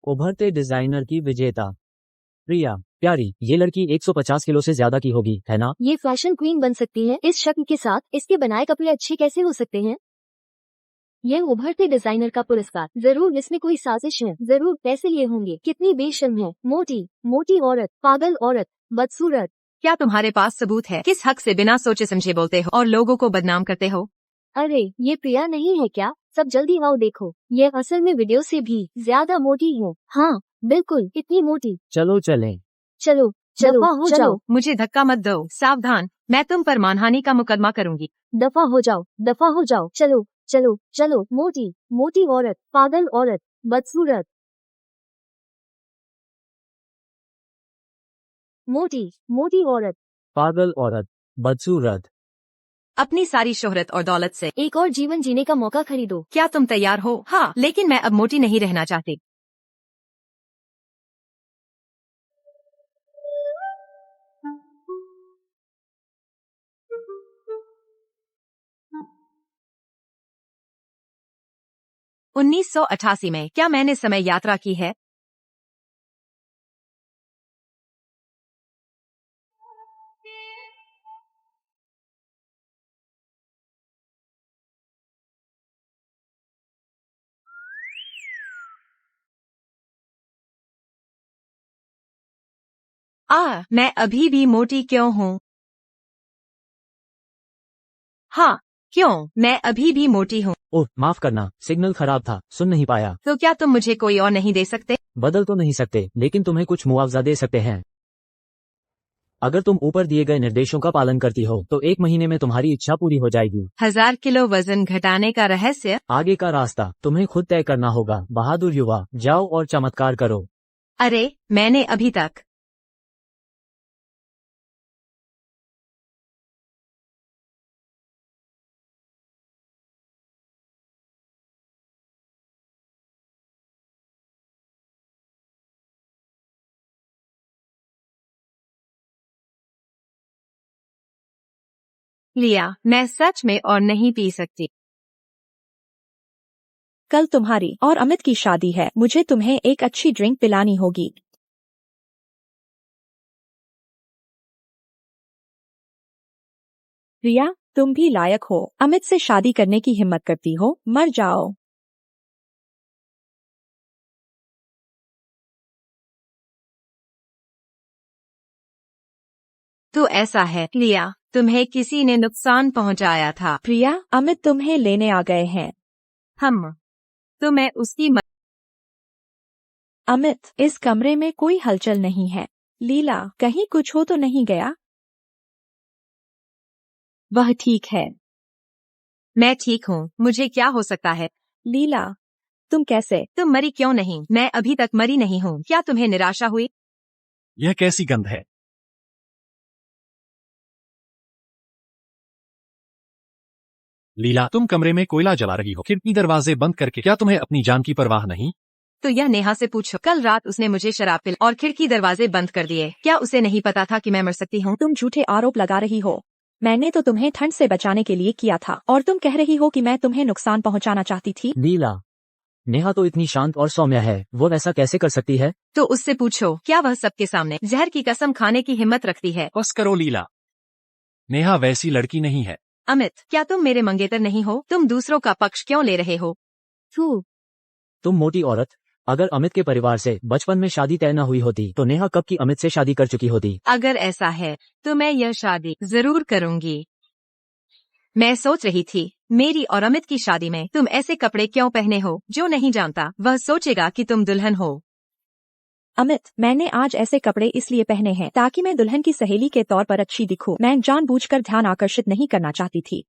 उभरते डिजाइनर की विजेता। प्रिया, प्यारी, ये लड़की 150 किलो से ज्यादा की होगी, है ना? ये फैशन क्वीन बन सकती है इस शक्ल के साथ। इसके बनाए कपड़े अच्छे कैसे हो सकते हैं? यह उभरते डिजाइनर का पुरस्कार, जरूर इसमें कोई साजिश है, जरूर पैसे लिए होंगे। कितनी बेशर्म है, मोटी मोटी औरत, पागल औरत, बदसूरत। क्या तुम्हारे पास सबूत है? किस हक से बिना सोचे समझे बोलते हो और लोगों को बदनाम करते हो? अरे ये प्रिया नहीं है क्या? सब जल्दी आओ देखो, ये असल में वीडियो से भी ज्यादा मोटी है। हाँ बिल्कुल, इतनी मोटी। चलो चलें। चलो चलो दफा हो चलो, जाओ, मुझे धक्का मत दो। सावधान, मैं तुम पर मानहानि का मुकदमा करूंगी। दफा हो जाओ, दफा हो जाओ। चलो चलो चलो, मोटी मोटी औरत, पागल औरत, बदसूरत। मोटी मोटी औरत। पागल औरत, बदसूरत। अपनी सारी शोहरत और दौलत से एक और जीवन जीने का मौका खरीदो। क्या तुम तैयार हो? हाँ, लेकिन मैं अब मोटी नहीं रहना चाहती। उन्नीस 1988 में क्या मैंने समय यात्रा की है? मैं अभी भी मोटी क्यों हूँ? हाँ, क्यों? मैं अभी भी मोटी हूँ। ओह, माफ करना, सिग्नल खराब था, सुन नहीं पाया। तो क्या तुम मुझे कोई और नहीं दे सकते? बदल तो नहीं सकते, लेकिन तुम्हें कुछ मुआवजा दे सकते हैं। अगर तुम ऊपर दिए गए निर्देशों का पालन करती हो तो 1 महीने में तुम्हारी इच्छा पूरी हो जाएगी। 1000 किलो वजन घटाने का रहस्य? आगे का रास्ता तुम्हें खुद तय करना होगा। बहादुर युवा, जाओ और चमत्कार करो। अरे, मैंने अभी तक लिया। मैं सच में और नहीं पी सकती। कल तुम्हारी और अमित की शादी है, मुझे तुम्हें एक अच्छी ड्रिंक पिलानी होगी। रिया, तुम भी लायक हो। अमित से शादी करने की हिम्मत करती हो, मर जाओ। तो ऐसा है लिया, तुम्हें किसी ने नुकसान पहुंचाया था। प्रिया, अमित तुम्हें लेने आ गए हैं। हम तो मैं उसकी अमित, इस कमरे में कोई हलचल नहीं है। लीला, कहीं कुछ हो तो नहीं गया? वह ठीक है। मैं ठीक हूँ, मुझे क्या हो सकता है? लीला, तुम कैसे? तुम मरी क्यों नहीं? मैं अभी तक मरी नहीं हूँ। क्या तुम्हें निराशा हुई? यह कैसी गंध है? लीला, तुम कमरे में कोयला जला रही हो, खिड़की दरवाजे बंद करके। क्या तुम्हें अपनी जान की परवाह नहीं? तो यह नेहा से पूछो। कल रात उसने मुझे शराब पिलाई और खिड़की दरवाजे बंद कर दिए। क्या उसे नहीं पता था कि मैं मर सकती हूँ? तुम झूठे आरोप लगा रही हो। मैंने तो तुम्हें ठंड से बचाने के लिए किया था और तुम कह रही हो कि मैं तुम्हें नुकसान पहुंचाना चाहती थी। लीला, नेहा तो इतनी शांत और सौम्य है, वो ऐसा कैसे कर सकती है? तो उससे पूछो, क्या वह सबके सामने जहर की कसम खाने की हिम्मत रखती है? बस करो लीला, नेहा वैसी लड़की नहीं है। अमित, क्या तुम मेरे मंगेतर नहीं हो? तुम दूसरों का पक्ष क्यों ले रहे हो? थू। तुम मोटी औरत, अगर अमित के परिवार से बचपन में शादी तय न हुई होती तो नेहा कब की अमित से शादी कर चुकी होती। अगर ऐसा है तो मैं यह शादी जरूर करूंगी। मैं सोच रही थी, मेरी और अमित की शादी में तुम ऐसे कपड़े क्यों पहने हो? जो नहीं जानता वह सोचेगा कि तुम दुल्हन हो। अमित, मैंने आज ऐसे कपड़े इसलिए पहने हैं ताकि मैं दुल्हन की सहेली के तौर पर अच्छी दिखूं। मैं जानबूझकर ध्यान आकर्षित नहीं करना चाहती थी।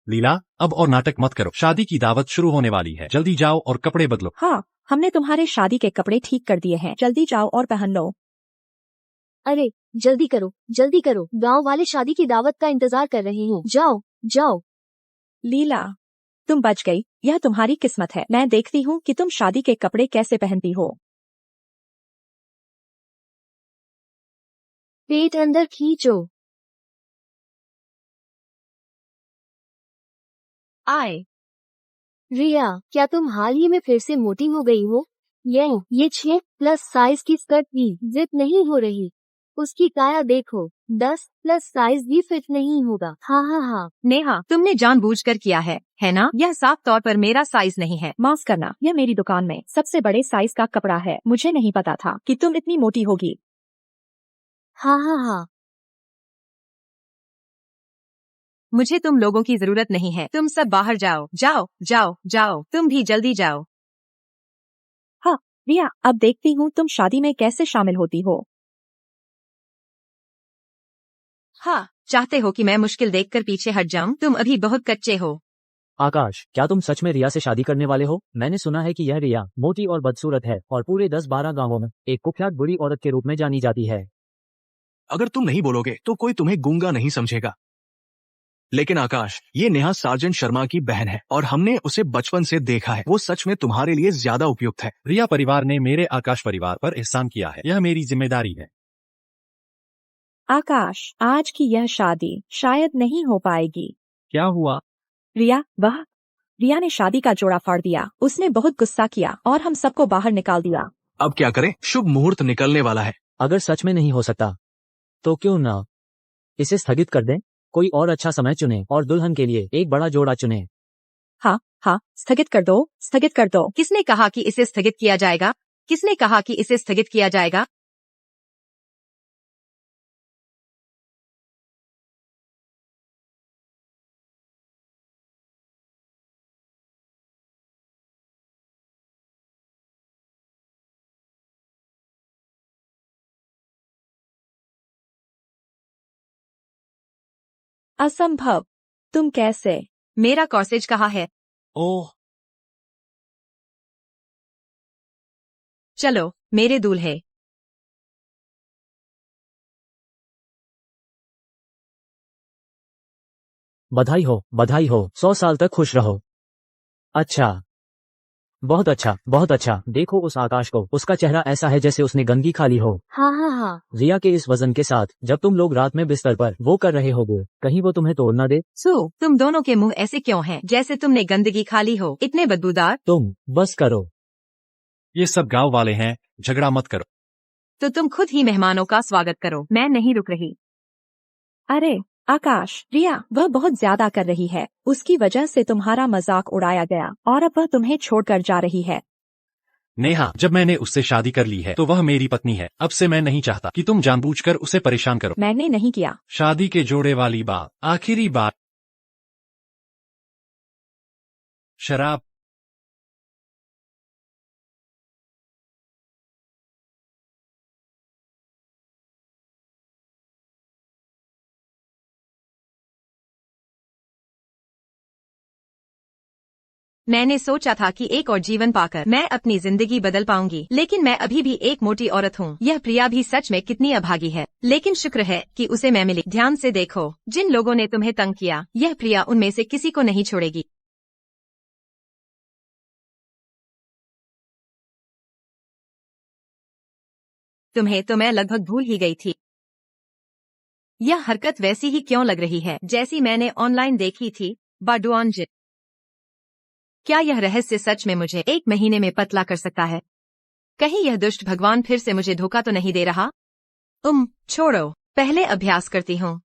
लीला, अब और नाटक मत करो, शादी की दावत शुरू होने वाली है। जल्दी जाओ और कपड़े बदलो। हाँ, हमने तुम्हारे शादी के कपड़े ठीक कर दिए हैं, जल्दी जाओ और पहन लो। अरे जल्दी करो जल्दी करो, गांव वाले शादी की दावत का इंतजार कर रहे हैं। जाओ जाओ। लीला, तुम बच गई, यह तुम्हारी किस्मत है। मैं देखती हूँ कि तुम शादी के कपड़े कैसे पहनती हो। पेट अंदर खींचो। आए, रिया, क्या तुम हाल ही में फिर से मोटी हो गई हो? ये 6 प्लस साइज की स्कर्ट भी जिप नहीं हो रही। उसकी काया देखो, 10 प्लस साइज भी फिट नहीं होगा। हाँ हाँ हाँ। नेहा, तुमने जानबूझकर किया है ना? यह साफ तौर पर मेरा साइज नहीं है। माफ करना, यह मेरी दुकान में सबसे बड़े साइज का कपड़ा है। मुझे नहीं पता था कि तुम इतनी मोटी होगी। हाँ हाँ हाँ। मुझे तुम लोगों की जरूरत नहीं है। तुम सब बाहर जाओ, जाओ जाओ जाओ, तुम भी जल्दी जाओ। हाँ रिया, अब देखती हूँ तुम शादी में कैसे शामिल होती हो। हाँ, चाहते हो कि मैं मुश्किल देखकर पीछे हट जाऊं? तुम अभी बहुत कच्चे हो। आकाश, क्या तुम सच में रिया से शादी करने वाले हो? मैंने सुना है कि यह रिया मोटी और बदसूरत है और पूरे 10-12 गांवों में एक कुख्यात बुरी औरत के रूप में जानी जाती है। अगर तुम नहीं बोलोगे तो कोई तुम्हें गूंगा नहीं समझेगा। लेकिन आकाश, ये नेहा सार्जेंट शर्मा की बहन है और हमने उसे बचपन से देखा है। वो सच में तुम्हारे लिए ज्यादा उपयुक्त है। रिया परिवार ने मेरे आकाश परिवार पर एहसान किया है, यह मेरी जिम्मेदारी है। आकाश, आज की यह शादी शायद नहीं हो पाएगी। क्या हुआ? रिया ने शादी का जोड़ा फाड़ दिया। उसने बहुत गुस्सा किया और हम सबको बाहर निकाल दिया। अब क्या करें? शुभ मुहूर्त निकलने वाला है। अगर सच में नहीं हो सकता तो क्यों ना इसे स्थगित कर दें? कोई और अच्छा समय चुने और दुल्हन के लिए एक बड़ा जोड़ा चुने। हाँ, स्थगित कर दो, स्थगित कर दो। किसने कहा कि इसे स्थगित किया जाएगा? किसने कहा कि इसे स्थगित किया जाएगा? असंभव। तुम कैसे? मेरा कॉर्सेज कहाँ है? ओह, चलो, मेरे दूल्हे। बधाई हो, 100 साल तक खुश रहो। अच्छा, बहुत अच्छा, बहुत अच्छा। देखो उस आकाश को, उसका चेहरा ऐसा है जैसे उसने गंदगी खा ली हो। हाँ हाँ हाँ। रिया के इस वजन के साथ जब तुम लोग रात में बिस्तर पर वो कर रहे होगे, कहीं वो तुम्हें तोड़ ना दे। तुम दोनों के मुंह ऐसे क्यों हैं? जैसे तुमने गंदगी खा ली हो, इतने बदबूदार। तुम बस करो। ये सब गांव वाले हैं, झगड़ा मत करो। तो तुम खुद ही मेहमानों का स्वागत करो, मैं नहीं रुक रही। अरे आकाश, रिया वह बहुत ज्यादा कर रही है। उसकी वजह से तुम्हारा मजाक उड़ाया गया और अब वह तुम्हें छोड़कर जा रही है। नेहा, जब मैंने उससे शादी कर ली है तो वह मेरी पत्नी है। अब से मैं नहीं चाहता कि तुम जानबूझकर उसे परेशान करो। मैंने नहीं किया। शादी के जोड़े वाली बात, आखिरी बात। शराब। मैंने सोचा था कि एक और जीवन पाकर मैं अपनी जिंदगी बदल पाऊंगी, लेकिन मैं अभी भी एक मोटी औरत हूँ। यह प्रिया भी सच में कितनी अभागी है, लेकिन शुक्र है कि उसे मैं मिली। ध्यान से देखो, जिन लोगों ने तुम्हें तंग किया, यह प्रिया उनमें से किसी को नहीं छोड़ेगी। तुम्हें तो मैं लगभग भूल ही गई थी। यह हरकत वैसी ही क्यों लग रही है जैसी मैंने ऑनलाइन देखी थी, बाडुआनजित। क्या यह रहस्य सच में मुझे 1 महीने में पतला कर सकता है? कहीं यह दुष्ट भगवान फिर से मुझे धोखा तो नहीं दे रहा? छोड़ो, पहले अभ्यास करती हूँ।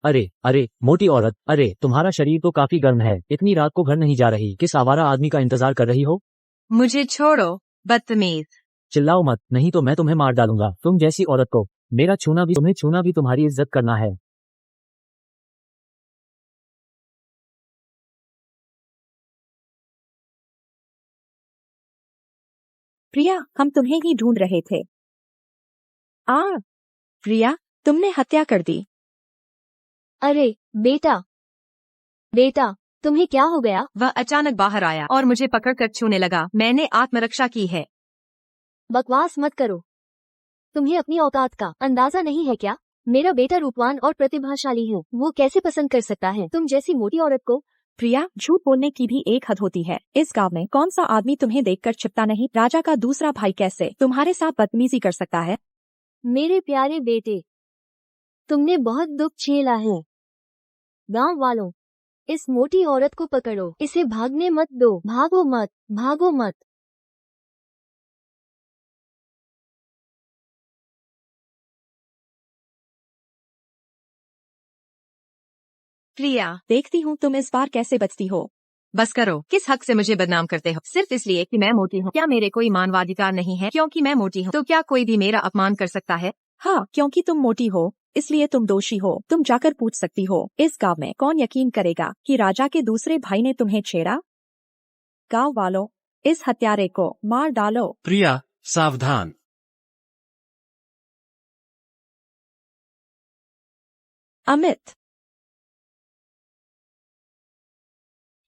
अरे मोटी औरत, अरे तुम्हारा शरीर तो काफी गर्म है। इतनी रात को घर नहीं जा रही, किस आवारा आदमी का इंतजार कर रही हो? मुझे छोड़ो, बदतमीज। चिल्लाओ मत, नहीं तो मैं तुम्हें मार डालूंगा। तुम जैसी औरत को तुम्हें छूना भी तुम्हारी इज्जत करना है। प्रिया, हम तुम्हें ही ढूंढ रहे थे। प्रिया, तुमने हत्या कर दी। अरे बेटा तुम्हें क्या हो गया? वह अचानक बाहर आया और मुझे पकड़कर छूने लगा। मैंने आत्मरक्षा की है। बकवास मत करो। तुम्हें अपनी औकात का अंदाजा नहीं है क्या? मेरा बेटा रूपवान और प्रतिभाशाली है, वो कैसे पसंद कर सकता है तुम जैसी मोटी औरत को? प्रिया, झूठ बोलने की भी एक हद होती है। इस गांव में कौन सा आदमी तुम्हें देखकर छिपता नहीं? राजा का दूसरा भाई कैसे तुम्हारे साथ बदतमीजी कर सकता है? मेरे प्यारे बेटे, तुमने बहुत दुख झेला है। गांव वालों, इस मोटी औरत को पकड़ो, इसे भागने मत दो। भागो मत, भागो मत। प्रिया, देखती हूँ तुम इस बार कैसे बचती हो। बस करो। किस हक से मुझे बदनाम करते हो? सिर्फ इसलिए कि मैं मोटी हूँ? क्या मेरे कोई मानवाधिकार नहीं है? क्योंकि मैं मोटी हूँ तो क्या कोई भी मेरा अपमान कर सकता है? हाँ, क्योंकि तुम मोटी हो इसलिए तुम दोषी हो। तुम जाकर पूछ सकती हो। इस गांव में कौन यकीन करेगा कि राजा के दूसरे भाई ने तुम्हें छेड़ा? गांव वालों, इस हत्यारे को मार डालो। प्रिया, सावधान। अमित,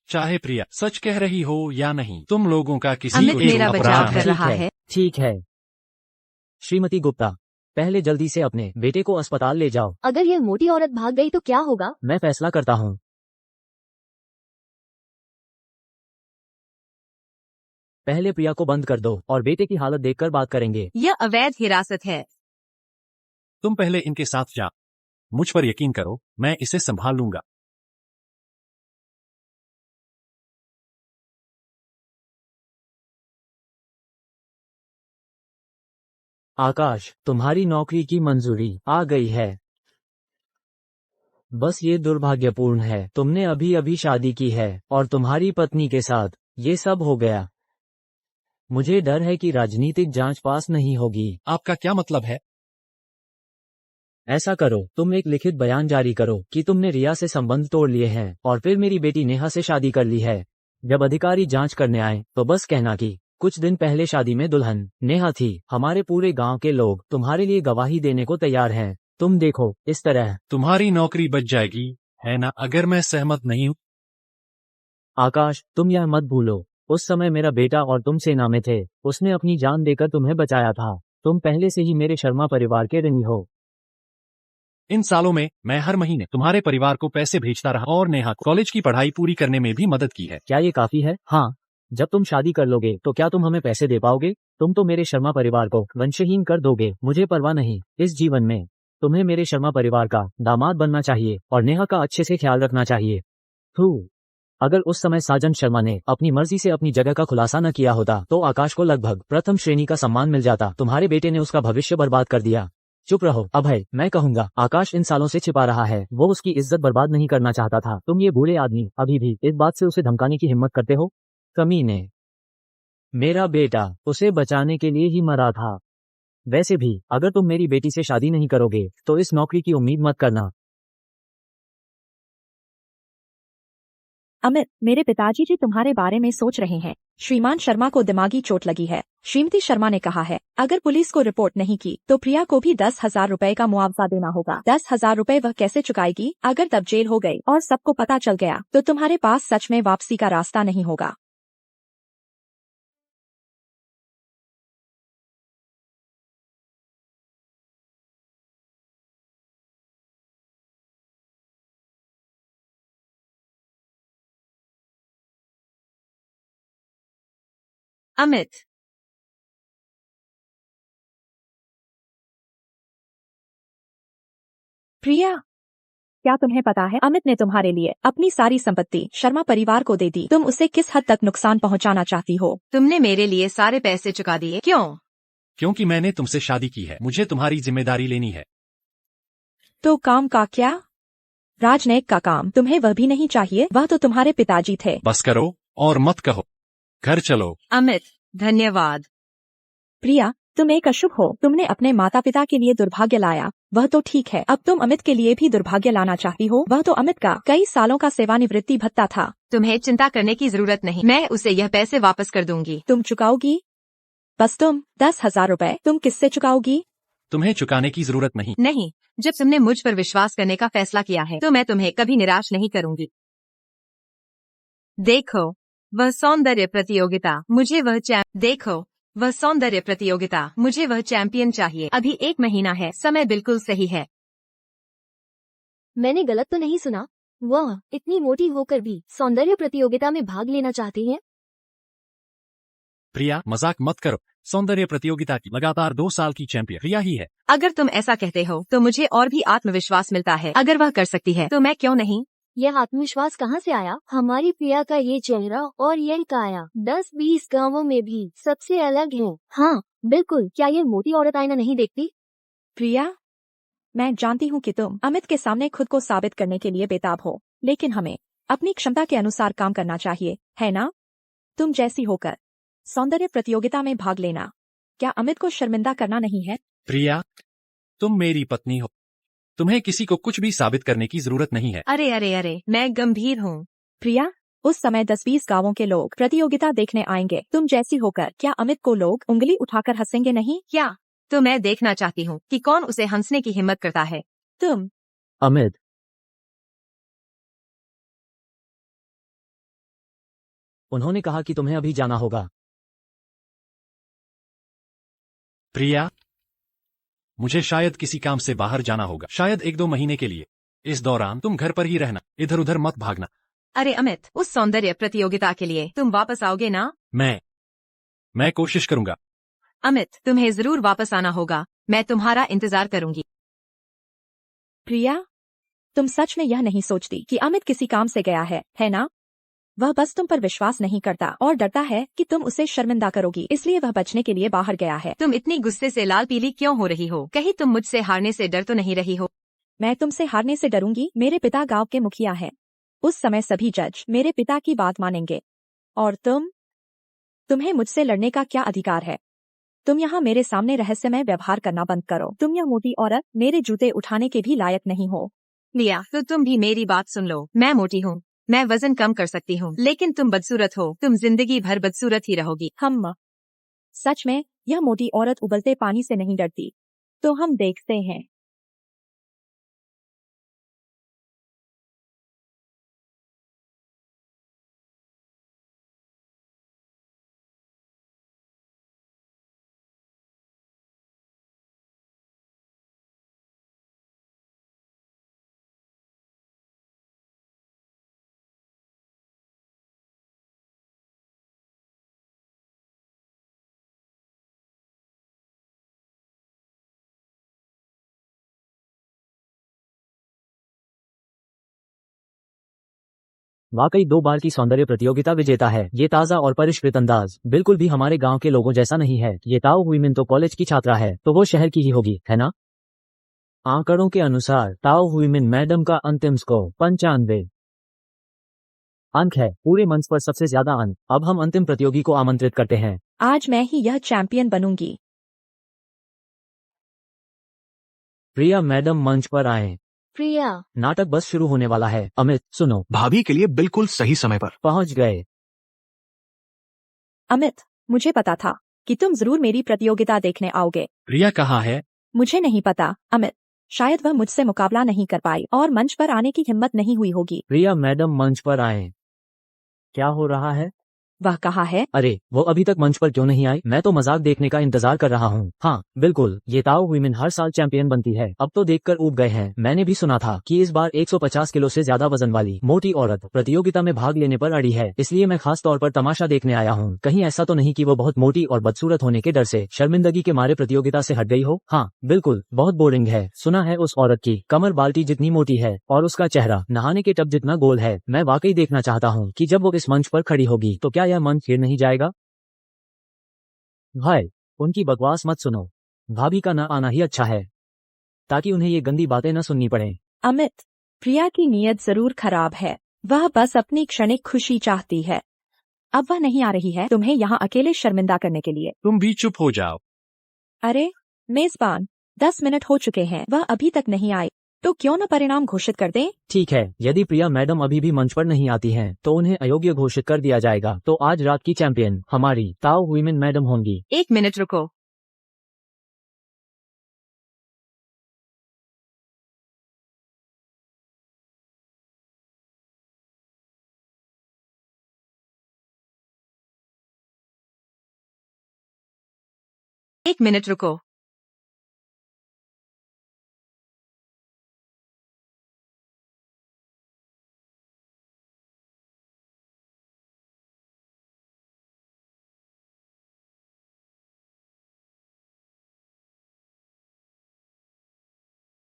चाहे प्रिया सच कह रही हो या नहीं, तुम लोगों का किसी अमित को मेरा एक बचाव अपराध कर है। रहा है। ठीक है। श्रीमती गुप्ता, पहले जल्दी से अपने बेटे को अस्पताल ले जाओ। अगर यह मोटी औरत भाग गई तो क्या होगा? मैं फैसला करता हूँ। पहले प्रिया को बंद कर दो और बेटे की हालत देखकर बात करेंगे। यह अवैध हिरासत है। तुम पहले इनके साथ जा। मुझ पर यकीन करो, मैं इसे संभाल लूंगा। आकाश, तुम्हारी नौकरी की मंजूरी आ गई है। बस ये दुर्भाग्यपूर्ण है, तुमने अभी अभी शादी की है और तुम्हारी पत्नी के साथ ये सब हो गया। मुझे डर है कि राजनीतिक जांच पास नहीं होगी। आपका क्या मतलब है? ऐसा करो, तुम एक लिखित बयान जारी करो कि तुमने रिया से संबंध तोड़ लिए हैं और फिर मेरी बेटी नेहा से शादी कर ली है। जब अधिकारी जांच करने आए तो बस कहना कि कुछ दिन पहले शादी में दुल्हन नेहा थी। हमारे पूरे गांव के लोग तुम्हारे लिए गवाही देने को तैयार हैं। तुम देखो, इस तरह। तुम्हारी नौकरी बच जाएगी, है ना? अगर मैं सहमत नहीं हूँ। आकाश, तुम यह मत भूलो, उस समय मेरा बेटा और तुम सेना में थे। उसने अपनी जान देकर तुम्हें बचाया था। तुम पहले से ही मेरे शर्मा परिवार के ऋणी हो। इन सालों में मैं हर महीने तुम्हारे परिवार को पैसे भेजता रहा और नेहा को कॉलेज की पढ़ाई पूरी करने में भी मदद की है। क्या ये काफी है? हाँ। जब तुम शादी कर लोगे तो क्या तुम हमें पैसे दे पाओगे? तुम तो मेरे शर्मा परिवार को वंशहीन कर दोगे। मुझे परवाह नहीं। इस जीवन में तुम्हें मेरे शर्मा परिवार का दामाद बनना चाहिए और नेहा का अच्छे से ख्याल रखना चाहिए। अगर उस समय साजन शर्मा ने अपनी मर्जी से अपनी जगह का खुलासा न किया होता तो आकाश को लगभग प्रथम श्रेणी का सम्मान मिल जाता। तुम्हारे बेटे ने उसका भविष्य बर्बाद कर दिया। चुप रहो अभय, मैं कहूंगा। आकाश इन सालों से छिपा रहा है। वो उसकी इज्जत बर्बाद नहीं करना चाहता था। तुम ये बूढ़े आदमी अभी भी इस बात से उसे धमकाने की हिम्मत करते हो? कमीने, मेरा बेटा उसे बचाने के लिए ही मरा था। वैसे भी अगर तुम मेरी बेटी से शादी नहीं करोगे तो इस नौकरी की उम्मीद मत करना। अमित, मेरे पिताजी जी तुम्हारे बारे में सोच रहे हैं। श्रीमान शर्मा को दिमागी चोट लगी है। श्रीमती शर्मा ने कहा है अगर पुलिस को रिपोर्ट नहीं की तो प्रिया को भी 10,000 रुपए का मुआवजा देना होगा। 10,000 रुपए वह कैसे चुकाएगी? अगर तब जेल हो गई और सबको पता चल गया तो तुम्हारे पास सच में वापसी का रास्ता नहीं होगा। अमित, प्रिया, क्या तुम्हें पता है अमित ने तुम्हारे लिए अपनी सारी संपत्ति शर्मा परिवार को दे दी। तुम उसे किस हद तक नुकसान पहुंचाना चाहती हो? तुमने मेरे लिए सारे पैसे चुका दिए। क्यों? क्योंकि मैंने तुमसे शादी की है। मुझे तुम्हारी जिम्मेदारी लेनी है। तो काम का क्या? राजनयिक का काम तुम्हें वह भी नहीं चाहिए? वह तो तुम्हारे पिताजी थे। बस करो और मत कहो। घर चलो। अमित, धन्यवाद। प्रिया, तुम एक अशुभ हो। तुमने अपने माता पिता के लिए दुर्भाग्य लाया, वह तो ठीक है। अब तुम अमित के लिए भी दुर्भाग्य लाना चाहती हो। वह तो अमित का कई सालों का सेवानिवृत्ति भत्ता था। तुम्हें चिंता करने की जरूरत नहीं। मैं उसे यह पैसे वापस कर दूंगी। तुम चुकाओगी? बस तुम 10,000 रुपए तुम किससे चुकाओगी? तुम्हें चुकाने की जरूरत नहीं। नहीं, जब तुमने मुझ पर विश्वास करने का फैसला किया है तो मैं तुम्हें कभी निराश नहीं करूंगी। देखो, वह सौंदर्य प्रतियोगिता, मुझे वह चैंपियन चाहिए। अभी 1 महीना है, समय बिल्कुल सही है। मैंने गलत तो नहीं सुना? वाह, इतनी मोटी होकर भी सौंदर्य प्रतियोगिता में भाग लेना चाहती हैं? प्रिया मजाक मत करो, सौंदर्य प्रतियोगिता की लगातार 2 साल की चैंपियन प्रिया ही है। अगर तुम ऐसा कहते हो तो मुझे और भी आत्मविश्वास मिलता है। अगर वह कर सकती है तो मैं क्यों नहीं। यह आत्मविश्वास कहाँ से आया? हमारी प्रिया का ये चेहरा और यह काया 10-20 गांवों में भी सबसे अलग है। हाँ बिल्कुल, क्या ये मोटी औरत आईना नहीं देखती? प्रिया, मैं जानती हूँ कि तुम अमित के सामने खुद को साबित करने के लिए बेताब हो, लेकिन हमें अपनी क्षमता के अनुसार काम करना चाहिए, है ना? तुम जैसी होकर सौंदर्य प्रतियोगिता में भाग लेना क्या अमित को शर्मिंदा करना नहीं है? प्रिया, तुम मेरी पत्नी हो, तुम्हें किसी को कुछ भी साबित करने की जरूरत नहीं है। अरे अरे अरे, मैं गंभीर हूँ। प्रिया, उस समय 10-20 गांवों के लोग प्रतियोगिता देखने आएंगे। तुम जैसी होकर क्या अमित को लोग उंगली उठाकर हंसेंगे नहीं? क्या? तो मैं देखना चाहती हूँ कि कौन उसे हंसने की हिम्मत करता है। तुम। अमित, उन्होंने कहा कि तुम्हें अभी जाना होगा। प्रिया, मुझे शायद किसी काम से बाहर जाना होगा, शायद 1-2 महीने के लिए। इस दौरान तुम घर पर ही रहना, इधर उधर मत भागना। अरे अमित, उस सौंदर्य प्रतियोगिता के लिए तुम वापस आओगे ना? मैं कोशिश करूंगा। अमित, तुम्हें जरूर वापस आना होगा। मैं तुम्हारा इंतजार करूंगी। प्रिया, तुम सच में यह नहीं सोचती कि अमित किसी काम से गया है ना? वह बस तुम पर विश्वास नहीं करता और डरता है कि तुम उसे शर्मिंदा करोगी, इसलिए वह बचने के लिए बाहर गया है। तुम इतनी गुस्से से लाल पीली क्यों हो रही हो? कहीं तुम मुझसे हारने से डर तो नहीं रही हो? मैं तुमसे हारने से डरूंगी? मेरे पिता गांव के मुखिया हैं। उस समय सभी जज मेरे पिता की बात मानेंगे। और तुम्हें मुझसे लड़ने का क्या अधिकार है? तुम यहाँ मेरे सामने रहस्यमय व्यवहार करना बंद करो। तुम यह मोटी औरत मेरे जूते उठाने के भी लायक नहीं हो। लिया, तो तुम भी मेरी बात सुन लो। मैं मोटी हूँ, मैं वजन कम कर सकती हूँ, लेकिन तुम बदसूरत हो। तुम जिंदगी भर बदसूरत ही रहोगी। हम सच में यह मोटी औरत उबलते पानी से नहीं डरती। तो हम देखते हैं। वाकई 2 बार की सौंदर्य प्रतियोगिता विजेता है। ये ताजा और परिष्कृत अंदाज बिल्कुल भी हमारे गांव के लोगों जैसा नहीं है। ये ताओ हुईमिन तो कॉलेज की छात्रा है, तो वो शहर की ही होगी, है ना? आंकड़ों के अनुसार ताओ हुईमिन मैडम का अंतिम स्कोर 95 अंक है, पूरे मंच पर सबसे ज्यादा अंक। अब हम अंतिम प्रतियोगी को आमंत्रित करते हैं। आज मैं ही यह चैंपियन बनूंगी। प्रिया मैडम मंच पर आए। प्रिया, नाटक बस शुरू होने वाला है। अमित सुनो। भाभी के लिए बिल्कुल सही समय पर। पहुंच गए। अमित, मुझे पता था कि तुम जरूर मेरी प्रतियोगिता देखने आओगे। प्रिया कहाँ है? मुझे नहीं पता अमित, शायद वह मुझसे मुकाबला नहीं कर पाई और मंच पर आने की हिम्मत नहीं हुई होगी। प्रिया मैडम मंच पर आए। क्या हो रहा है? वह कहाँ है? अरे वो अभी तक मंच पर क्यों नहीं आई? मैं तो मजाक देखने का इंतजार कर रहा हूँ। हाँ बिल्कुल, ये ताओ हुईमिन हर साल चैंपियन बनती है। अब तो देखकर ऊब गए हैं। मैंने भी सुना था कि इस बार 150 किलो से ज्यादा वजन वाली मोटी औरत प्रतियोगिता में भाग लेने पर अड़ी है, इसलिए मैं खास तौर पर तमाशा देखने आया हूँ। कहीं ऐसा तो नहीं कि वो बहुत मोटी और बदसूरत होने के डर से शर्मिंदगी के मारे प्रतियोगिता से हट गई हो। हाँ बिल्कुल, बहुत बोरिंग है। सुना है उस औरत की कमर बाल्टी जितनी मोटी है और उसका चेहरा नहाने के टब जितना गोल है। मैं वाकई देखना चाहता हूँ कि जब वो इस मंच पर खड़ी होगी तो क्या यह मंच फिर नहीं जाएगा। भाई, उनकी बकवास मत सुनो। भाभी का न आना ही अच्छा है, ताकि उन्हें ये गंदी बातें न सुननी पड़े। अमित, प्रिया की नीयत जरूर खराब है। वह बस अपनी क्षणिक खुशी चाहती है। अब वह नहीं आ रही है तुम्हें यहाँ अकेले शर्मिंदा करने के लिए। तुम भी चुप हो जाओ। अरे मेजबान, 10 मिनट हो चुके हैं, वह अभी तक नहीं आई, तो क्यों न परिणाम घोषित कर दें? ठीक है, यदि प्रिया मैडम अभी भी मंच पर नहीं आती हैं, तो उन्हें अयोग्य घोषित कर दिया जाएगा। तो आज रात की चैंपियन हमारी ताओ हुईमिन मैडम होंगी। 1 मिनट रुको। एक मिनट रुको।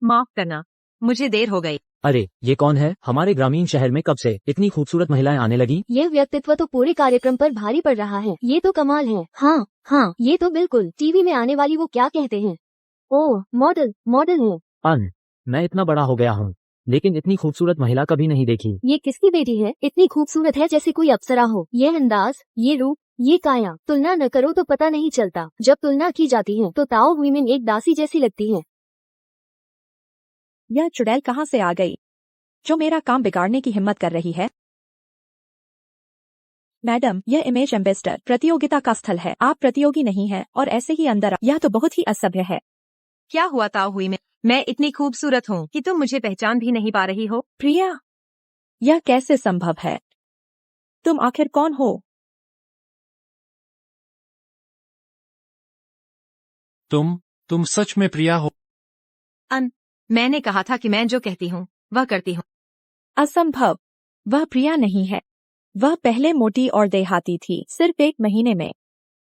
माफ करना, मुझे देर हो गई। अरे ये कौन है? हमारे ग्रामीण शहर में कब से इतनी खूबसूरत महिलाएं आने लगी? यह व्यक्तित्व तो पूरे कार्यक्रम पर भारी पड़ रहा है। ये तो कमाल है। हाँ हाँ, ये तो बिल्कुल टीवी में आने वाली वो क्या कहते हैं, ओह मॉडल मॉडल है। अन मैं इतना बड़ा हो गया हूँ लेकिन इतनी खूबसूरत महिला कभी नहीं देखी। ये किसकी बेटी है? इतनी खूबसूरत है जैसे कोई अप्सरा हो। ये अंदाज, ये रूप, ये काया, तुलना न करो तो पता नहीं चलता। जब तुलना की जाती है तो ताओ वीमेन एक दासी जैसी लगती है। यह चुड़ैल कहाँ से आ गई जो मेरा काम बिगाड़ने की हिम्मत कर रही है? मैडम, यह इमेज एम्बेसडर प्रतियोगिता का स्थल है। आप प्रतियोगी नहीं हैं और ऐसे ही अंदर यह तो बहुत ही असभ्य है। क्या हुआ ताओ हुई में? मैं इतनी खूबसूरत हूँ कि तुम मुझे पहचान भी नहीं पा रही हो। प्रिया, यह कैसे संभव है? तुम आखिर कौन हो? तुम सच में प्रिया हो? मैंने कहा था कि मैं जो कहती हूँ वह करती हूँ। असंभव, वह प्रिया नहीं है। वह पहले मोटी और देहाती थी, सिर्फ 1 महीने में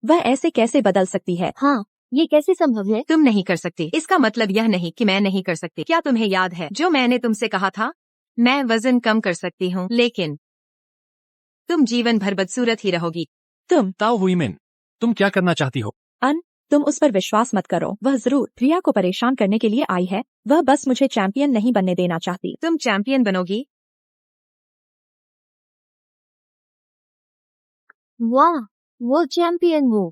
वह ऐसे कैसे बदल सकती है? हाँ, ये कैसे संभव है? तुम नहीं कर सकती, इसका मतलब यह नहीं कि मैं नहीं कर सकती। क्या तुम्हें याद है जो मैंने तुमसे कहा था? मैं वजन कम कर सकती हूँ लेकिन तुम जीवन भर बदसूरत ही रहोगी। ताओ हुईमेन, तुम क्या करना चाहती हो? तुम उस पर विश्वास मत करो। वह जरूर प्रिया को परेशान करने के लिए आई है। वह बस मुझे चैंपियन नहीं बनने देना चाहती। तुम चैंपियन बनोगी? वाह, वो चैंपियन हो।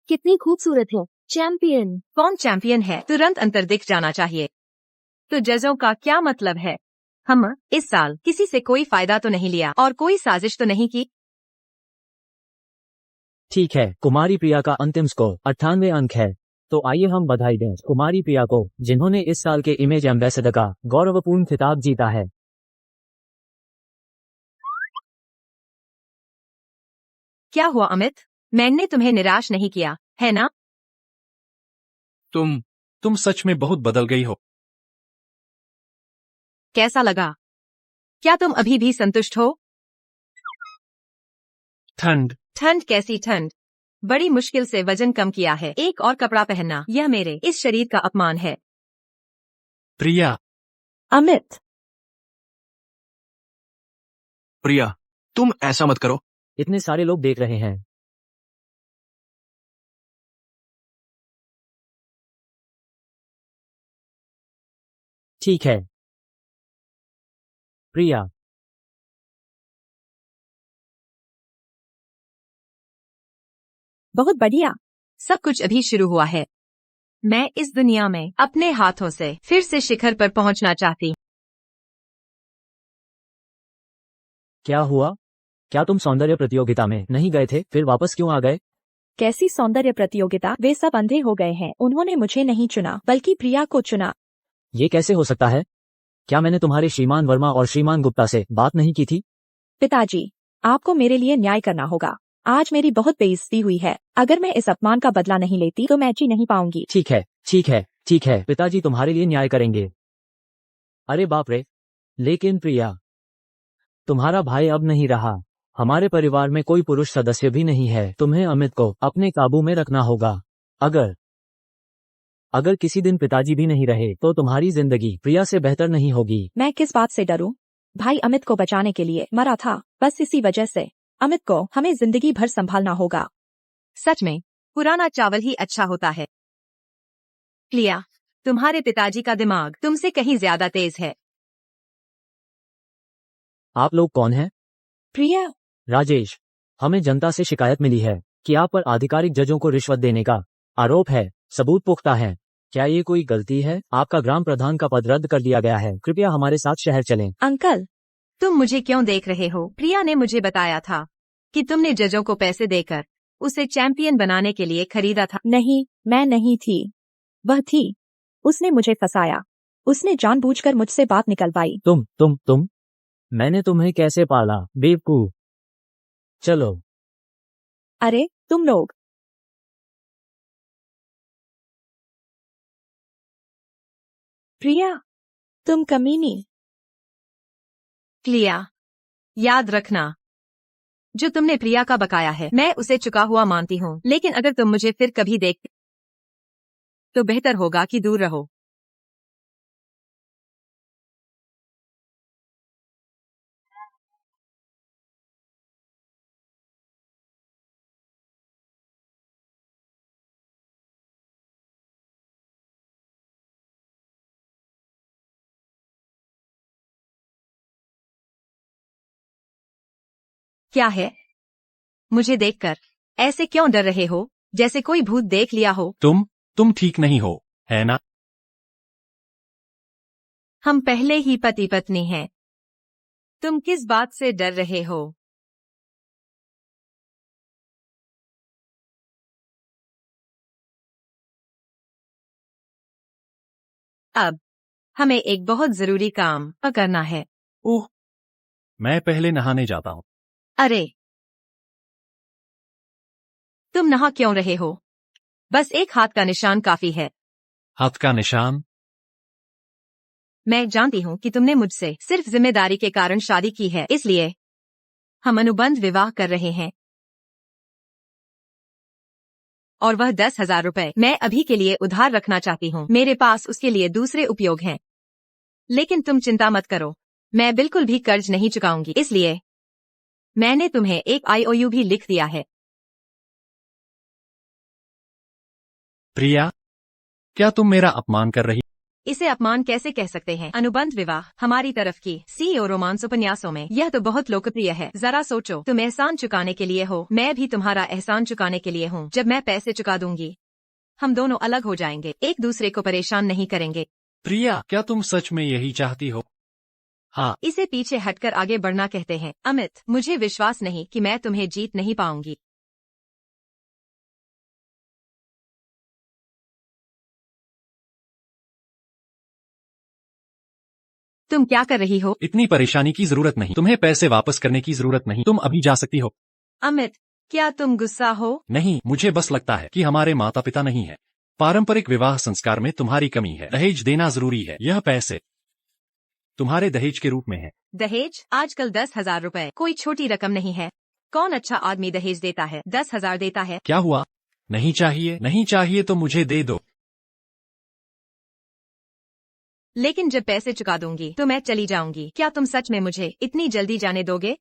कितनी खूबसूरत है। चैंपियन। कौन चैंपियन है? तुरंत अंतर दिख जाना चाहिए। तो जजों का क्या मतलब है? हम इस साल किसी से कोई फायदा तो नहीं लिया और कोई साजिश तो नहीं की। ठीक है, कुमारी प्रिया का अंतिम स्कोर 98 अंक है। तो आइए हम बधाई दें कुमारी प्रिया को जिन्होंने इस साल के इमेज एम्बेसडर का गौरवपूर्ण खिताब जीता है। क्या हुआ अमित? मैंने तुम्हें निराश नहीं किया है ना? तुम सच में बहुत बदल गई हो। कैसा लगा? क्या तुम अभी भी संतुष्ट हो? ठंड कैसी ठंड? बड़ी मुश्किल से वजन कम किया है। एक और कपड़ा पहनना, यह मेरे इस शरीर का अपमान है। प्रिया, अमित, प्रिया, तुम ऐसा मत करो। इतने सारे लोग देख रहे हैं। ठीक है प्रिया, बहुत बढ़िया। सब कुछ अभी शुरू हुआ है। मैं इस दुनिया में अपने हाथों से फिर से शिखर पर पहुंचना चाहती। क्या हुआ? क्या तुम सौंदर्य प्रतियोगिता में नहीं गए थे? फिर वापस क्यों आ गए? कैसी सौंदर्य प्रतियोगिता? वे सब अंधे हो गए हैं। उन्होंने मुझे नहीं चुना बल्कि प्रिया को चुना। ये कैसे हो सकता है? क्या मैंने तुम्हारे श्रीमान वर्मा और श्रीमान गुप्ता से बात नहीं की थी? पिताजी, आपको मेरे लिए न्याय करना होगा। आज मेरी बहुत बेइज्जती हुई है। अगर मैं इस अपमान का बदला नहीं लेती तो मैं जी नहीं पाऊंगी। ठीक है ठीक है ठीक है, पिताजी तुम्हारे लिए न्याय करेंगे। अरे बाप रे, लेकिन प्रिया, तुम्हारा भाई अब नहीं रहा। हमारे परिवार में कोई पुरुष सदस्य भी नहीं है। तुम्हें अमित को अपने काबू में रखना होगा। अगर किसी दिन पिताजी भी नहीं रहे तो तुम्हारी जिंदगी प्रिया से बेहतर नहीं होगी। मैं किस बात से डरूं? भाई अमित को बचाने के लिए मरा था, बस इसी वजह से। अमित को हमें जिंदगी भर संभालना होगा। सच में पुराना चावल ही अच्छा होता है। प्रिया, तुम्हारे पिताजी का दिमाग तुमसे कहीं ज्यादा तेज है। आप लोग कौन हैं? प्रिया, राजेश, हमें जनता से शिकायत मिली है कि आप पर आधिकारिक जजों को रिश्वत देने का आरोप है। सबूत पुख्ता है। क्या ये कोई गलती है? आपका ग्राम प्रधान का पद रद्द कर दिया गया है। कृपया हमारे साथ शहर चलें। अंकल, तुम मुझे क्यों देख रहे हो? प्रिया ने मुझे बताया था कि तुमने जजों को पैसे देकर उसे चैंपियन बनाने के लिए खरीदा था। नहीं, मैं नहीं थी। वह थी। उसने मुझे फंसाया। उसने जानबूझकर मुझसे बात निकलवाई। तुम मैंने तुम्हें कैसे पाला, बेवकूफ। चलो। अरे तुम लोग, प्रिया, तुम कमीनी। प्रिया, याद रखना, जो तुमने प्रिया का बकाया है मैं उसे चुका हुआ मानती हूँ, लेकिन अगर तुम मुझे फिर कभी देख तो बेहतर होगा कि दूर रहो। क्या है? मुझे देखकर ऐसे क्यों डर रहे हो, जैसे कोई भूत देख लिया हो? तुम ठीक नहीं हो, है ना? हम पहले ही पति पत्नी हैं। तुम किस बात से डर रहे हो? अब हमें एक बहुत जरूरी काम करना है। ओह, मैं पहले नहाने जाता हूँ। अरे, तुम नहा क्यों रहे हो? बस एक हाथ का निशान काफी है। हाथ का निशान? मैं जानती हूँ कि तुमने मुझसे सिर्फ जिम्मेदारी के कारण शादी की है, इसलिए हम अनुबंध विवाह कर रहे हैं। और वह 10,000 रुपए मैं अभी के लिए उधार रखना चाहती हूँ। मेरे पास उसके लिए दूसरे उपयोग हैं। लेकिन तुम चिंता मत करो, मैं बिल्कुल भी कर्ज नहीं चुकाऊंगी, इसलिए मैंने तुम्हें एक IOU भी लिख दिया है। प्रिया, क्या तुम मेरा अपमान कर रही? इसे अपमान कैसे कह सकते हैं? अनुबंध विवाह हमारी तरफ की CEO रोमांस उपन्यासों में यह तो बहुत लोकप्रिय है। जरा सोचो, तुम एहसान चुकाने के लिए हो, मैं भी तुम्हारा एहसान चुकाने के लिए हूँ। जब मैं पैसे चुका दूंगी, हम दोनों अलग हो जाएंगे, एक दूसरे को परेशान नहीं करेंगे। प्रिया, क्या तुम सच में यही चाहती हो? हाँ। इसे पीछे हटकर आगे बढ़ना कहते हैं। अमित, मुझे विश्वास नहीं कि मैं तुम्हें जीत नहीं पाऊंगी। तुम क्या कर रही हो? इतनी परेशानी की जरूरत नहीं, तुम्हें पैसे वापस करने की जरूरत नहीं, तुम अभी जा सकती हो। अमित, क्या तुम गुस्सा हो? नहीं, मुझे बस लगता है कि हमारे माता पिता नहीं है। पारंपरिक विवाह संस्कार में तुम्हारी कमी है। दहेज देना जरूरी है। यह पैसे तुम्हारे दहेज के रूप में है। दहेज? आजकल 10,000 रुपए कोई छोटी रकम नहीं है। कौन अच्छा आदमी दहेज देता है? 10,000 देता है। क्या हुआ? नहीं चाहिए? नहीं चाहिए तो मुझे दे दो। लेकिन जब पैसे चुका दूंगी तो मैं चली जाऊंगी। क्या तुम सच में मुझे इतनी जल्दी जाने दोगे?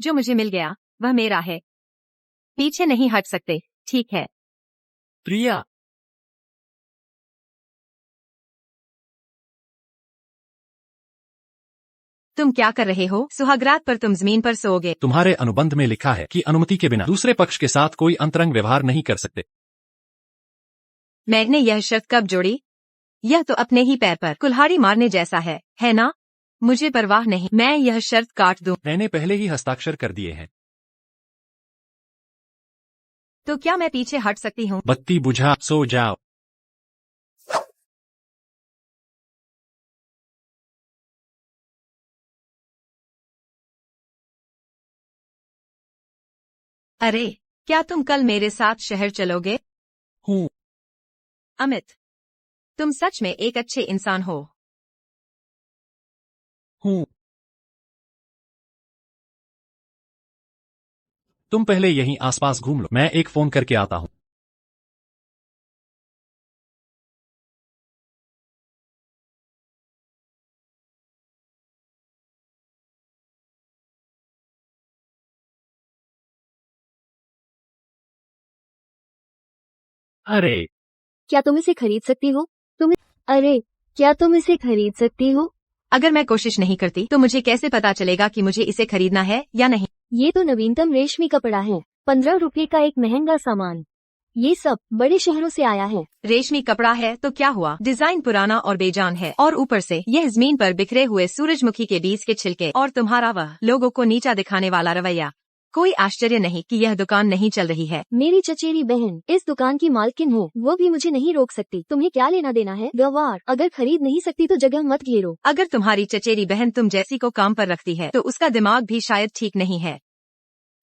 जो मुझे मिल गया वह मेरा है, पीछे नहीं हट सकते, ठीक है? प्रिया, तुम क्या कर रहे हो? सुहागरात पर तुम जमीन पर सोओगे। तुम्हारे अनुबंध में लिखा है कि अनुमति के बिना दूसरे पक्ष के साथ कोई अंतरंग व्यवहार नहीं कर सकते। मैंने यह शर्त कब जोड़ी? यह तो अपने ही पैर पर कुल्हाड़ी मारने जैसा है ना? मुझे परवाह नहीं, मैं यह शर्त काट दूं। मैंने पहले ही हस्ताक्षर कर दिए हैं। तो क्या मैं पीछे हट सकती हूँ? बत्ती बुझा, सो जाओ। अरे, क्या तुम कल मेरे साथ शहर चलोगे? हूँ। अमित, तुम सच में एक अच्छे इंसान हो। हूँ। तुम पहले यहीं आसपास घूम लो, मैं एक फोन करके आता हूँ। अरे, क्या तुम इसे खरीद सकती हो? अरे, क्या तुम इसे खरीद सकती हो? अगर मैं कोशिश नहीं करती तो मुझे कैसे पता चलेगा कि मुझे इसे खरीदना है या नहीं? ये तो नवीनतम रेशमी कपड़ा है, 15 रुपए का एक महंगा सामान। ये सब बड़े शहरों से आया है। रेशमी कपड़ा है तो क्या हुआ? डिजाइन पुराना और बेजान है, और ऊपर से यह जमीन पर बिखरे हुए सूरजमुखी के बीज के छिलके, और तुम्हारा वह लोगों को नीचा दिखाने वाला रवैया। कोई आश्चर्य नहीं कि यह दुकान नहीं चल रही है। मेरी चचेरी बहन इस दुकान की मालकिन हो, वो भी मुझे नहीं रोक सकती। तुम्हें क्या लेना देना है? व्यवहार। अगर खरीद नहीं सकती तो जगह मत घेरो। अगर तुम्हारी चचेरी बहन तुम जैसी को काम पर रखती है तो उसका दिमाग भी शायद ठीक नहीं है।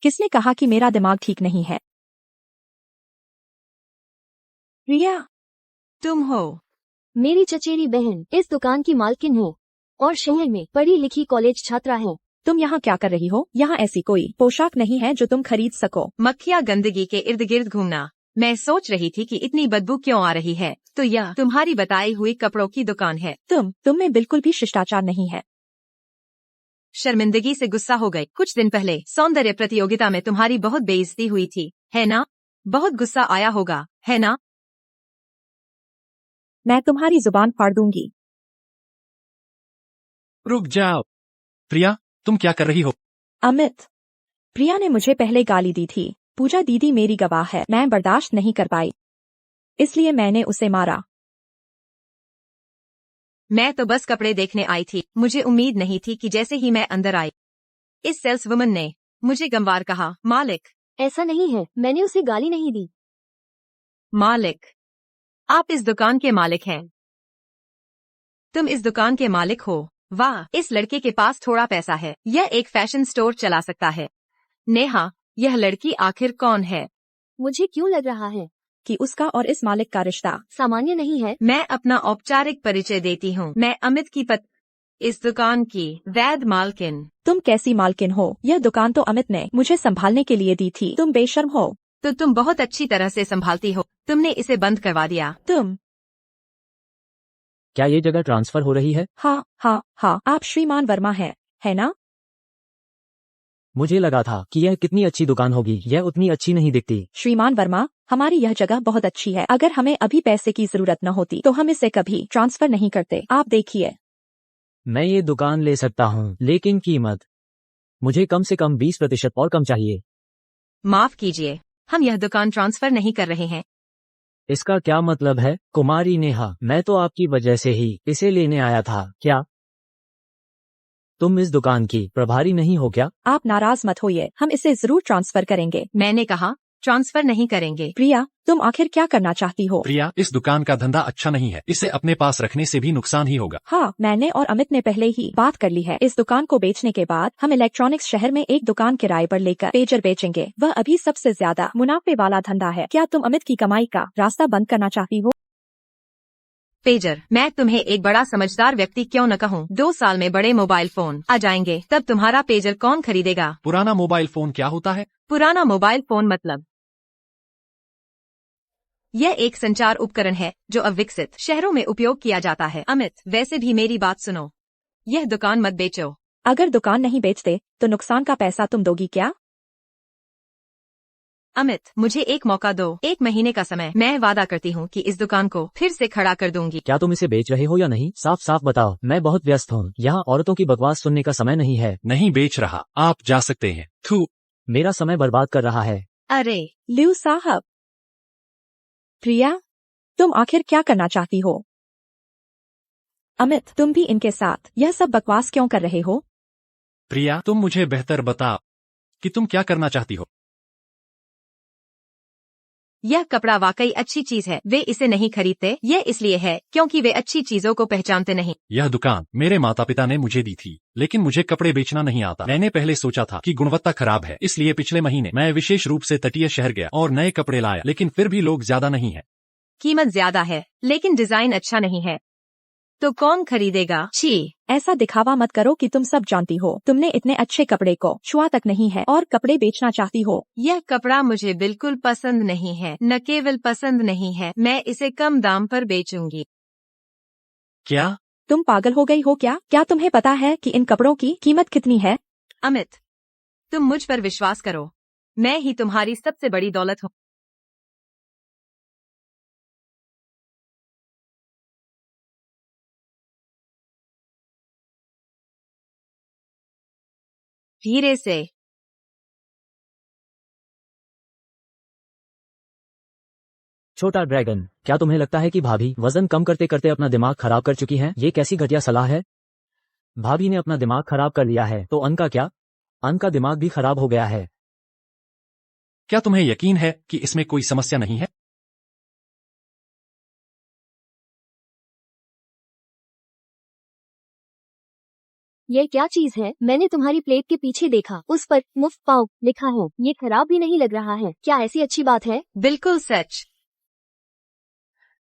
किसने कहा कि मेरा दिमाग ठीक नहीं है? प्रिया, तुम हो? मेरी चचेरी बहन इस दुकान की मालकिन है और शहर में पढ़ी लिखी कॉलेज छात्रा है। तुम यहाँ क्या कर रही हो? यहाँ ऐसी कोई पोशाक नहीं है जो तुम खरीद सको। मक्खियाँ गंदगी के इर्द गिर्द घूमना। मैं सोच रही थी कि इतनी बदबू क्यों आ रही है, तो यह तुम्हारी बताई हुई कपड़ों की दुकान है। तुम में बिल्कुल भी शिष्टाचार नहीं है। शर्मिंदगी से गुस्सा हो गई। कुछ दिन पहले सौंदर्य प्रतियोगिता में तुम्हारी बहुत बेइज्जती हुई थी, है ना? बहुत गुस्सा आया होगा, है ना? मैं तुम्हारी जुबान फाड़ दूंगी। रुक जाओ। प्रिया, तुम क्या कर रही हो? अमित, प्रिया ने मुझे पहले गाली दी थी। पूजा दीदी मेरी गवाह है। मैं बर्दाश्त नहीं कर पाई, इसलिए मैंने उसे मारा। मैं तो बस कपड़े देखने आई थी। मुझे उम्मीद नहीं थी कि जैसे ही मैं अंदर आई, इस सेल्स वुमन ने मुझे गंवार कहा। मालिक, ऐसा नहीं है, मैंने उसे गाली नहीं दी। मालिक, आप इस दुकान के मालिक हैं। तुम इस दुकान के मालिक हो। वाह, इस लड़के के पास थोड़ा पैसा है। यह एक फैशन स्टोर चला सकता है। नेहा, यह लड़की आखिर कौन है? मुझे क्यों लग रहा है कि उसका और इस मालिक का रिश्ता सामान्य नहीं है। मैं अपना औपचारिक परिचय देती हूँ। मैं अमित की इस दुकान की वैध मालकिन। तुम कैसी मालकिन हो? यह दुकान तो अमित ने मुझे संभालने के लिए दी थी। तुम बेशर्म हो। तो तुम बहुत अच्छी तरह से संभालती हो। तुमने इसे बंद करवा दिया। तुम। क्या ये जगह ट्रांसफर हो रही है? हाँ हाँ हाँ, आप श्रीमान वर्मा है ना? मुझे लगा था कि यह कितनी अच्छी दुकान होगी। यह उतनी अच्छी नहीं दिखती। श्रीमान वर्मा, हमारी यह जगह बहुत अच्छी है। अगर हमें अभी पैसे की जरूरत न होती तो हम इसे कभी ट्रांसफर नहीं करते। आप देखिए। मैं ये दुकान ले सकता हूँ, लेकिन कीमत मुझे कम से कम 20% और कम चाहिए। माफ कीजिए, हम यह दुकान ट्रांसफर नहीं कर रहे हैं। इसका क्या मतलब है? कुमारी नेहा, मैं तो आपकी वजह से ही इसे लेने आया था। क्या तुम इस दुकान की प्रभारी नहीं हो क्या? आप नाराज मत होइए, हम इसे जरूर ट्रांसफर करेंगे। मैंने कहा ट्रांसफर नहीं करेंगे। प्रिया, तुम आखिर क्या करना चाहती हो? प्रिया, इस दुकान का धंधा अच्छा नहीं है। इसे अपने पास रखने से भी नुकसान ही होगा। हाँ, मैंने और अमित ने पहले ही बात कर ली है। इस दुकान को बेचने के बाद हम इलेक्ट्रॉनिक्स शहर में एक दुकान किराए पर लेकर पेजर बेचेंगे। वह अभी सबसे ज्यादा मुनाफे वाला धंधा है। क्या तुम अमित की कमाई का रास्ता बंद करना चाहती हो? पेजर, मैं तुम्हें एक बड़ा समझदार व्यक्ति क्यों न कहूँ। 2 साल में बड़े मोबाइल फोन आ जाएंगे, तब तुम्हारा पेजर कौन खरीदेगा? पुराना मोबाइल फोन क्या होता है? पुराना मोबाइल फोन मतलब यह एक संचार उपकरण है जो अब विकसित शहरों में उपयोग किया जाता है। अमित, वैसे भी मेरी बात सुनो, यह दुकान मत बेचो। अगर दुकान नहीं बेचते तो नुकसान का पैसा तुम दोगी क्या? अमित, मुझे एक मौका दो, 1 महीने का समय। मैं वादा करती हूँ कि इस दुकान को फिर से खड़ा कर दूंगी। क्या तुम इसे बेच रहे हो या नहीं? साफ साफ बताओ। मैं बहुत व्यस्त हूँ। यहाँ औरतों की बकवास सुनने का समय नहीं है। नहीं बेच रहा, आप जा सकते हैं। थू। मेरा समय बर्बाद कर रहा है। अरे लियू साहब। प्रिया, तुम आखिर क्या करना चाहती हो? अमित, तुम भी इनके साथ यह सब बकवास क्यों कर रहे हो? प्रिया, तुम मुझे बेहतर बताओ कि तुम क्या करना चाहती हो। यह कपड़ा वाकई अच्छी चीज है। वे इसे नहीं खरीदते, यह इसलिए है क्योंकि वे अच्छी चीजों को पहचानते नहीं। यह दुकान मेरे माता पिता ने मुझे दी थी, लेकिन मुझे कपड़े बेचना नहीं आता। मैंने पहले सोचा था कि गुणवत्ता खराब है, इसलिए पिछले महीने मैं विशेष रूप से तटीय शहर गया और नए कपड़े लाया, लेकिन फिर भी लोग ज्यादा नहीं है। कीमत ज्यादा है, लेकिन डिजाइन अच्छा नहीं है, तो कौन खरीदेगा? छी, ऐसा दिखावा मत करो कि तुम सब जानती हो। तुमने इतने अच्छे कपड़े को छुआ तक नहीं है और कपड़े बेचना चाहती हो। यह कपड़ा मुझे बिल्कुल पसंद नहीं है। न केवल पसंद नहीं है, मैं इसे कम दाम पर बेचूंगी। क्या? तुम पागल हो गई हो क्या? क्या तुम्हें पता है कि इन कपड़ों की कीमत कितनी है? अमित, तुम मुझ पर विश्वास करो, मैं ही तुम्हारी सबसे बड़ी दौलत हूँ। धीरे से। छोटा ड्रैगन, क्या तुम्हें लगता है कि भाभी वजन कम करते करते अपना दिमाग खराब कर चुकी हैं? ये कैसी घटिया सलाह है। भाभी ने अपना दिमाग खराब कर लिया है, तो अन का क्या? अन का दिमाग भी खराब हो गया है। क्या तुम्हें यकीन है कि इसमें कोई समस्या नहीं है? ये क्या चीज है? मैंने तुम्हारी प्लेट के पीछे देखा, उस पर मुफ्त पाव लिखा है। ये खराब भी नहीं लग रहा है। क्या ऐसी अच्छी बात है? बिल्कुल सच।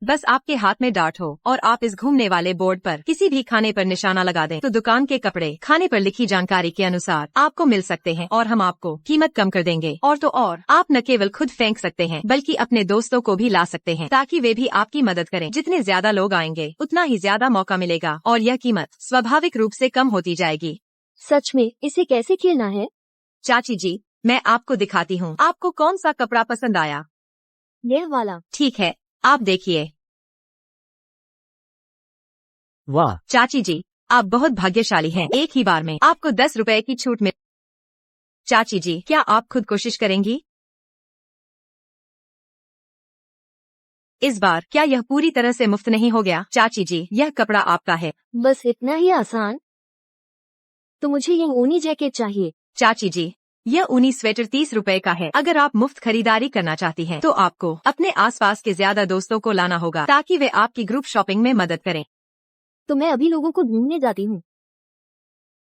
बस आपके हाथ में डार्ट हो और आप इस घूमने वाले बोर्ड पर किसी भी खाने पर निशाना लगा दें, तो दुकान के कपड़े खाने पर लिखी जानकारी के अनुसार आपको मिल सकते हैं और हम आपको कीमत कम कर देंगे। और तो और, आप न केवल खुद फेंक सकते हैं बल्कि अपने दोस्तों को भी ला सकते हैं, ताकि वे भी आपकी मदद करें। जितने ज्यादा लोग आएंगे उतना ही ज्यादा मौका मिलेगा और यह कीमत स्वाभाविक रूप से कम होती जाएगी। सच में इसे कैसे खेलना है? चाची जी, मैं आपको दिखाती हूँ। आपको कौन सा कपड़ा पसंद आया? यह वाला। ठीक है, आप देखिए। वाह, चाची जी, आप बहुत भाग्यशाली हैं। एक ही बार में आपको 10 रुपए की छूट मिल। चाची जी, क्या आप खुद कोशिश करेंगी? इस बार क्या यह पूरी तरह से मुफ्त नहीं हो गया? चाची जी, यह कपड़ा आपका है। बस इतना ही आसान? तो मुझे ये ऊनी जैकेट चाहिए। चाची जी, यह ऊनी स्वेटर 30 रुपए का है। अगर आप मुफ्त खरीदारी करना चाहती हैं, तो आपको अपने आसपास के ज्यादा दोस्तों को लाना होगा ताकि वे आपकी ग्रुप शॉपिंग में मदद करें। तो मैं अभी लोगों को ढूंढने जाती हूँ।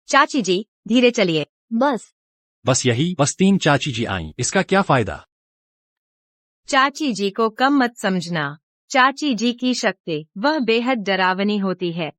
चाची जी, धीरे चलिए। बस यही, बस 3 चाची जी आईं, इसका क्या फायदा? चाची जी को कम मत समझना। चाची जी की शक्ति वह बेहद डरावनी होती है।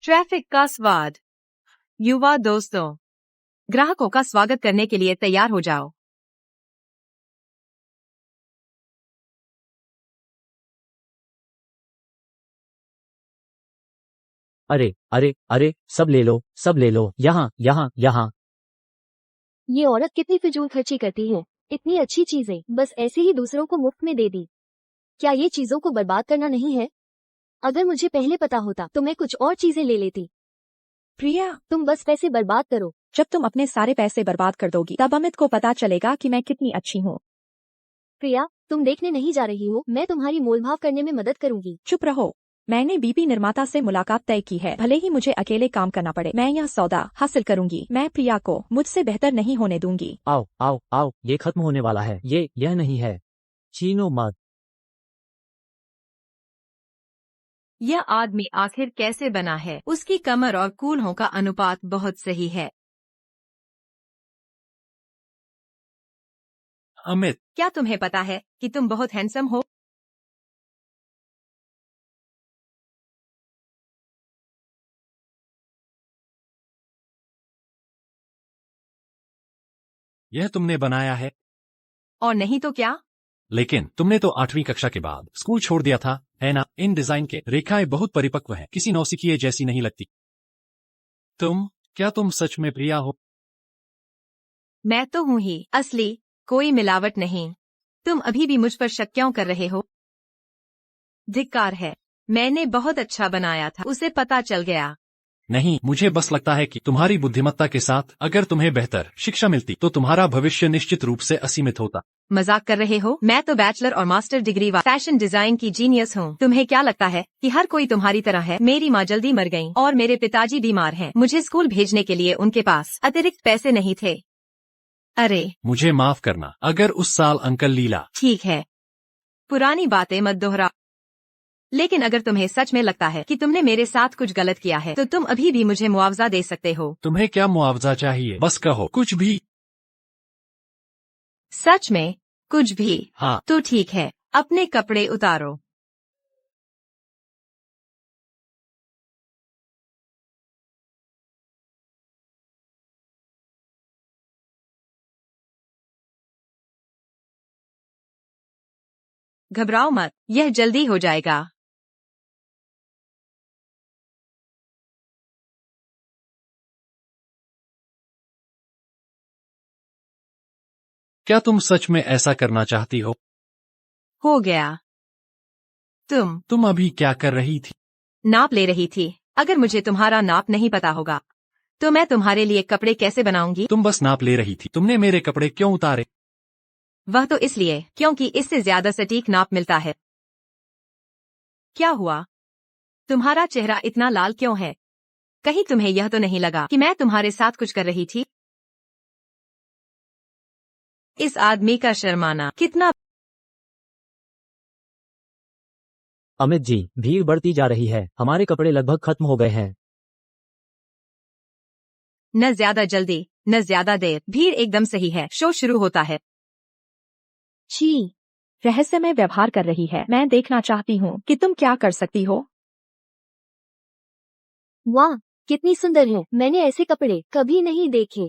ट्रैफिक का स्वाद। युवा दोस्तों, ग्राहकों का स्वागत करने के लिए तैयार हो जाओ। अरे अरे अरे, सब ले लो, सब ले लो, यहाँ यहाँ यहाँ। ये औरत कितनी फिजूल खर्ची करती है। इतनी अच्छी चीजें बस ऐसे ही दूसरों को मुफ्त में दे दी। क्या ये चीजों को बर्बाद करना नहीं है? अगर मुझे पहले पता होता तो मैं कुछ और चीजें ले लेती। प्रिया, तुम बस पैसे बर्बाद करो। जब तुम अपने सारे पैसे बर्बाद कर दोगी तब अमित को पता चलेगा कि मैं कितनी अच्छी हूँ। प्रिया, तुम देखने नहीं जा रही हो, मैं तुम्हारी मोलभाव करने में मदद करूंगी। चुप रहो। मैंने बीपी निर्माता से मुलाकात तय की है। भले ही मुझे अकेले काम करना पड़े, मैं यह सौदा हासिल करूंगी। मैं प्रिया को मुझसे बेहतर नहीं होने दूंगी। आओ आओ आओ, ये खत्म होने वाला है। यह नहीं है। छीनो मत। यह आदमी आखिर कैसे बना है? उसकी कमर और कूल्हों का अनुपात बहुत सही है। अमित, क्या तुम्हें पता है कि तुम बहुत हैंडसम हो? यह तुमने बनाया है? और नहीं तो क्या? लेकिन तुमने तो 8वीं कक्षा के बाद स्कूल छोड़ दिया था, है ना? इन डिजाइन के रेखाएं बहुत परिपक्व हैं, किसी नौसिखिए जैसी नहीं लगती। क्या तुम सच में प्रिया हो? मैं तो हूँ ही असली, कोई मिलावट नहीं। तुम अभी भी मुझ पर शक क्यों कर रहे हो? धिक्कार है, मैंने बहुत अच्छा बनाया था, उसे पता चल गया। नहीं, मुझे बस लगता है कि तुम्हारी बुद्धिमत्ता के साथ अगर तुम्हें बेहतर शिक्षा मिलती तो तुम्हारा भविष्य निश्चित रूप से असीमित होता। मजाक कर रहे हो? मैं तो बैचलर और मास्टर डिग्री वाला फैशन डिजाइन की जीनियस हूँ। तुम्हें क्या लगता है कि हर कोई तुम्हारी तरह है? मेरी माँ जल्दी मर गई और मेरे पिताजी बीमार हैं। मुझे स्कूल भेजने के लिए उनके पास अतिरिक्त पैसे नहीं थे। अरे मुझे माफ करना अगर उस साल अंकल लीला। ठीक है, पुरानी बातें मत दोहरा। लेकिन अगर तुम्हें सच में लगता है कि तुमने मेरे साथ कुछ गलत किया है तो तुम अभी भी मुझे मुआवजा दे सकते हो। तुम्हें क्या मुआवजा चाहिए? बस कहो, कुछ भी। सच में कुछ भी? हाँ। तो ठीक है, अपने कपड़े उतारो। घबराओ मत, यह जल्दी हो जाएगा। क्या तुम सच में ऐसा करना चाहती हो? हो गया। तुम अभी क्या कर रही थी? नाप ले रही थी। अगर मुझे तुम्हारा नाप नहीं पता होगा तो मैं तुम्हारे लिए कपड़े कैसे बनाऊंगी? तुम बस नाप ले रही थी। तुमने मेरे कपड़े क्यों उतारे? वह तो इसलिए क्योंकि इससे ज्यादा सटीक नाप मिलता है। क्या हुआ? तुम्हारा चेहरा इतना लाल क्यों है? कहीं तुम्हें यह तो नहीं लगा कि मैं तुम्हारे साथ कुछ कर रही थी? इस आदमी का शर्माना कितना। अमित जी, भीड़ बढ़ती जा रही है, हमारे कपड़े लगभग खत्म हो गए हैं। न ज्यादा जल्दी न ज्यादा देर, भीड़ एकदम सही है, शो शुरू होता है। छी, रहस्यमय व्यवहार कर रही है। मैं देखना चाहती हूँ कि तुम क्या कर सकती हो। वाह, कितनी सुंदर है। मैंने ऐसे कपड़े कभी नहीं देखे।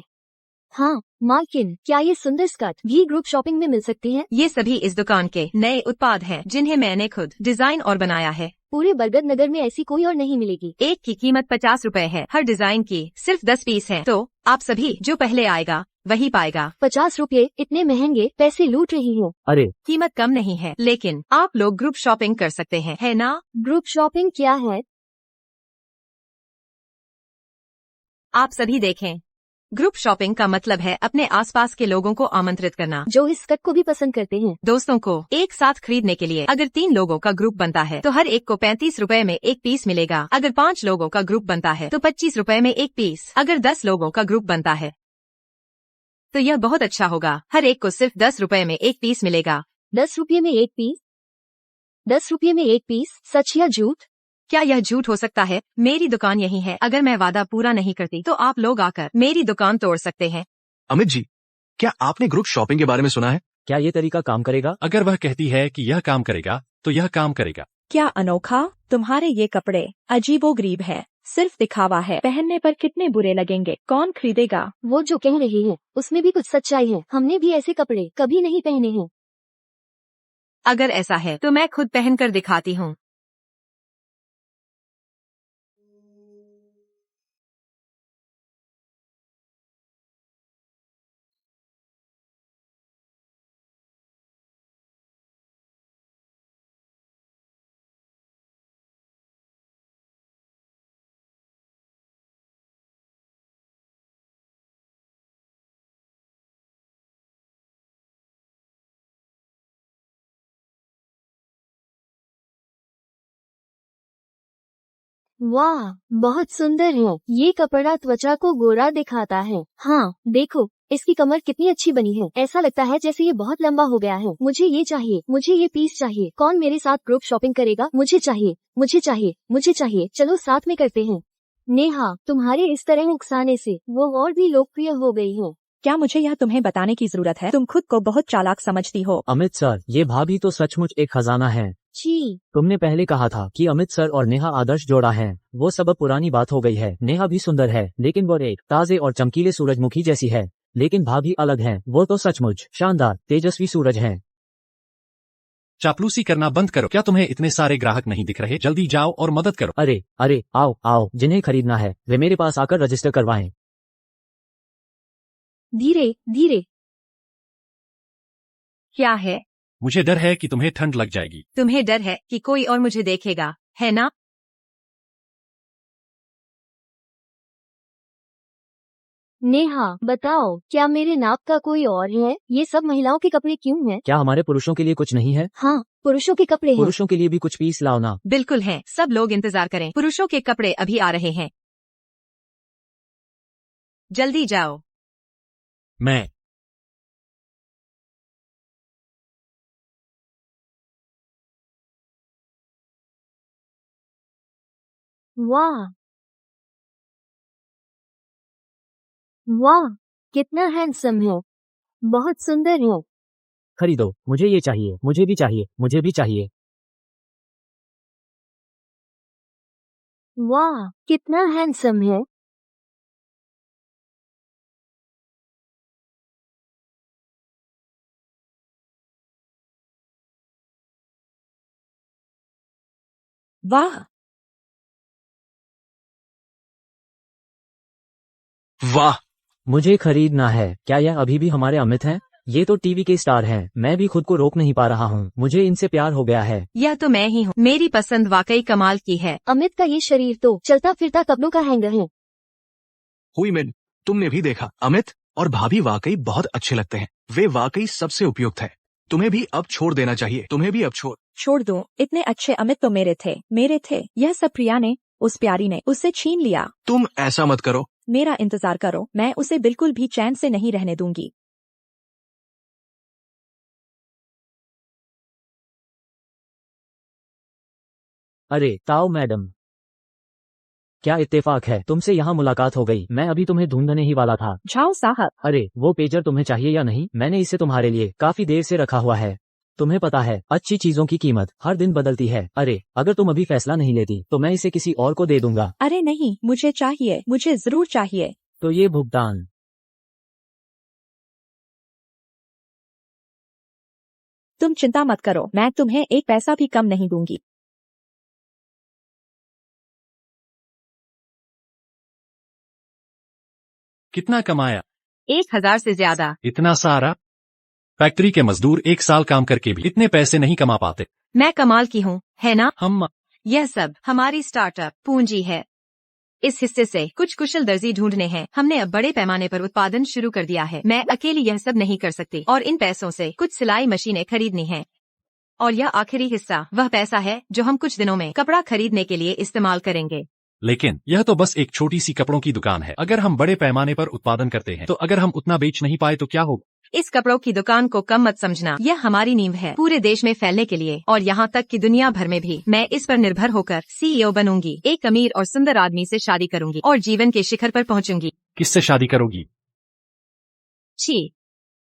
हाँ मालकिन, क्या ये सुंदर स्कर्ट भी ग्रुप शॉपिंग में मिल सकती है? ये सभी इस दुकान के नए उत्पाद हैं, जिन्हें मैंने खुद डिजाइन और बनाया है। पूरे बरगद नगर में ऐसी कोई और नहीं मिलेगी। एक की कीमत 50 रुपए है। हर डिजाइन की सिर्फ 10 पीस है, तो आप सभी जो पहले आएगा वही पाएगा। 50 रुपये? इतने महंगे? पैसे लूट रही हो। अरे कीमत कम नहीं है, लेकिन आप लोग ग्रुप शॉपिंग कर सकते हैं, है ना? ग्रुप शॉपिंग क्या है? आप सभी देखें। ग्रुप शॉपिंग का मतलब है अपने आसपास के लोगों को आमंत्रित करना, जो इस स्कर्ट को भी पसंद करते हैं। दोस्तों को एक साथ खरीदने के लिए। अगर 3 लोगों का ग्रुप बनता है तो हर एक को 35 रुपए में एक पीस मिलेगा। अगर 5 लोगों का ग्रुप बनता है तो 25 रुपए में एक पीस। अगर 10 लोगों का ग्रुप बनता है तो यह बहुत अच्छा होगा, हर एक को सिर्फ 10 रुपए में एक पीस मिलेगा। 10 रुपये में एक पीस? 10 रुपये में एक पीस? सच या झूठ? क्या यह झूठ हो सकता है? मेरी दुकान यही है। अगर मैं वादा पूरा नहीं करती तो आप लोग आकर मेरी दुकान तोड़ सकते हैं। अमित जी, क्या आपने ग्रुप शॉपिंग के बारे में सुना है? क्या ये तरीका काम करेगा? अगर वह कहती है कि यह काम करेगा तो यह काम करेगा। क्या अनोखा, तुम्हारे ये कपड़े अजीबोगरीब है, सिर्फ दिखावा है। पहनने पर कितने बुरे लगेंगे, कौन खरीदेगा? वो जो कह रही है उसमें भी कुछ सच्चाई है। हमने भी ऐसे कपड़े कभी नहीं पहने हैं। अगर ऐसा है तो मैं खुद पहन कर दिखाती हूँ। वाह, बहुत सुंदर है। ये कपड़ा त्वचा को गोरा दिखाता है। हाँ देखो, इसकी कमर कितनी अच्छी बनी है। ऐसा लगता है जैसे ये बहुत लंबा हो गया है। मुझे ये चाहिए, मुझे ये पीस चाहिए। कौन मेरे साथ ग्रुप शॉपिंग करेगा? मुझे चाहिए, मुझे चाहिए, मुझे चाहिए। चलो साथ में करते हैं। नेहा, तुम्हारे इस तरह उकसाने से वो और भी लोकप्रिय हो गई है। क्या मुझे यह तुम्हें बताने की जरूरत है? तुम खुद को बहुत चालाक समझती हो। अमित सर, ये भाभी तो सचमुच एक खजाना है। छी, तुमने पहले कहा था कि अमित सर और नेहा आदर्श जोड़ा है। वो सब अब पुरानी बात हो गई है। नेहा भी सुंदर है, लेकिन वो एक ताजे और चमकीले सूरजमुखी जैसी है। लेकिन भाभी अलग है, वो तो सचमुच शानदार तेजस्वी सूरज है। चापलूसी करना बंद करो। क्या तुम्हें इतने सारे ग्राहक नहीं दिख रहे? जल्दी जाओ और मदद करो। अरे अरे, आओ आओ, जिन्हें खरीदना है वे मेरे पास आकर रजिस्टर करवाएं। धीरे धीरे। क्या है? मुझे डर है कि तुम्हें ठंड लग जाएगी। तुम्हें डर है कि कोई और मुझे देखेगा, है ना? नेहा बताओ, क्या मेरे नाप का कोई और है? ये सब महिलाओं के कपड़े क्यों हैं? क्या हमारे पुरुषों के लिए कुछ नहीं है? हाँ, पुरुषों के कपड़े हैं। पुरुषों के लिए भी कुछ पीस लाओ ना। बिल्कुल है, सब लोग इंतजार करें। पुरुषों के कपड़े अभी आ रहे हैं, जल्दी जाओ। मैं वाह वाह, कितना हैंडसम है, बहुत सुंदर है। खरीदो, मुझे ये चाहिए, मुझे भी चाहिए, मुझे भी चाहिए। वाह, कितना हैंडसम है। वाह, वाह, मुझे खरीदना है। क्या यह अभी भी हमारे अमित हैं? ये तो टीवी के स्टार हैं। मैं भी खुद को रोक नहीं पा रहा हूँ। मुझे इनसे प्यार हो गया है। यह तो मैं ही हूँ। मेरी पसंद वाकई कमाल की है। अमित का ये शरीर तो चलता फिरता कपड़ों का हैंगर है। हुई मिन, तुमने भी देखा, अमित और भाभी वाकई बहुत अच्छे लगते हैं। वे वाकई सबसे उपयुक्त है। तुम्हें भी अब छोड़ देना चाहिए। तुम्हें भी अब छोड़ दो। इतने अच्छे अमित तो मेरे थे। यह सब प्रिया ने, उस प्यारी ने उससे छीन लिया। तुम ऐसा मत करो। मेरा इंतजार करो, मैं उसे बिल्कुल भी चैन से नहीं रहने दूंगी। अरे ताओ मैडम, क्या इत्तेफाक है, तुमसे यहाँ मुलाकात हो गई। मैं अभी तुम्हें ढूंढने ही वाला था। झाओ साहब, अरे वो पेजर तुम्हें चाहिए या नहीं? मैंने इसे तुम्हारे लिए काफी देर से रखा हुआ है। तुम्हें पता है अच्छी चीजों की कीमत हर दिन बदलती है। अरे अगर तुम अभी फैसला नहीं लेती तो मैं इसे किसी और को दे दूंगा। अरे नहीं, मुझे चाहिए, मुझे जरूर चाहिए। तो ये भुगतान। तुम चिंता मत करो, मैं तुम्हें एक पैसा भी कम नहीं दूंगी। कितना कमाया? 1000 से ज्यादा। इतना सारा? फैक्ट्री के मजदूर एक साल काम करके भी इतने पैसे नहीं कमा पाते। मैं कमाल की हूँ, है ना? हम यह सब हमारी स्टार्टअप पूंजी है। इस हिस्से से कुछ कुशल दर्जी ढूंढने हैं। हमने अब बड़े पैमाने पर उत्पादन शुरू कर दिया है। मैं अकेली यह सब नहीं कर सकती और इन पैसों से कुछ सिलाई मशीनें खरीदनी हैं। और यह आखिरी हिस्सा वह पैसा है जो हम कुछ दिनों में कपड़ा खरीदने के लिए इस्तेमाल करेंगे। लेकिन यह तो बस एक छोटी सी कपड़ों की दुकान है। अगर हम बड़े पैमाने पर उत्पादन करते हैं तो अगर हम उतना बेच नहीं पाए तो क्या होगा? इस कपड़ों की दुकान को कम मत समझना। यह हमारी नींव है पूरे देश में फैलने के लिए और यहाँ तक कि दुनिया भर में भी। मैं इस पर निर्भर होकर सीईओ बनूंगी, एक अमीर और सुंदर आदमी से शादी करूंगी और जीवन के शिखर पर पहुँचूंगी। किससे शादी करोगी? छी,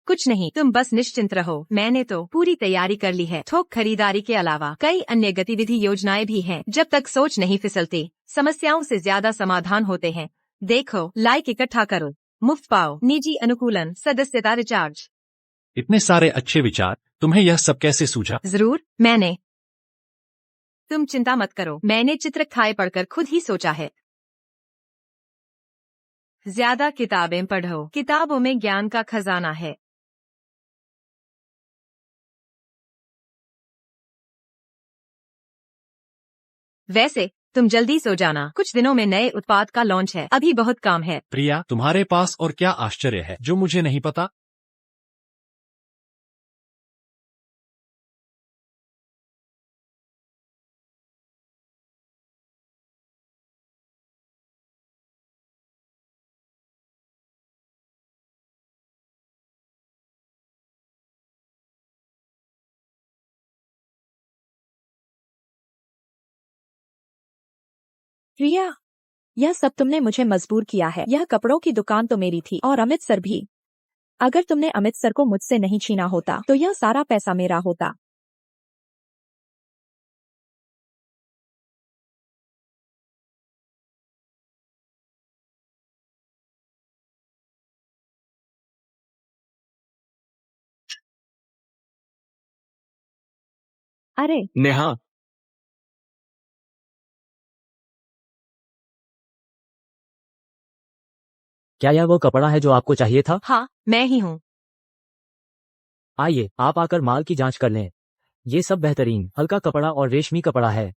कुछ नहीं, तुम बस निश्चिंत रहो। मैंने तो पूरी तैयारी कर ली है। थोक खरीदारी के अलावा कई अन्य गतिविधि योजनाएं भी हैं। जब तक सोच नहीं फिसलती, समस्याओं से ज्यादा समाधान होते हैं। देखो, लाइक इकट्ठा करो, मुफ्त पाओ, निजी अनुकूलन, सदस्यता रिचार्ज। इतने सारे अच्छे विचार, तुम्हें यह सब कैसे सूझा? जरूर, तुम चिंता मत करो, मैंने चित्रखाए पढ़कर खुद ही सोचा है। ज्यादा किताबें पढ़ो, किताबों में ज्ञान का खजाना है। वैसे तुम जल्दी सो जाना, कुछ दिनों में नए उत्पाद का लॉन्च है, अभी बहुत काम है। प्रिया, तुम्हारे पास और क्या आश्चर्य है जो मुझे नहीं पता? प्रिया, यह सब तुमने मुझे मजबूर किया है। यह कपड़ों की दुकान तो मेरी थी और अमृतसर भी। अगर तुमने अमृतसर को मुझसे नहीं छीना होता तो यह सारा पैसा मेरा होता। अरे नेहा, क्या यह वो कपड़ा है जो आपको चाहिए था? हाँ, मैं ही हूँ। आइए आप आकर माल की जांच कर लें। ये सब बेहतरीन हल्का कपड़ा और रेशमी कपड़ा है।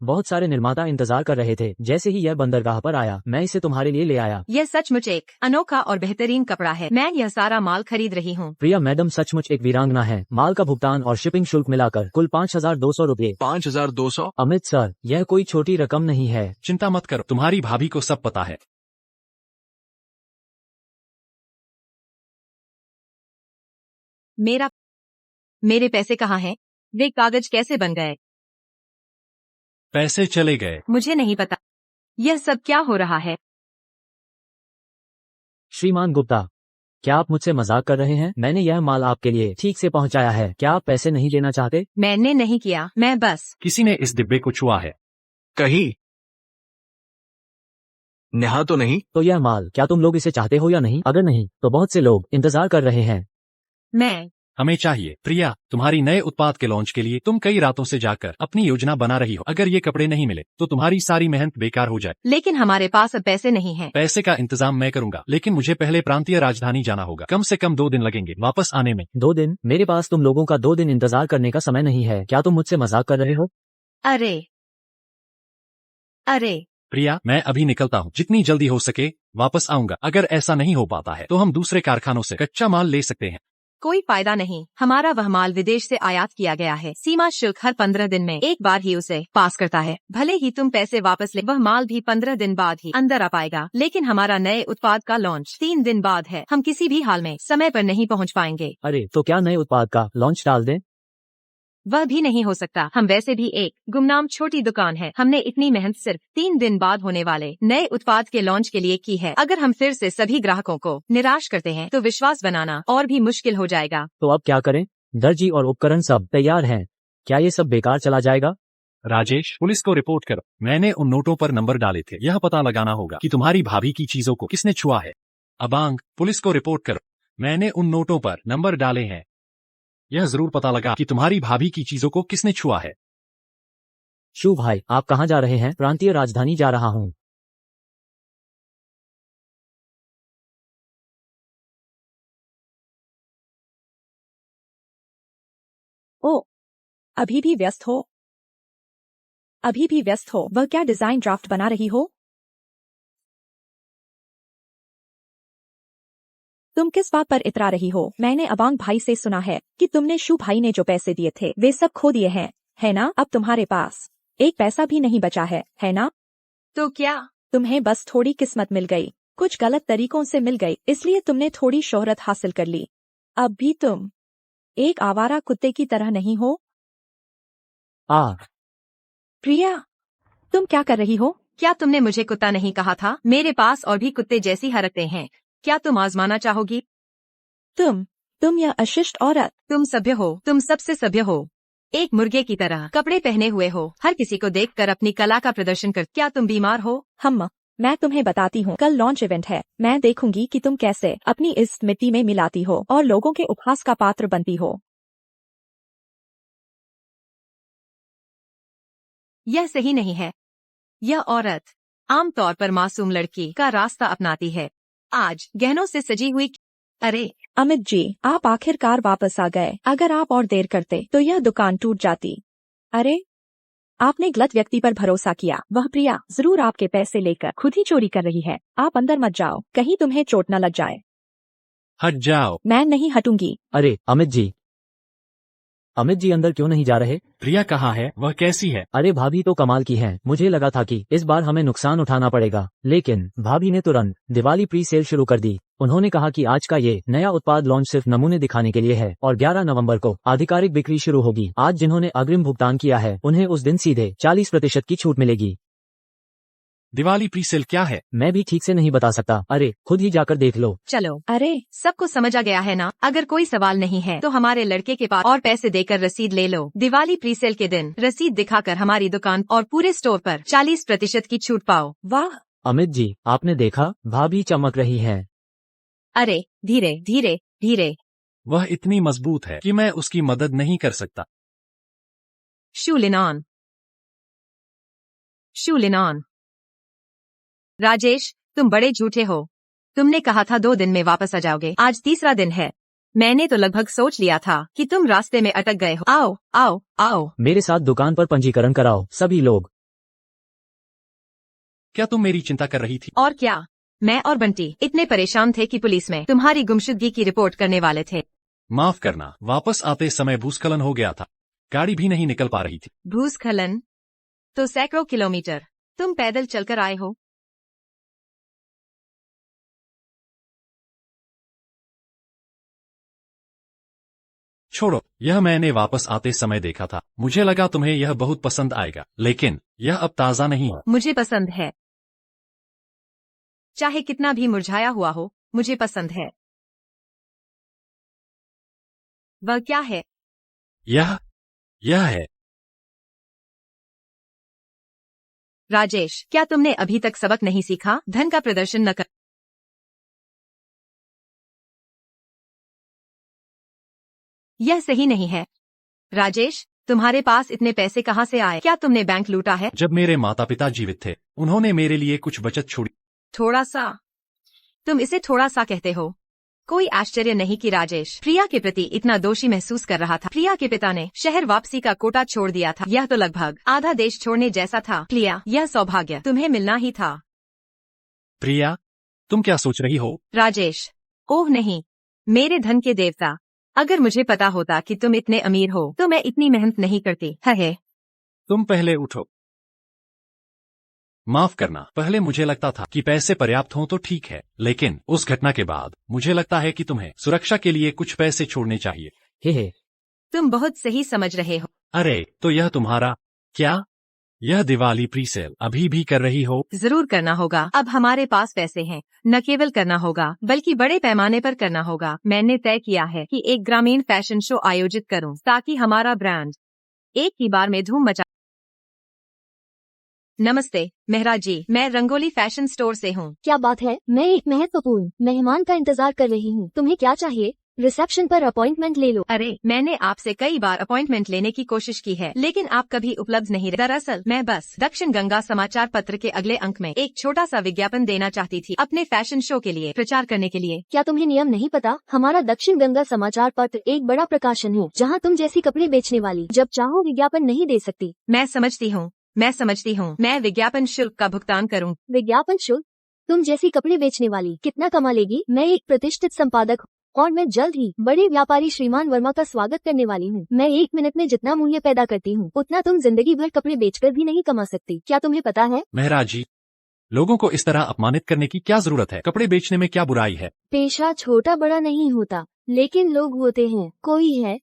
बहुत सारे निर्माता इंतजार कर रहे थे। जैसे ही यह बंदरगाह पर आया मैं इसे तुम्हारे लिए ले आया। यह सचमुच एक अनोखा और बेहतरीन कपड़ा है। मैं यह सारा माल खरीद रही हूँ। प्रिया मैडम सचमुच एक वीरांगना है। माल का भुगतान और शिपिंग शुल्क मिलाकर कुल 5200 रुपये। 5200? अमित सर, यह कोई छोटी रकम नहीं है। चिंता मत करो, तुम्हारी भाभी को सब पता है। मेरे पैसे कहाँ हैं? वे कागज कैसे बन गए? पैसे चले गए। मुझे नहीं पता। यह सब क्या हो रहा है? श्रीमान गुप्ता, क्या आप मुझसे मजाक कर रहे हैं? मैंने यह माल आपके लिए ठीक से पहुंचाया है। क्या आप पैसे नहीं लेना चाहते? मैंने नहीं किया, मैं बस। किसी ने इस डिब्बे को छुआ है। कहीं नेहा तो नहीं? तो यह माल क्या तुम लोग इसे चाहते हो या नहीं? अगर नहीं तो बहुत से लोग इंतजार कर रहे हैं। हमें चाहिए। प्रिया, तुम्हारी नए उत्पाद के लॉन्च के लिए तुम कई रातों से जाकर अपनी योजना बना रही हो। अगर ये कपड़े नहीं मिले तो तुम्हारी सारी मेहनत बेकार हो जाए। लेकिन हमारे पास अब पैसे नहीं हैं। पैसे का इंतजाम मैं करूंगा, लेकिन मुझे पहले प्रांतीय राजधानी जाना होगा। कम से कम 2 दिन लगेंगे वापस आने में। 2 दिन? मेरे पास तुम लोगों का 2 दिन इंतजार करने का समय नहीं है। क्या तुम मुझसे मजाक कर रहे हो? अरे प्रिया, मैं अभी निकलता हूँ। जितनी जल्दी हो सके वापस आऊंगा। अगर ऐसा नहीं हो पाता है तो हम दूसरे कारखानों से कच्चा माल ले सकते हैं। कोई फायदा नहीं। हमारा वह माल विदेश से आयात किया गया है। सीमा शुल्क हर 15 दिन में एक बार ही उसे पास करता है। भले ही तुम पैसे वापस ले, वह माल भी 15 दिन बाद ही अंदर आ पाएगा। लेकिन हमारा नए उत्पाद का लॉन्च 3 दिन बाद है। हम किसी भी हाल में समय पर नहीं पहुंच पाएंगे। अरे तो क्या नए उत्पाद का लॉन्च टाल दें? वह भी नहीं हो सकता। हम वैसे भी एक गुमनाम छोटी दुकान है। हमने इतनी मेहनत सिर्फ 3 दिन बाद होने वाले नए उत्पाद के लॉन्च के लिए की है। अगर हम फिर से सभी ग्राहकों को निराश करते हैं तो विश्वास बनाना और भी मुश्किल हो जाएगा। तो अब क्या करें? दर्जी और उपकरण सब तैयार हैं। क्या ये सब बेकार चला जाएगा? राजेश, पुलिस को रिपोर्ट करो। मैंने उन नोटों पर नंबर डाले थे। यह पता लगाना होगा कि तुम्हारी भाभी की चीजों को किसने छुआ है। अबांग, पुलिस को रिपोर्ट करो। मैंने उन नोटों पर नंबर डाले हैं। यह जरूर पता लगा कि तुम्हारी भाभी की चीजों को किसने छुआ है। शू भाई, आप कहाँ जा रहे हैं? प्रांतीय राजधानी जा रहा हूँ। ओ, अभी भी व्यस्त हो? अभी भी व्यस्त हो? वह क्या डिजाइन ड्राफ्ट बना रही हो? तुम किस बात पर इतरा रही हो? मैंने अबांग भाई से सुना है कि तुमने शू भाई ने जो पैसे दिए थे वे सब खो दिए हैं, है ना? अब तुम्हारे पास एक पैसा भी नहीं बचा है ना? तो क्या? तुम्हें बस थोड़ी किस्मत मिल गई, कुछ गलत तरीकों से मिल गई, इसलिए तुमने थोड़ी शोहरत हासिल कर ली। अब भी तुम एक आवारा कुत्ते की तरह नहीं हो। प्रिया, तुम क्या कर रही हो? क्या तुमने मुझे कुत्ता नहीं कहा था? मेरे पास और भी कुत्ते जैसी हरकतें हैं। क्या तुम आजमाना चाहोगी? तुम यह अशिष्ट औरत। तुम सभ्य हो, तुम सबसे सभ्य हो। एक मुर्गे की तरह कपड़े पहने हुए हो, हर किसी को देखकर अपनी कला का प्रदर्शन कर। क्या तुम बीमार हो? मैं तुम्हें बताती हूँ, कल लॉन्च इवेंट है। मैं देखूंगी कि तुम कैसे अपनी इस मिट्टी में मिलाती हो और लोगों के उपहास का पात्र बनती हो। यह सही नहीं है। यह औरत आमतौर पर मासूम लड़की का रास्ता अपनाती है। आज गहनों से सजी हुई। अरे अमित जी, आप आखिरकार वापस आ गए। अगर आप और देर करते तो यह दुकान टूट जाती। अरे, आपने गलत व्यक्ति पर भरोसा किया। वह प्रिया जरूर आपके पैसे लेकर खुद ही चोरी कर रही है। आप अंदर मत जाओ, कहीं तुम्हें चोट न लग जाए। हट जाओ। मैं नहीं हटूंगी। अरे अमित जी अंदर क्यों नहीं जा रहे? प्रिया कहाँ है? वह कैसी है? अरे भाभी तो कमाल की है। मुझे लगा था कि इस बार हमें नुकसान उठाना पड़ेगा, लेकिन भाभी ने तुरंत दिवाली प्री सेल शुरू कर दी। उन्होंने कहा कि आज का ये नया उत्पाद लॉन्च सिर्फ नमूने दिखाने के लिए है और 11 नवंबर को आधिकारिक बिक्री शुरू होगी। आज जिन्होंने अग्रिम भुगतान किया है उन्हें उस दिन सीधे 40% की छूट मिलेगी। दिवाली प्री सेल क्या है? मैं भी ठीक से नहीं बता सकता। अरे खुद ही जाकर देख लो। चलो, अरे सबको समझ आ गया है ना? अगर कोई सवाल नहीं है तो हमारे लड़के के पास और पैसे देकर रसीद ले लो। दिवाली प्री सेल के दिन रसीद दिखाकर हमारी दुकान और पूरे स्टोर पर 40% की छूट पाओ। वाह अमित जी, आपने देखा, भाभी चमक रही है। अरे धीरे धीरे धीरे। वह इतनी मजबूत है कि मैं उसकी मदद नहीं कर सकता। शूलिनान राजेश, तुम बड़े झूठे हो। तुमने कहा था 2 दिन में वापस आ जाओगे। आज तीसरा दिन है। मैंने तो लगभग सोच लिया था कि तुम रास्ते में अटक गए हो। आओ आओ आओ। मेरे साथ दुकान पर पंजीकरण कराओ सभी लोग। क्या तुम मेरी चिंता कर रही थी? और क्या, मैं और बंटी इतने परेशान थे कि पुलिस में तुम्हारी गुमशुदगी की रिपोर्ट करने वाले थे। माफ करना, वापस आते समय भूस्खलन हो गया था। गाड़ी भी नहीं निकल पा रही थी। भूस्खलन? तो सैकड़ों किलोमीटर तुम पैदल चलकर आए हो? छोड़ो, यह मैंने वापस आते समय देखा था। मुझे लगा तुम्हें यह बहुत पसंद आएगा, लेकिन यह अब ताज़ा नहीं है। मुझे पसंद है, चाहे कितना भी मुरझाया हुआ हो, मुझे पसंद है। वह क्या है? यह है। राजेश, क्या तुमने अभी तक सबक नहीं सीखा? धन का प्रदर्शन न कर। यह सही नहीं है। राजेश, तुम्हारे पास इतने पैसे कहाँ से आए? क्या तुमने बैंक लूटा है? जब मेरे माता पिता जीवित थे, उन्होंने मेरे लिए कुछ बचत छोड़ी। थोड़ा सा? तुम इसे थोड़ा सा कहते हो? कोई आश्चर्य नहीं कि राजेश प्रिया के प्रति इतना दोषी महसूस कर रहा था। प्रिया के पिता ने शहर वापसी का कोटा छोड़ दिया था। यह तो लगभग आधा देश छोड़ने जैसा था। प्रिया, यह सौभाग्य तुम्हें मिलना ही था। प्रिया, तुम क्या सोच रही हो? राजेश, ओह नहीं, मेरे धन के देवता, अगर मुझे पता होता कि तुम इतने अमीर हो तो मैं इतनी मेहनत नहीं करती। है तुम पहले उठो। माफ करना, पहले मुझे लगता था कि पैसे पर्याप्त हों तो ठीक है, लेकिन उस घटना के बाद मुझे लगता है कि तुम्हें सुरक्षा के लिए कुछ पैसे छोड़ने चाहिए। हे तुम बहुत सही समझ रहे हो। अरे, तो यह तुम्हारा क्या? यह दिवाली प्री सेल अभी भी कर रही हो? जरूर करना होगा। अब हमारे पास पैसे हैं। न केवल करना होगा बल्कि बड़े पैमाने पर करना होगा। मैंने तय किया है कि एक ग्रामीण फैशन शो आयोजित करूं ताकि हमारा ब्रांड एक ही बार में धूम मचा। नमस्ते मेहरा जी, मैं रंगोली फैशन स्टोर से हूँ। क्या बात है, मैं एक महत्वपूर्ण मेहमान का इंतजार कर रही हूँ। तुम्हें क्या चाहिए? रिसेप्शन पर अपॉइंटमेंट ले लो। अरे, मैंने आपसे कई बार अपॉइंटमेंट लेने की कोशिश की है, लेकिन आप कभी उपलब्ध नहीं रहे। दरअसल मैं बस दक्षिण गंगा समाचार पत्र के अगले अंक में एक छोटा सा विज्ञापन देना चाहती थी अपने फैशन शो के लिए प्रचार करने के लिए। क्या तुम्हें नियम नहीं पता? हमारा दक्षिण गंगा समाचार पत्र एक बड़ा प्रकाशन है जहाँ तुम जैसी कपड़े बेचने वाली जब चाहो विज्ञापन नहीं दे सकती। मैं समझती हूँ। मैं विज्ञापन शुल्क का भुगतान करूँ। विज्ञापन शुल्क? तुम जैसी कपड़े बेचने वाली कितना कमा लेगी? मैं एक प्रतिष्ठित संपादक हूँ और मैं जल्द ही बड़े व्यापारी श्रीमान वर्मा का स्वागत करने वाली हूँ। मैं 1 मिनट में जितना मूल्य पैदा करती हूँ उतना तुम जिंदगी भर कपड़े बेचकर भी नहीं कमा सकती। क्या तुम्हें पता है? मेहरा जी, लोगों को इस तरह अपमानित करने की क्या जरूरत है? कपड़े बेचने में क्या बुराई है? पेशा छोटा बड़ा नहीं होता, लेकिन लोग होते हैं। कोई है,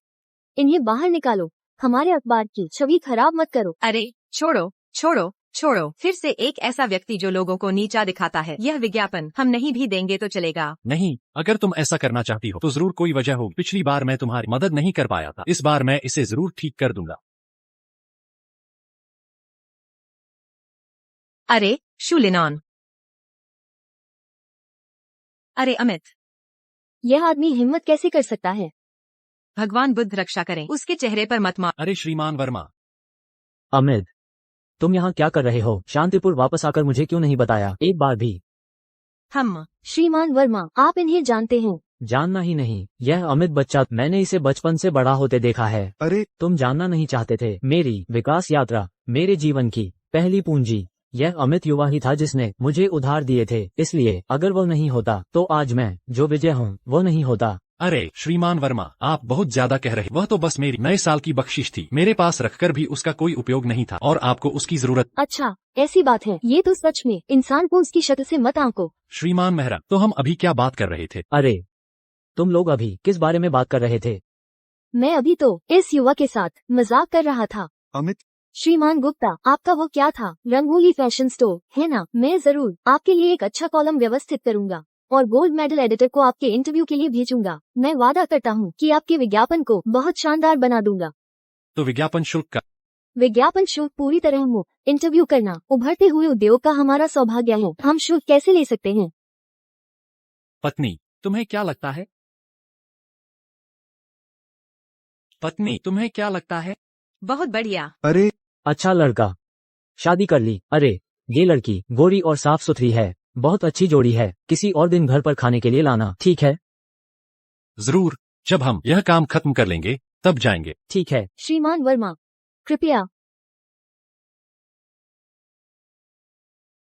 इन्हें बाहर निकालो। हमारे अखबार की छवि खराब मत करो। अरे छोड़ो। फिर से एक ऐसा व्यक्ति जो लोगों को नीचा दिखाता है। यह विज्ञापन हम नहीं भी देंगे तो चलेगा। नहीं, अगर तुम ऐसा करना चाहती हो तो जरूर कोई वजह होगी। पिछली बार मैं तुम्हारी मदद नहीं कर पाया था, इस बार मैं इसे जरूर ठीक कर दूंगा। अरे शुलिनॉन, अरे अमित, यह आदमी हिम्मत कैसे कर सकता है? भगवान बुद्ध रक्षा करें। उसके चेहरे पर मत मार। अरे श्रीमान वर्मा, अमित, तुम यहाँ क्या कर रहे हो? शांतिपुर वापस आकर मुझे क्यों नहीं बताया एक बार भी? हम श्रीमान वर्मा, आप इन्हें जानते हैं? जानना ही नहीं, यह अमित बच्चा, मैंने इसे बचपन से बड़ा होते देखा है। अरे तुम जानना नहीं चाहते थे मेरी विकास यात्रा, मेरे जीवन की पहली पूंजी। यह अमित युवा ही था जिसने मुझे उधार दिए थे, इसलिए अगर वो नहीं होता तो आज मैं जो विजय हूँ वो नहीं होता। अरे श्रीमान वर्मा, आप बहुत ज्यादा कह रहे। वह तो बस मेरी नए साल की बख्शिश थी, मेरे पास रखकर भी उसका कोई उपयोग नहीं था और आपको उसकी जरूरत। अच्छा, ऐसी बात है। ये तो सच में इंसान को उसकी शक्ल से मत आंको। श्रीमान मेहरा, तो हम अभी क्या बात कर रहे थे? अरे, तुम लोग अभी किस बारे में बात कर रहे थे? मैं अभी तो इस युवा के साथ मजाक कर रहा था। अमित, श्रीमान गुप्ता, आपका वो क्या था? रंगोली फैशन स्टोर है ना? मैं जरूर आपके लिए एक अच्छा कॉलम व्यवस्थित करूंगा और गोल्ड मेडल एडिटर को आपके इंटरव्यू के लिए भेजूंगा। मैं वादा करता हूँ कि आपके विज्ञापन को बहुत शानदार बना दूंगा। तो विज्ञापन शुल्क का? विज्ञापन शुल्क पूरी तरह मुफ्त। इंटरव्यू करना उभरते हुए उद्योग का हमारा सौभाग्य है। हम शुल्क कैसे ले सकते हैं? पत्नी, तुम्हें क्या लगता है? पत्नी, तुम्हें क्या लगता है? बहुत बढ़िया। अरे अच्छा लड़का, शादी कर ली। अरे, ये लड़की गोरी और साफ सुथरी है, बहुत अच्छी जोड़ी है। किसी और दिन घर पर खाने के लिए लाना, ठीक है? जरूर, जब हम यह काम खत्म कर लेंगे तब जाएंगे। ठीक है। श्रीमान वर्मा, कृपया।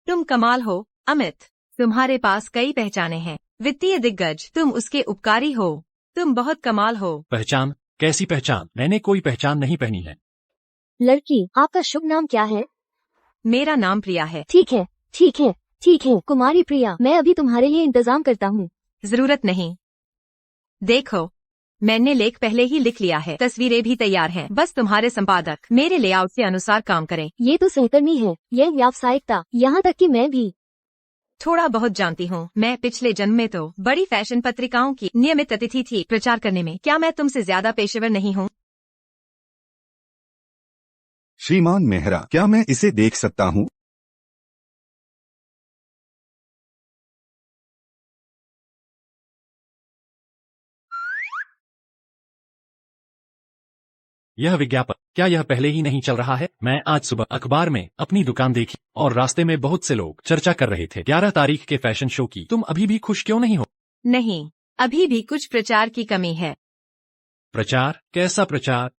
तुम कमाल हो अमित, तुम्हारे पास कई पहचाने हैं। वित्तीय दिग्गज, तुम उसके उपकारी हो। तुम बहुत कमाल हो। पहचान? कैसी पहचान? मैंने कोई पहचान नहीं पहनी है। लड़की, आपका शुभ नाम क्या है? मेरा नाम प्रिया है। ठीक है, कुमारी प्रिया, मैं अभी तुम्हारे लिए इंतजाम करता हूँ। जरूरत नहीं। देखो, मैंने लेख पहले ही लिख लिया है, तस्वीरें भी तैयार हैं। बस तुम्हारे संपादक मेरे लेआउट के अनुसार काम करें। ये तो सहकर्मी है, यह व्यावसायिकता, यहाँ तक कि मैं भी थोड़ा बहुत जानती हूँ। मैं पिछले जन्म में तो बड़ी फैशन पत्रिकाओं की नियमित अतिथि थी प्रचार करने में। क्या मैं तुमसे ज्यादा पेशेवर नहीं हूँ? श्रीमान मेहरा, क्या मैं इसे देख सकता हूँ? यह विज्ञापन, क्या यह पहले ही नहीं चल रहा है? मैं आज सुबह अखबार में अपनी दुकान देखी और रास्ते में बहुत से लोग चर्चा कर रहे थे 11 तारीख के फैशन शो की। तुम अभी भी खुश क्यों नहीं हो? नहीं, अभी भी कुछ प्रचार की कमी है। प्रचार? कैसा प्रचार?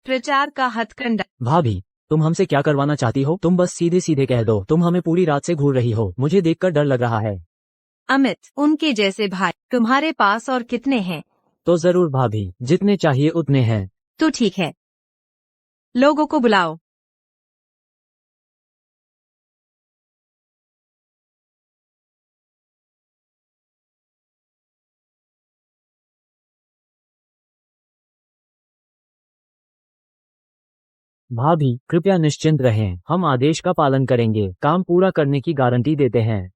प्रचार का हथकंडा। भाभी, तुम हमसे क्या करवाना चाहती हो? तुम बस सीधे सीधे कह दो। तुम हमें पूरी रात से घूर रही हो, मुझे देखकर डर लग रहा है। अमित, उनके जैसे भाई तुम्हारे पास और कितने हैं? तो जरूर भाभी, जितने चाहिए उतने हैं। तो ठीक है, लोगों को बुलाओ। भाभी कृपया निश्चिंत रहें, हम आदेश का पालन करेंगे, काम पूरा करने की गारंटी देते हैं।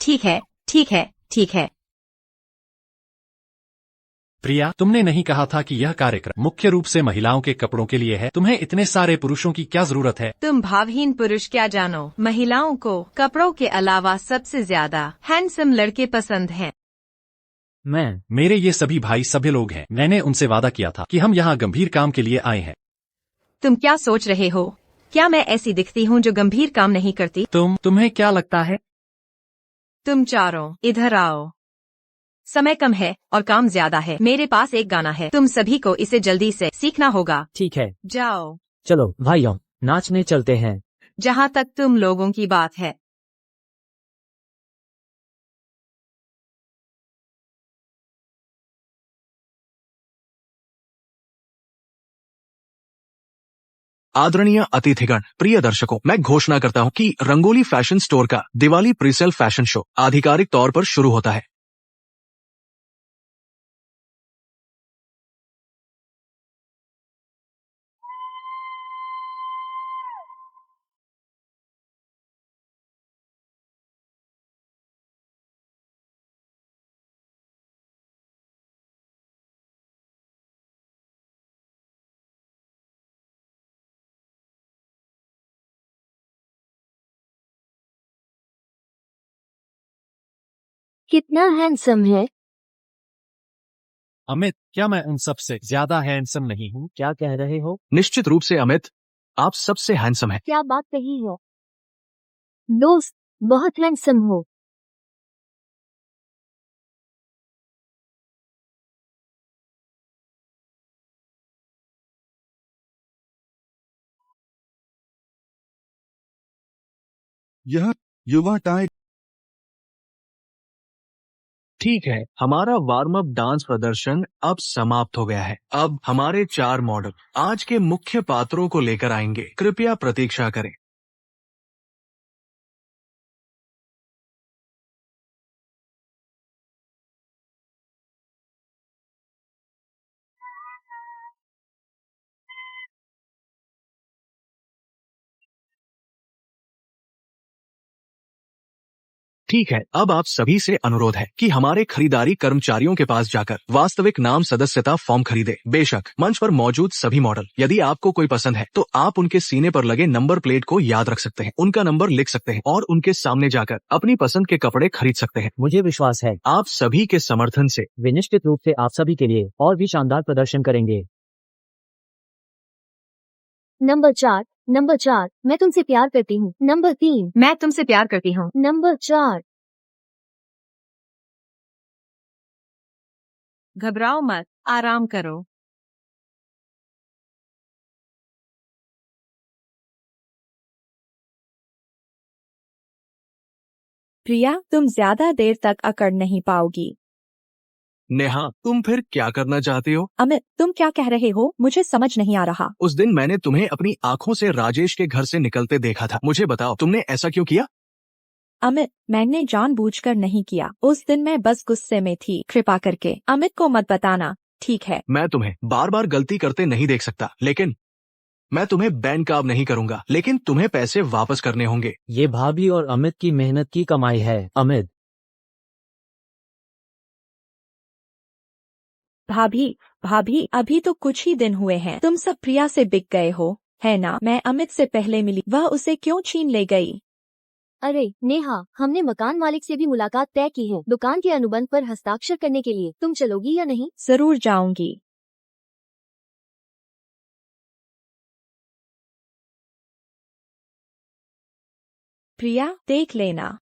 ठीक है, ठीक है, ठीक है। प्रिया, तुमने नहीं कहा था कि यह कार्यक्रम मुख्य रूप से महिलाओं के कपड़ों के लिए है? तुम्हें इतने सारे पुरुषों की क्या जरूरत है? तुम भावहीन पुरुष क्या जानो, महिलाओं को कपड़ों के अलावा सबसे ज्यादा हैंडसम लड़के पसंद हैं। मेरे ये सभी भाई सभ्य लोग हैं। मैंने उनसे वादा किया था कि हम यहाँ गंभीर काम के लिए आए हैं। तुम क्या सोच रहे हो? क्या मैं ऐसी दिखती हूँ जो गंभीर काम नहीं करती? तुम्हें क्या लगता है? तुम चारों इधर आओ। समय कम है और काम ज्यादा है। मेरे पास एक गाना है, तुम सभी को इसे जल्दी से सीखना होगा। ठीक है, जाओ। चलो भाइयों, नाचने चलते हैं। जहाँ तक तुम लोगों की बात है, आदरणीय अतिथिगण, प्रिय दर्शकों, मैं घोषणा करता हूं कि रंगोली फैशन स्टोर का दिवाली प्रीसेल फैशन शो आधिकारिक तौर पर शुरू होता है। कितना हैंडसम है। अमित, क्या मैं उन सबसे ज्यादा हैंडसम नहीं हूँ? क्या कह रहे हो? निश्चित रूप से अमित, आप सबसे हैंडसम हैं। क्या बात कही है दोस्त, बहुत हैंडसम हो। यह युवा टाइप ठीक है, हमारा वार्म अप डांस प्रदर्शन अब समाप्त हो गया है। अब हमारे 4 मॉडल आज के मुख्य पात्रों को लेकर आएंगे। कृपया प्रतीक्षा करें। ठीक है, अब आप सभी से अनुरोध है कि हमारे खरीदारी कर्मचारियों के पास जाकर वास्तविक नाम सदस्यता फॉर्म खरीदे। बेशक मंच पर मौजूद सभी मॉडल, यदि आपको कोई पसंद है तो आप उनके सीने पर लगे नंबर प्लेट को याद रख सकते हैं, उनका नंबर लिख सकते हैं और उनके सामने जाकर अपनी पसंद के कपड़े खरीद सकते हैं। मुझे विश्वास है आप सभी के समर्थन से वे निश्चित रूप से आप सभी के लिए और भी शानदार प्रदर्शन करेंगे। नंबर 4, नंबर 4, मैं तुमसे प्यार करती हूँ। नंबर 3, मैं तुमसे प्यार करती हूँ। नंबर 4, घबराओ मत, आराम करो। प्रिया, तुम ज्यादा देर तक अकड़ नहीं पाओगी। नेहा, तुम फिर क्या करना चाहती हो? अमित, तुम क्या कह रहे हो? मुझे समझ नहीं आ रहा। उस दिन मैंने तुम्हें अपनी आंखों से राजेश के घर से निकलते देखा था। मुझे बताओ, तुमने ऐसा क्यों किया? अमित, मैंने जानबूझकर नहीं किया। उस दिन मैं बस गुस्से में थी। कृपा करके अमित को मत बताना, ठीक है? मैं तुम्हें बार बार गलती करते नहीं देख सकता, लेकिन मैं तुम्हें बैनकाब नहीं करूंगा, लेकिन तुम्हें पैसे वापस करने होंगे। ये भाभी और अमित की मेहनत की कमाई है। अमित, भाभी, अभी तो कुछ ही दिन हुए हैं। तुम सब प्रिया से बिक गए हो, है ना? मैं अमित से पहले मिली, वह उसे क्यों छीन ले गई? अरे नेहा, हमने मकान मालिक से भी मुलाकात तय की है, दुकान के अनुबंध पर हस्ताक्षर करने के लिए। तुम चलोगी या नहीं? जरूर जाऊंगी। प्रिया, देख लेना।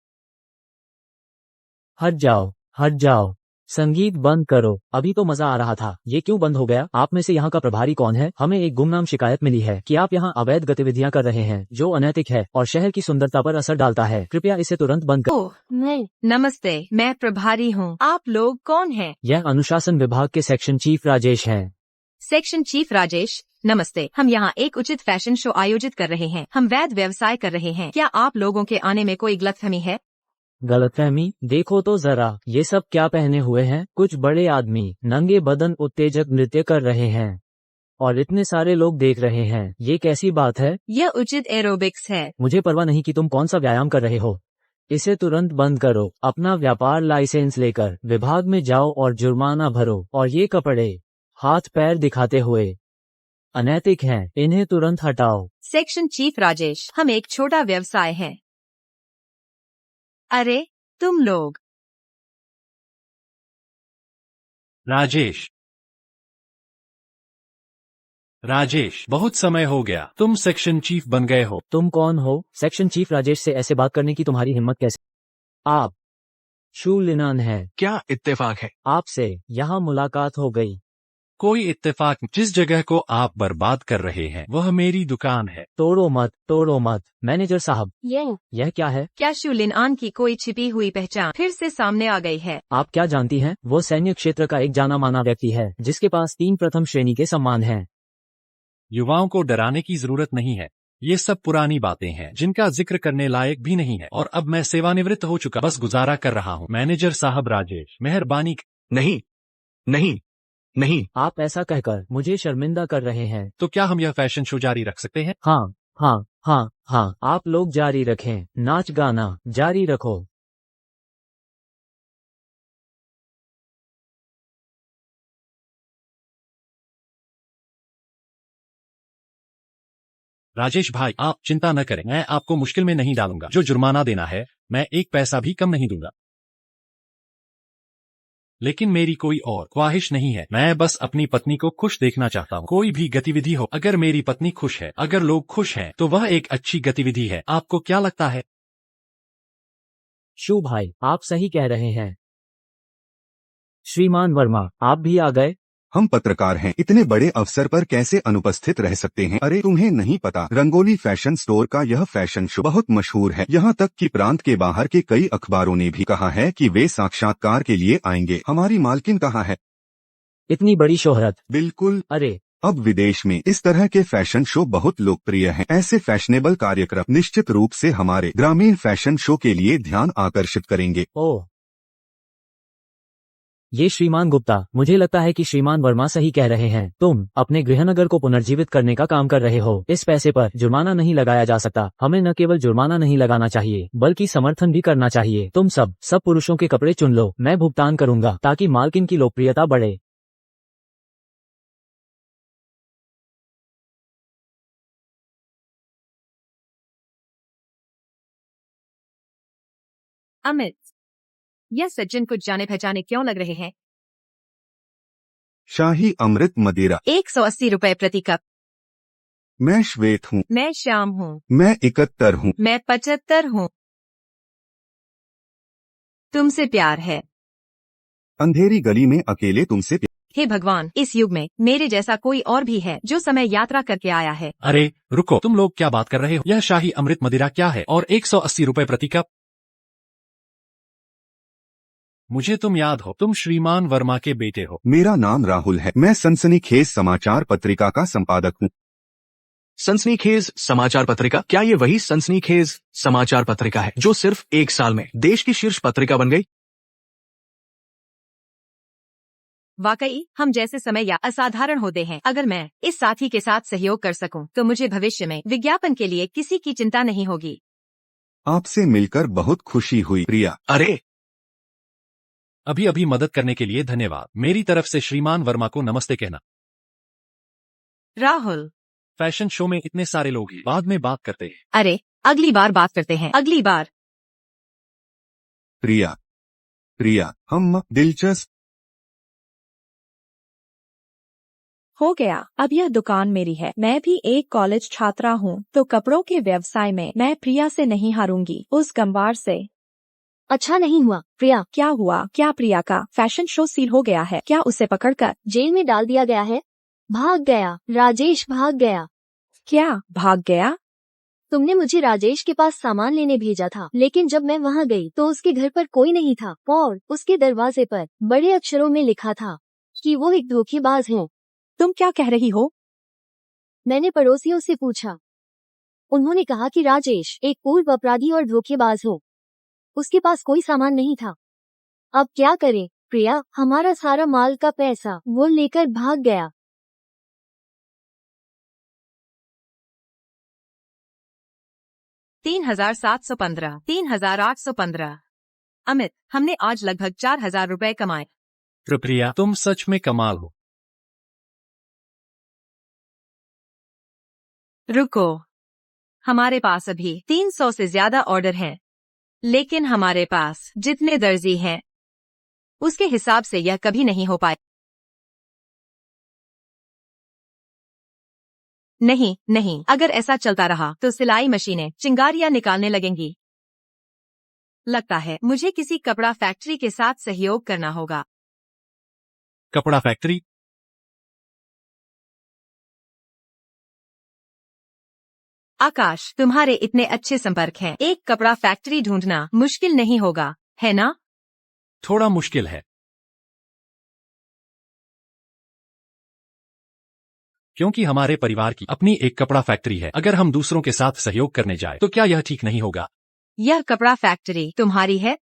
हट जाओ, हट जाओ। संगीत बंद करो। अभी तो मजा आ रहा था, ये क्यों बंद हो गया? आप में से यहाँ का प्रभारी कौन है? हमें एक गुमनाम शिकायत मिली है कि आप यहाँ अवैध गतिविधियाँ कर रहे हैं, जो अनैतिक है और शहर की सुंदरता पर असर डालता है। कृपया इसे तुरंत बंद करें। ओह, मैं नमस्ते, मैं प्रभारी हूँ। आप लोग कौन हैं? यह अनुशासन विभाग के सेक्शन चीफ राजेश हैं। सेक्शन चीफ राजेश, नमस्ते। हम यहाँ एक उचित फैशन शो आयोजित कर रहे हैं। हम वैध व्यवसाय कर रहे हैं। क्या आप लोगों के आने में कोई गलतफहमी है? गलतफहमी, देखो तो जरा ये सब क्या पहने हुए हैं। कुछ बड़े आदमी नंगे बदन उत्तेजक नृत्य कर रहे हैं और इतने सारे लोग देख रहे हैं। ये कैसी बात है? यह उचित एरोबिक्स है। मुझे परवाह नहीं कि तुम कौन सा व्यायाम कर रहे हो। इसे तुरंत बंद करो। अपना व्यापार लाइसेंस लेकर विभाग में जाओ और जुर्माना भरो। और ये कपड़े हाथ पैर दिखाते हुए अनैतिक हैं, इन्हें तुरंत हटाओ। सेक्शन चीफ राजेश, हम एक छोटा व्यवसाय है। अरे तुम लोग। राजेश, बहुत समय हो गया, तुम सेक्शन चीफ बन गए हो। तुम कौन हो? सेक्शन चीफ राजेश से ऐसे बात करने की तुम्हारी हिम्मत कैसे? आप शू लिनान है। क्या इत्तेफाक है? आपसे यहाँ मुलाकात हो गई। कोई इत्तेफाक? जिस जगह को आप बर्बाद कर रहे हैं वह मेरी दुकान है। तोड़ो मत, तोड़ो मत। मैनेजर साहब, यह क्या है? क्या शुलिनआन की कोई छिपी हुई पहचान फिर से सामने आ गई है? आप क्या जानती हैं? वो सैन्य क्षेत्र का एक जाना माना व्यक्ति है जिसके पास 3 प्रथम श्रेणी के सम्मान हैं। युवाओं को डराने की जरूरत नहीं है। ये सब पुरानी बातें हैं जिनका जिक्र करने लायक भी नहीं है। और अब मैं सेवानिवृत्त हो चुका, बस गुजारा कर रहा हूँ। मैनेजर साहब राजेश, मेहरबानी। नहीं, नहीं, नहीं। आप ऐसा कहकर मुझे शर्मिंदा कर रहे हैं। तो क्या हम यह फैशन शो जारी रख सकते हैं? हाँ हाँ हाँ हाँ, आप लोग जारी रखें। नाच गाना जारी रखो। राजेश भाई, आप चिंता न करें, मैं आपको मुश्किल में नहीं डालूंगा। जो जुर्माना देना है मैं 1 पैसा भी कम नहीं दूंगा। लेकिन मेरी कोई और ख्वाहिश नहीं है। मैं बस अपनी पत्नी को खुश देखना चाहता हूँ। कोई भी गतिविधि हो, अगर मेरी पत्नी खुश है, अगर लोग खुश हैं, तो वह एक अच्छी गतिविधि है। आपको क्या लगता है? शू भाई, आप सही कह रहे हैं। श्रीमान वर्मा, आप भी आ गए? हम पत्रकार हैं, इतने बड़े अवसर पर कैसे अनुपस्थित रह सकते हैं? अरे तुम्हें नहीं पता, रंगोली फैशन स्टोर का यह फैशन शो बहुत मशहूर है। यहाँ तक कि प्रांत के बाहर के कई अखबारों ने भी कहा है कि वे साक्षात्कार के लिए आएंगे। हमारी मालकिन कहाँ है? इतनी बड़ी शोहरत। बिल्कुल। अरे अब विदेश में इस तरह के फैशन शो बहुत लोकप्रिय हैं। ऐसे फैशनेबल कार्यक्रम निश्चित रूप से हमारे ग्रामीण फैशन शो के लिए ध्यान आकर्षित करेंगे। ओह, ये श्रीमान गुप्ता, मुझे लगता है कि श्रीमान वर्मा सही कह रहे हैं। तुम अपने गृहनगर को पुनर्जीवित करने का काम कर रहे हो। इस पैसे पर जुर्माना नहीं लगाया जा सकता। हमें न केवल जुर्माना नहीं लगाना चाहिए बल्कि समर्थन भी करना चाहिए। तुम सब पुरुषों के कपड़े चुन लो, मैं भुगतान करूंगा ताकि मालकिन की लोकप्रियता बढ़े। अमित, यह सज्जन कुछ जाने पहचाने क्यों लग रहे हैं? शाही अमृत मदिरा। 180 रुपए प्रति कप। मैं श्वेत हूँ। मैं श्याम हूँ। मैं 71 हूँ। मैं 75 हूँ। तुमसे प्यार है। अंधेरी गली में अकेले तुमसे हे भगवान, इस युग में मेरे जैसा कोई और भी है जो समय यात्रा करके आया है। अरे रुको, तुम लोग क्या बात कर रहे हो? यह शाही अमृत मदिरा क्या है? और 180 रुपए प्रति कप? मुझे तुम याद हो, तुम श्रीमान वर्मा के बेटे हो। मेरा नाम राहुल है। मैं सनसनीखेज समाचार पत्रिका का संपादक हूँ। सनसनीखेज समाचार पत्रिका? क्या ये वही सनसनीखेज समाचार पत्रिका है जो सिर्फ 1 साल में देश की शीर्ष पत्रिका बन गई? वाकई हम जैसे समय या असाधारण होते हैं। अगर मैं इस साथी के साथ सहयोग कर सकूं, तो मुझे भविष्य में विज्ञापन के लिए किसी की चिंता नहीं होगी। आपसे मिलकर बहुत खुशी हुई प्रिया। अरे अभी अभी मदद करने के लिए धन्यवाद। मेरी तरफ से श्रीमान वर्मा को नमस्ते कहना। राहुल, फैशन शो में इतने सारे लोग हैं, बाद में बात करते हैं। अरे अगली बार बात करते हैं, अगली बार। प्रिया, प्रिया, हम दिलचस्प। हो गया, अब यह दुकान मेरी है। मैं भी एक कॉलेज छात्रा हूँ, तो कपड़ों के व्यवसाय में मैं प्रिया से नहीं हारूंगी, उस गंवार से। अच्छा नहीं हुआ प्रिया। क्या हुआ? क्या प्रिया का फैशन शो सील हो गया है? क्या उसे पकड़कर जेल में डाल दिया गया है? भाग गया, राजेश भाग गया। क्या भाग गया? तुमने मुझे राजेश के पास सामान लेने भेजा था, लेकिन जब मैं वहाँ गई तो उसके घर पर कोई नहीं था और उसके दरवाजे पर बड़े अक्षरों में लिखा था कि वो एक धोखेबाज है। तुम क्या कह रही हो? मैंने पड़ोसियों से पूछा, उन्होंने कहा कि राजेश एक पूर्व अपराधी और धोखेबाज हो। उसके पास कोई सामान नहीं था। अब क्या करें? प्रिया, हमारा सारा माल का पैसा वो लेकर भाग गया। $3,715, $3,815। अमित, हमने आज लगभग 4,000 रुपए कमाए। प्रिया, तुम सच में कमाल हो। रुको, हमारे पास अभी 300 से ज्यादा ऑर्डर हैं, लेकिन हमारे पास जितने दर्जी हैं उसके हिसाब से यह कभी नहीं हो पाए। नहीं नहीं, अगर ऐसा चलता रहा तो सिलाई मशीनें चिंगारियां निकालने लगेंगी। लगता है मुझे किसी कपड़ा फैक्ट्री के साथ सहयोग करना होगा। कपड़ा फैक्ट्री? आकाश, तुम्हारे इतने अच्छे संपर्क हैं, एक कपड़ा फैक्ट्री ढूंढना मुश्किल नहीं होगा, है ना? थोड़ा मुश्किल है, क्योंकि हमारे परिवार की अपनी एक कपड़ा फैक्ट्री है। अगर हम दूसरों के साथ सहयोग करने जाए तो क्या यह ठीक नहीं होगा? यह कपड़ा फैक्ट्री तुम्हारी है?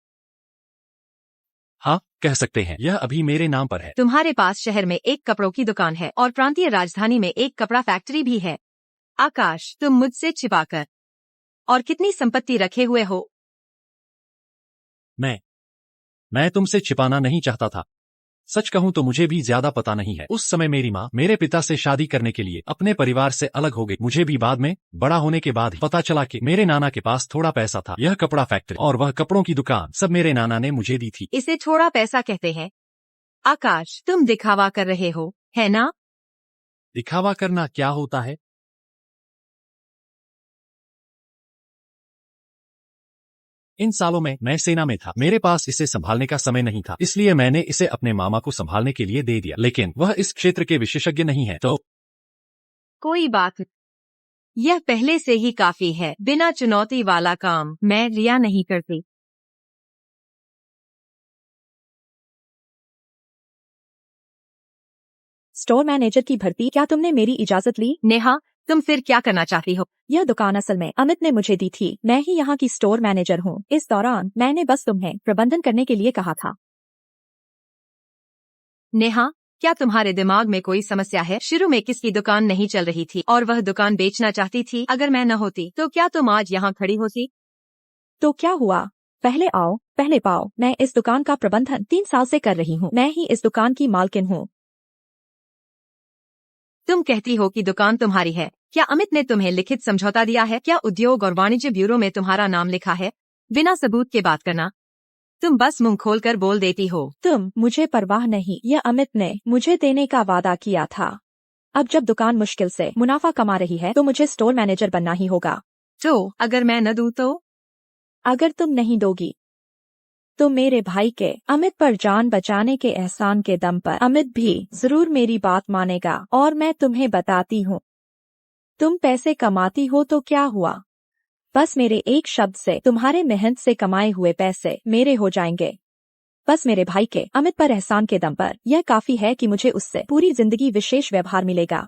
हाँ, कह सकते हैं। यह अभी मेरे नाम पर है। तुम्हारे पास शहर में एक कपड़ों की दुकान है और प्रांतीय राजधानी में एक कपड़ा फैक्ट्री भी है। आकाश, तुम मुझसे छिपाकर और कितनी संपत्ति रखे हुए हो? मैं तुमसे छिपाना नहीं चाहता था। सच कहूं तो मुझे भी ज्यादा पता नहीं है। उस समय मेरी माँ मेरे पिता से शादी करने के लिए अपने परिवार से अलग हो गई। मुझे भी बाद में बड़ा होने के बाद ही पता चला कि मेरे नाना के पास थोड़ा पैसा था। यह कपड़ा फैक्ट्री और वह कपड़ों की दुकान सब मेरे नाना ने मुझे दी थी। इसे थोड़ा पैसा कहते हैं। आकाश, तुम दिखावा कर रहे हो, है ना? दिखावा करना क्या होता है? इन सालों में मैं सेना में था। मेरे पास इसे संभालने का समय नहीं था, इसलिए मैंने इसे अपने मामा को संभालने के लिए दे दिया। लेकिन वह इस क्षेत्र के विशेषज्ञ नहीं है, तो कोई बात नहीं। यह पहले से ही काफी है। बिना चुनौती वाला काम मैं रिया नहीं करती। स्टोर मैनेजर की भर्ती, क्या तुमने मेरी इजाजत ली? नेहा, तुम फिर क्या करना चाहती हो? यह दुकान असल में अमित ने मुझे दी थी। मैं ही यहाँ की स्टोर मैनेजर हूँ। इस दौरान मैंने बस तुम्हें प्रबंधन करने के लिए कहा था। नेहा, क्या तुम्हारे दिमाग में कोई समस्या है? शुरू में किसकी दुकान नहीं चल रही थी और वह दुकान बेचना चाहती थी। अगर मैं न होती तो क्या तुम आज यहाँ खड़ी होती? तो क्या हुआ? पहले आओ पहले पाओ। मैं इस दुकान का प्रबंधन 3 साल से कर रही हूँ। मैं ही इस दुकान की मालकिन हूँ। तुम कहती हो कि दुकान तुम्हारी है। क्या अमित ने तुम्हें लिखित समझौता दिया है? क्या उद्योग और वाणिज्य ब्यूरो में तुम्हारा नाम लिखा है? बिना सबूत के बात करना। तुम बस मुंह खोलकर बोल देती हो। मुझे परवाह नहीं। यह अमित ने मुझे देने का वादा किया था। अब जब दुकान मुश्किल से मुनाफा कमा रही है तो मुझे स्टोर मैनेजर बनना ही होगा। तो अगर मैं न दूं तो? अगर तुम नहीं दोगी तो मेरे भाई के अमित पर जान बचाने के एहसान के दम पर अमित भी जरूर मेरी बात मानेगा। और मैं तुम्हें बताती हूँ, तुम पैसे कमाती हो तो क्या हुआ? बस मेरे एक शब्द से तुम्हारे मेहनत से कमाए हुए पैसे मेरे हो जाएंगे। बस मेरे भाई के अमित पर एहसान के दम पर यह काफी है कि मुझे उससे पूरी जिंदगी विशेष व्यवहार मिलेगा।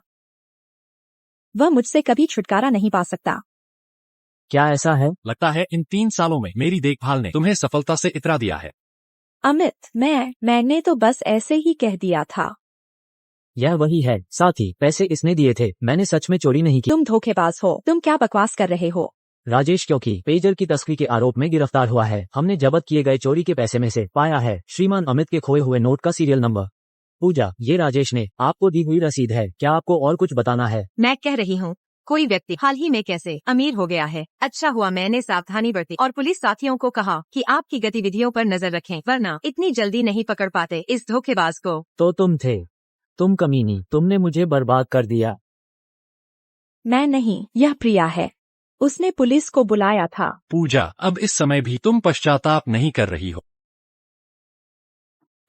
वह मुझसे कभी छुटकारा नहीं पा सकता। क्या ऐसा है? लगता है इन 3 सालों में मेरी देखभाल ने तुम्हें सफलता से इतरा दिया है। अमित, मैंने तो बस ऐसे ही कह दिया था। यह वही है। साथ ही पैसे इसने दिए थे। मैंने सच में चोरी नहीं की। तुम धोखेबाज हो। तुम क्या बकवास कर रहे हो? राजेश क्योंकि पेयजल की तस्करी के आरोप में गिरफ्तार हुआ है। हमने जब्त किए गए चोरी के पैसे में से पाया है श्रीमान अमित के खोए हुए नोट का सीरियल नंबर। पूजा, ये राजेश ने आपको दी हुई रसीद है। क्या आपको और कुछ बताना है? मैं कह रही हूँ, कोई व्यक्ति हाल ही में कैसे अमीर हो गया है। अच्छा हुआ मैंने सावधानी बरती और पुलिस साथियों को कहा कि आपकी गतिविधियों पर नजर रखें, वरना इतनी जल्दी नहीं पकड़ पाते इस धोखेबाज को। तो तुम थे। तुम कमीनी, तुमने मुझे बर्बाद कर दिया। मैं नहीं, यह प्रिया है। उसने पुलिस को बुलाया था। पूजा, अब इस समय भी तुम पश्चाताप नहीं कर रही हो?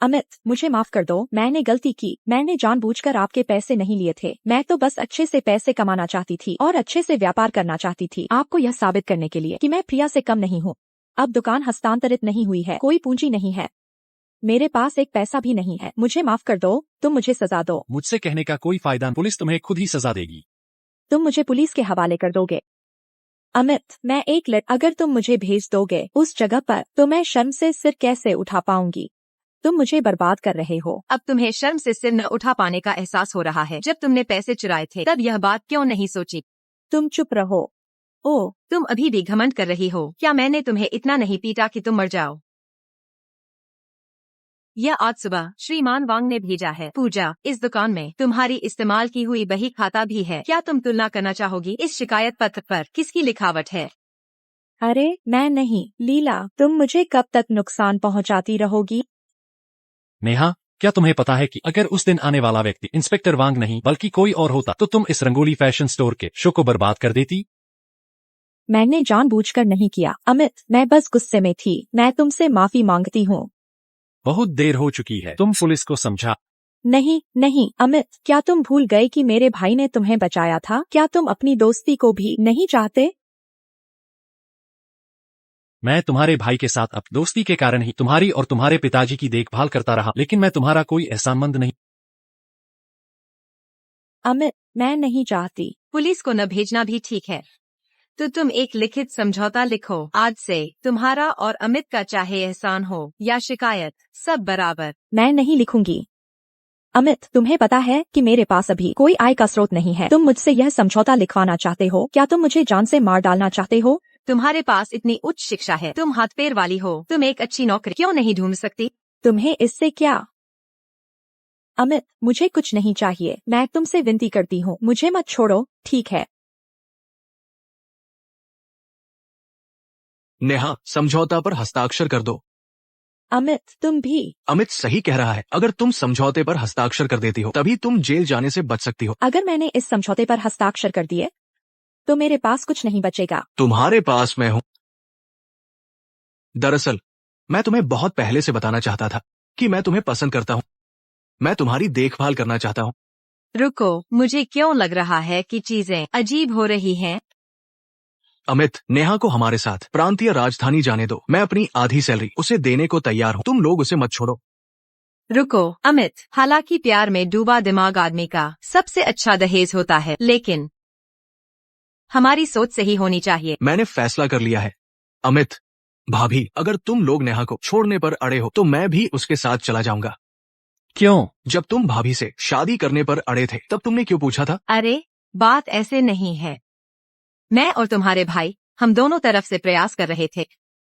अमित, मुझे माफ कर दो। मैंने गलती की। मैंने जानबूझकर आपके पैसे नहीं लिए थे। मैं तो बस अच्छे से पैसे कमाना चाहती थी और अच्छे से व्यापार करना चाहती थी, आपको यह साबित करने के लिए कि मैं प्रिया से कम नहीं हूँ। अब दुकान हस्तांतरित नहीं हुई है, कोई पूंजी नहीं है, मेरे पास एक पैसा भी नहीं है। मुझे माफ कर दो। तुम मुझे सजा दो। मुझसे कहने का कोई फायदा नहीं। पुलिस तुम्हें खुद ही सजा देगी। तुम मुझे पुलिस के हवाले कर दोगे। अमित, मैं एक अगर तुम मुझे भेज दोगे उस जगह पर तो मैं शर्म से सिर कैसे उठा पाऊंगी? तुम मुझे बर्बाद कर रहे हो। अब तुम्हें शर्म से सिर न उठा पाने का एहसास हो रहा है। जब तुमने पैसे चुराए थे तब यह बात क्यों नहीं सोची? तुम चुप रहो। ओह, तुम अभी भी घमंड कर रही हो। क्या मैंने तुम्हें इतना नहीं पीटा कि तुम मर जाओ? यह आज सुबह श्रीमान वांग ने भेजा है। पूजा, इस दुकान में तुम्हारी इस्तेमाल की हुई बही खाता भी है। क्या तुम तुलना करना चाहोगी इस शिकायत पत्र पर किसकी लिखावट है? अरे मैं नहीं। लीला, तुम मुझे कब तक नुकसान पहुंचाती रहोगी? नेहा, क्या तुम्हें पता है कि अगर उस दिन आने वाला व्यक्ति इंस्पेक्टर वांग नहीं बल्कि कोई और होता तो तुम इस रंगोली फैशन स्टोर के शो को बर्बाद कर देती? मैंने जानबूझकर नहीं किया अमित, मैं बस गुस्से में थी। मैं तुमसे माफी मांगती हूँ। बहुत देर हो चुकी है, तुम पुलिस को समझा। नहीं नहीं अमित, क्या तुम भूल गए कि मेरे भाई ने तुम्हें बचाया था? क्या तुम अपनी दोस्ती को भी नहीं चाहते? मैं तुम्हारे भाई के साथ अब दोस्ती के कारण ही तुम्हारी और तुम्हारे पिताजी की देखभाल करता रहा, लेकिन मैं तुम्हारा कोई एहसानमंद नहीं। अमित, मैं नहीं चाहती। पुलिस को न भेजना भी ठीक है, तो तुम एक लिखित समझौता लिखो। आज से तुम्हारा और अमित का चाहे एहसान हो या शिकायत, सब बराबर। मैं नहीं लिखूंगी। अमित, तुम्हें पता है कि मेरे पास अभी कोई आय का स्रोत नहीं है। तुम मुझसे यह समझौता लिखवाना चाहते हो? क्या तुम मुझे जान से मार डालना चाहते हो? तुम्हारे पास इतनी उच्च शिक्षा है, तुम हाथ पैर वाली हो, तुम एक अच्छी नौकरी क्यों नहीं ढूंढ सकती? तुम्हें इससे क्या? अमित, मुझे कुछ नहीं चाहिए। मैं तुमसे विनती करती हूँ, मुझे मत छोड़ो, ठीक है? नेहा, समझौता पर हस्ताक्षर कर दो। अमित, तुम भी। अमित सही कह रहा है। अगर तुम समझौते पर हस्ताक्षर कर देती हो तभी तुम जेल जाने से बच सकती हो। अगर मैंने इस समझौते पर हस्ताक्षर कर दिए तो मेरे पास कुछ नहीं बचेगा। तुम्हारे पास मैं हूँ। दरअसल मैं तुम्हें बहुत पहले से बताना चाहता था कि मैं तुम्हें पसंद करता हूँ। मैं तुम्हारी देखभाल करना चाहता हूँ। रुको, मुझे क्यों लग रहा है कि चीजें अजीब हो रही हैं। अमित, नेहा को हमारे साथ प्रांतीय राजधानी जाने दो। मैं अपनी आधी सैलरी उसे देने को तैयार हूँ। तुम लोग उसे मत छोड़ो। रुको अमित, हालांकि प्यार में डूबा दिमाग आदमी का सबसे अच्छा दहेज होता है, लेकिन हमारी सोच सही होनी चाहिए। मैंने फैसला कर लिया है। अमित, भाभी, अगर तुम लोग नेहा को छोड़ने पर अड़े हो तो मैं भी उसके साथ चला जाऊंगा। क्यों? जब तुम भाभी से शादी करने पर अड़े थे तब तुमने क्यों पूछा था? अरे, बात ऐसे नहीं है। मैं और तुम्हारे भाई, हम दोनों तरफ से प्रयास कर रहे थे।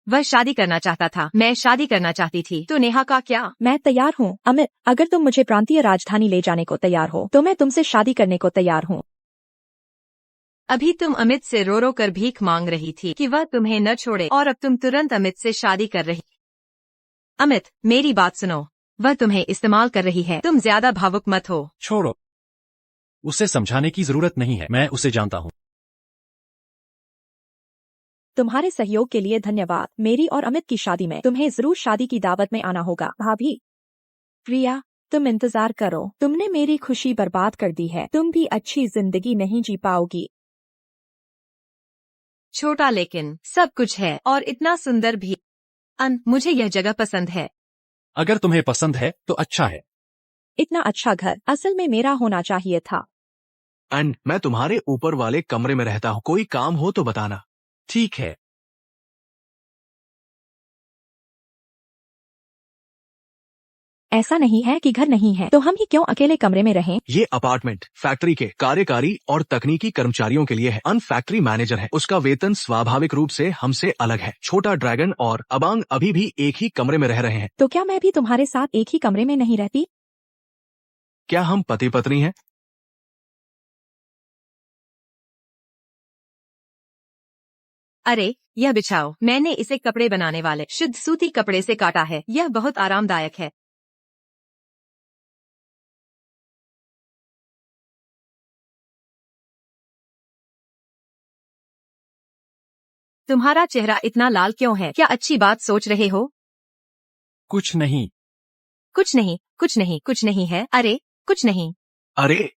वह शादी करना चाहता था, मैं शादी करना चाहती थी, तो नेहा का क्या? मैं तैयार हूँ अमित, अगर तुम मुझे प्रांतीय राजधानी ले जाने को तैयार हो तो मैं तुमसे शादी करने को तैयार हूँ। अभी तुम अमित से रो रो कर भीख मांग रही थी कि वह तुम्हें न छोड़े, और अब तुम तुरंत अमित से शादी कर रही। अमित, मेरी बात सुनो, वह तुम्हें इस्तेमाल कर रही है, तुम ज्यादा भावुक मत हो। छोड़ो, उसे समझाने की जरूरत नहीं है, मैं उसे जानता हूँ। तुम्हारे सहयोग के लिए धन्यवाद। मेरी और अमित की शादी में तुम्हें जरूर शादी की दावत में आना होगा। भाभी, प्रिया, तुम इंतजार करो। तुमने मेरी खुशी बर्बाद कर दी है। तुम भी अच्छी जिंदगी नहीं जी पाओगी। छोटा लेकिन सब कुछ है, और इतना सुंदर भी। मुझे यह जगह पसंद है। अगर तुम्हें पसंद है तो अच्छा है। इतना अच्छा घर असल में मेरा होना चाहिए था। एंड मैं तुम्हारे ऊपर वाले कमरे में रहता हूँ। कोई काम हो तो बताना। ठीक है। ऐसा नहीं है कि घर नहीं है तो हम ही क्यों अकेले कमरे में रहें? ये अपार्टमेंट फैक्ट्री के कार्यकारी और तकनीकी कर्मचारियों के लिए है। अन फैक्ट्री मैनेजर है, उसका वेतन स्वाभाविक रूप से हमसे अलग है। छोटा ड्रैगन और अबांग अभी भी एक ही कमरे में रह रहे हैं। तो क्या मैं भी तुम्हारे साथ एक ही कमरे में नहीं रहती? क्या हम पति पत्नी हैं? अरे, यह बिछाओ। मैंने इसे कपड़े बनाने वाले शुद्ध सूती कपड़े से काटा है। यह बहुत आरामदायक है। तुम्हारा चेहरा इतना लाल क्यों है? क्या अच्छी बात सोच रहे हो? कुछ नहीं। कुछ नहीं, कुछ नहीं, कुछ नहीं है। अरे, कुछ नहीं। अरे,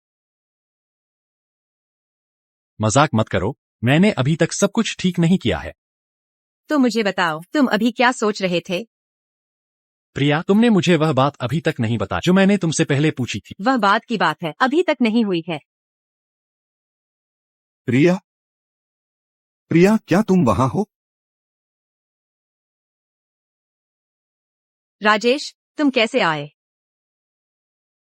मजाक मत करो, मैंने अभी तक सब कुछ ठीक नहीं किया है। तो मुझे बताओ, तुम अभी क्या सोच रहे थे? प्रिया, तुमने मुझे वह बात अभी तक नहीं बताई जो मैंने तुमसे पहले पूछी थी। वह बात की बात है, अभी तक नहीं हुई है। प्रिया, प्रिया, क्या तुम वहाँ हो? राजेश, तुम कैसे आए?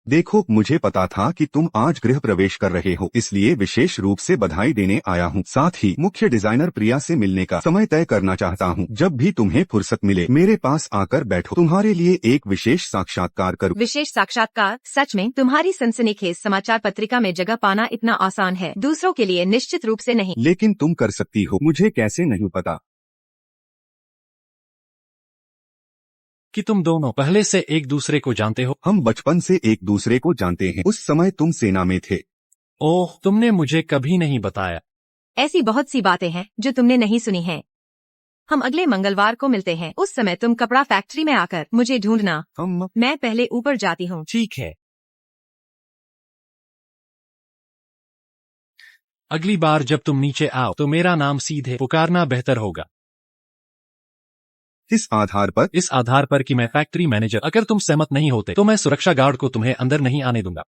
देखो, मुझे पता था कि तुम आज गृह प्रवेश कर रहे हो, इसलिए विशेष रूप से बधाई देने आया हूँ। साथ ही मुख्य डिजाइनर प्रिया से मिलने का समय तय करना चाहता हूँ। जब भी तुम्हें फुर्सत मिले मेरे पास आकर बैठो, तुम्हारे लिए एक विशेष साक्षात्कार करूँ। विशेष साक्षात्कार? सच में तुम्हारी सनसनीखेज समाचार पत्रिका में जगह पाना इतना आसान है? दूसरों के लिए निश्चित रूप से नहीं। लेकिन तुम कर सकती हो, मुझे कैसे नहीं पता। कि तुम दोनों पहले से एक दूसरे को जानते हो? हम बचपन से एक दूसरे को जानते हैं। उस समय तुम सेना में थे। ओह, तुमने मुझे कभी नहीं बताया। ऐसी बहुत सी बातें हैं जो तुमने नहीं सुनी हैं। हम अगले मंगलवार को मिलते हैं। उस समय तुम कपड़ा फैक्ट्री में आकर मुझे ढूंढना। मैं पहले ऊपर जाती हूँ। ठीक है। अगली बार जब तुम नीचे आओ तो मेरा नाम सीधे पुकारना बेहतर होगा। इस आधार पर कि मैं फैक्ट्री मैनेजर। अगर तुम सहमत नहीं होते तो मैं सुरक्षा गार्ड को तुम्हें अंदर नहीं आने दूंगा।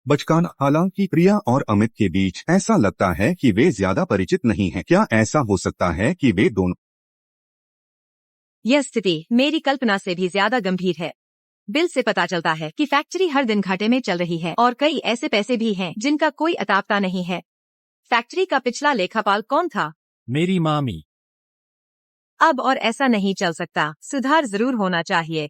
बचकाना। हालांकि प्रिया और अमित के बीच ऐसा लगता है कि वे ज्यादा परिचित नहीं हैं। क्या ऐसा हो सकता है कि वे दोनों? यह स्थिति मेरी कल्पना से भी ज्यादा गंभीर है। बिल से पता चलता है कि फैक्ट्री हर दिन घाटे में चल रही है और कई ऐसे पैसे भी हैं जिनका कोई अतापता नहीं है। फैक्ट्री का पिछला लेखापाल कौन था? मेरी मामी। अब और ऐसा नहीं चल सकता। सुधार जरूर होना चाहिए।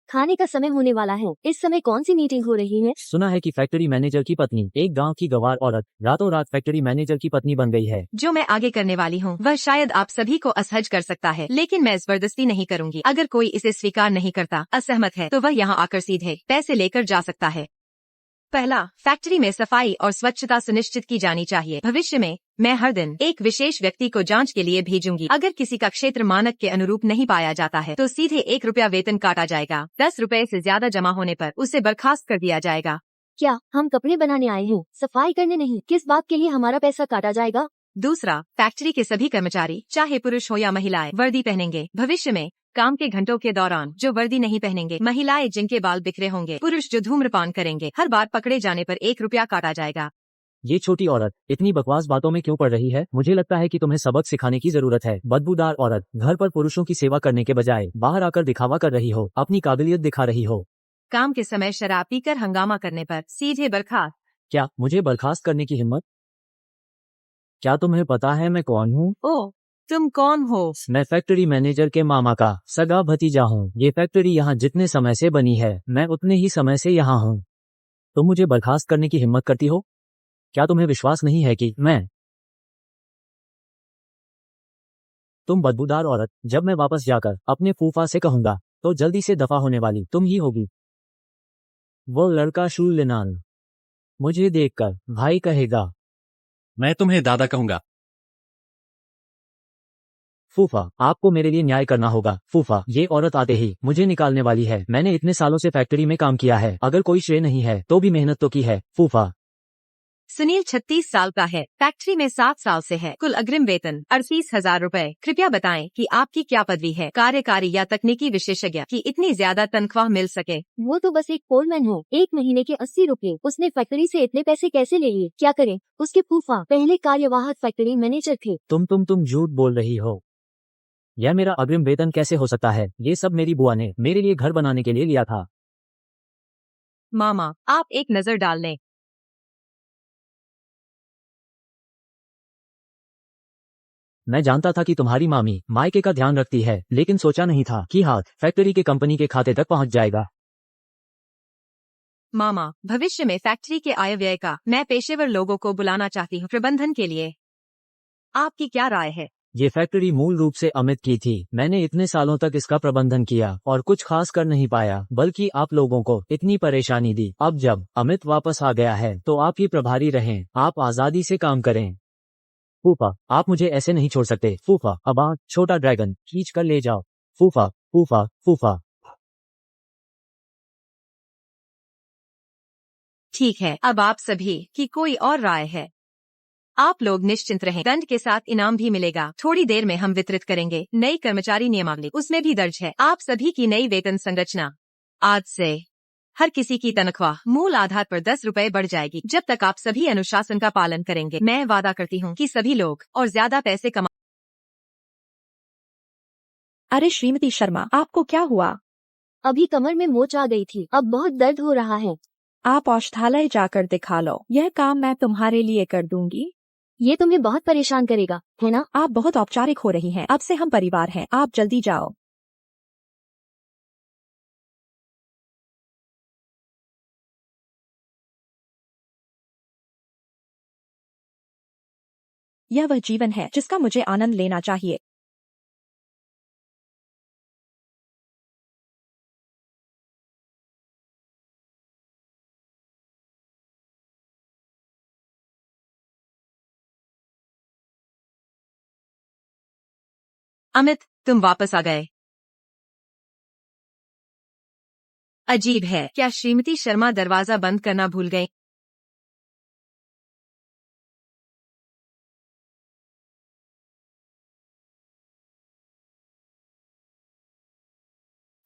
खाने का समय होने वाला है। इस समय कौन सी मीटिंग हो रही है? सुना है कि फैक्ट्री मैनेजर की पत्नी, एक गांव की गवार औरत, रातों रात फैक्ट्री मैनेजर की पत्नी बन गई है। जो मैं आगे करने वाली हूँ वह शायद आप सभी को असहज कर सकता है, लेकिन मैं जबरदस्ती नहीं करूँगी। अगर कोई इसे स्वीकार नहीं करता, असहमत है, तो वह यहाँ आकर सीधे पैसे लेकर जा सकता है। पहला, फैक्ट्री में सफाई और स्वच्छता सुनिश्चित की जानी चाहिए। भविष्य में मैं हर दिन एक विशेष व्यक्ति को जांच के लिए भेजूंगी। अगर किसी का क्षेत्र मानक के अनुरूप नहीं पाया जाता है तो सीधे 1 रुपया वेतन काटा जाएगा। 10 रुपए से ज्यादा जमा होने पर उसे बर्खास्त कर दिया जाएगा। क्या हम कपड़े बनाने आए हैं, सफाई करने नहीं? किस बात के लिए हमारा पैसा काटा जाएगा? दूसरा, फैक्ट्री के सभी कर्मचारी, चाहे पुरुष हो या महिलाएं, वर्दी पहनेंगे। भविष्य में काम के घंटों के दौरान जो वर्दी नहीं पहनेंगे, महिलाएं जिनके बाल बिखरे होंगे, पुरुष जो धूम्रपान करेंगे, हर बार पकड़े जाने पर 1 रुपया काटा जाएगा। ये छोटी औरत इतनी बकवास बातों में क्यों पड़ रही है? मुझे लगता है कि तुम्हें सबक सिखाने की जरूरत है। बदबूदार औरत, घर पर पुरुषों की सेवा करने के बजाय बाहर आकर दिखावा कर रही हो, अपनी काबिलियत दिखा रही हो। काम के समय शराब पीकर हंगामा करने पर सीधे बर्खास्त। क्या मुझे बर्खास्त करने की हिम्मत? क्या तुम्हें पता है मैं कौन हूँ? ओह, तुम कौन हो? मैं फैक्ट्री मैनेजर के मामा का सगा भतीजा हूँ। ये फैक्ट्री यहाँ जितने समय से बनी है, मैं उतने ही समय से यहाँ हूँ। तुम मुझे बर्खास्त करने की हिम्मत करती हो? क्या तुम्हें विश्वास नहीं है कि मैं? तुम बदबूदार औरत, जब मैं वापस जाकर अपने फूफा से कहूंगा तो जल्दी से दफा होने वाली तुम ही होगी। वो लड़का शूलिनान मुझे देखकर भाई कहेगा। मैं तुम्हें दादा कहूंगा। फूफा, आपको मेरे लिए न्याय करना होगा। फूफा, ये औरत आते ही मुझे निकालने वाली है। मैंने इतने सालों से फैक्ट्री में काम किया है, अगर कोई श्रेय नहीं है तो भी मेहनत तो की है। फूफा। सुनील 36 साल का है, फैक्ट्री में 7 साल से है, कुल अग्रिम वेतन 38,000 रुपए। कृपया बताएं कि आपकी क्या पदवी है, कार्यकारी या तकनीकी विशेषज्ञ, कि इतनी ज्यादा तनख्वाह मिल सके? वो तो बस एक फोरमैन है। 1 महीने के 80 रुपए। उसने फैक्ट्री से इतने पैसे कैसे ले लिए? क्या करें? उसके फूफा पहले कार्यवाहक फैक्ट्री मैनेजर थे। तुम झूठ बोल रही हो। यह मेरा अग्रिम वेतन कैसे हो सकता है? ये सब मेरी बुआ ने मेरे लिए घर बनाने के लिए लिया था। मामा, आप एक नजर डाल लें। मैं जानता था कि तुम्हारी मामी मायके का ध्यान रखती है, लेकिन सोचा नहीं था कि हाथ फैक्ट्री के कंपनी के खाते तक पहुंच जाएगा। मामा, भविष्य में फैक्ट्री के आय व्यय का मैं पेशेवर लोगों को बुलाना चाहती हूँ प्रबंधन के लिए। आपकी क्या राय है? ये फैक्ट्री मूल रूप से अमित की थी। मैंने इतने सालों तक इसका प्रबंधन किया और कुछ खास कर नहीं पाया, बल्कि आप लोगों को इतनी परेशानी दी। अब जब अमित वापस आ गया है तो आप ही प्रभारी रहें, आप आजादी से काम करें। फूफा, आप मुझे ऐसे नहीं छोड़ सकते। फूफा, अब आप छोटा ड्रैगन खींच कर ले जाओ। फूफा, फूफा, फूफा। ठीक है, अब आप सभी की कोई और राय है? आप लोग निश्चिंत रहें, दंड के साथ इनाम भी मिलेगा। थोड़ी देर में हम वितरित करेंगे नई कर्मचारी नियमावली, उसमें भी दर्ज है आप सभी की नई वेतन संरचना। आज से हर किसी की तनख्वाह मूल आधार पर 10 रुपए बढ़ जाएगी जब तक आप सभी अनुशासन का पालन करेंगे। मैं वादा करती हूँ कि सभी लोग और ज्यादा पैसे कमा। अरे श्रीमती शर्मा, आपको क्या हुआ? अभी कमर में मोच आ गई थी, अब बहुत दर्द हो रहा है। आप औषधालय जाकर दिखा लो, यह काम मैं तुम्हारे लिए कर दूंगी। ये तुम्हें बहुत परेशान करेगा, है ना? आप बहुत औपचारिक हो रही हैं। अब से हम परिवार हैं, आप जल्दी जाओ। यह वह जीवन है जिसका मुझे आनंद लेना चाहिए। अमित, तुम वापस आ गए। अजीब है, क्या श्रीमती शर्मा दरवाजा बंद करना भूल गई?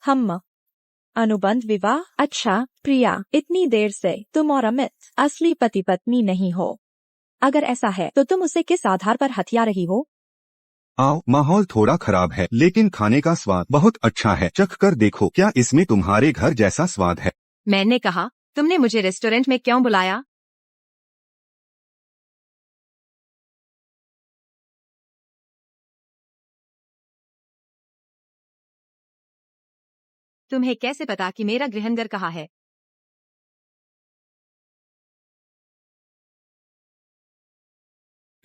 हम अनुबंध विवाह? अच्छा प्रिया, इतनी देर से तुम और अमित असली पति पत्नी नहीं हो। अगर ऐसा है तो तुम उसे किस आधार पर हथिया रही हो? आओ, माहौल थोड़ा खराब है लेकिन खाने का स्वाद बहुत अच्छा है, चख कर देखो, क्या इसमें तुम्हारे घर जैसा स्वाद है? मैंने कहा, तुमने मुझे रेस्टोरेंट में क्यों बुलाया? तुम्हें कैसे पता कि मेरा गृहनगर कहाँ है?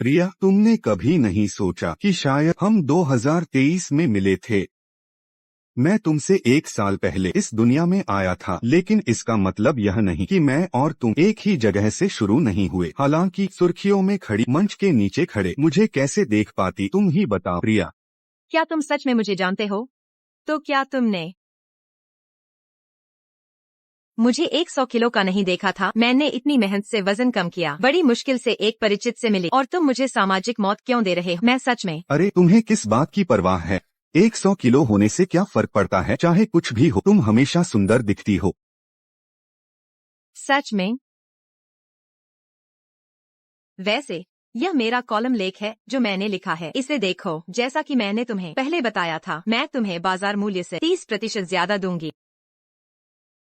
प्रिया, तुमने कभी नहीं सोचा कि शायद हम 2023 में मिले थे? मैं तुमसे 1 साल पहले इस दुनिया में आया था, लेकिन इसका मतलब यह नहीं कि मैं और तुम एक ही जगह से शुरू नहीं हुए। हालांकि सुर्खियों में खड़ी मंच के नीचे खड़े मुझे कैसे देख पाती, तुम ही बताओ प्रिया। क्या तुम सच में मुझे जानते हो? तो क्या तुमने मुझे 100 किलो का नहीं देखा था? मैंने इतनी मेहनत से वजन कम किया, बड़ी मुश्किल से एक परिचित से मिली, और तुम मुझे सामाजिक मौत क्यों दे रहे हो? मैं सच में। अरे तुम्हें किस बात की परवाह है? 100 किलो होने से क्या फर्क पड़ता है? चाहे कुछ भी हो, तुम हमेशा सुंदर दिखती हो। सच में? वैसे यह मेरा कॉलम लेख है जो मैंने लिखा है, इसे देखो। जैसा कि मैंने तुम्हें पहले बताया था, मैं तुम्हें बाजार मूल्य से 30% ज्यादा दूंगी।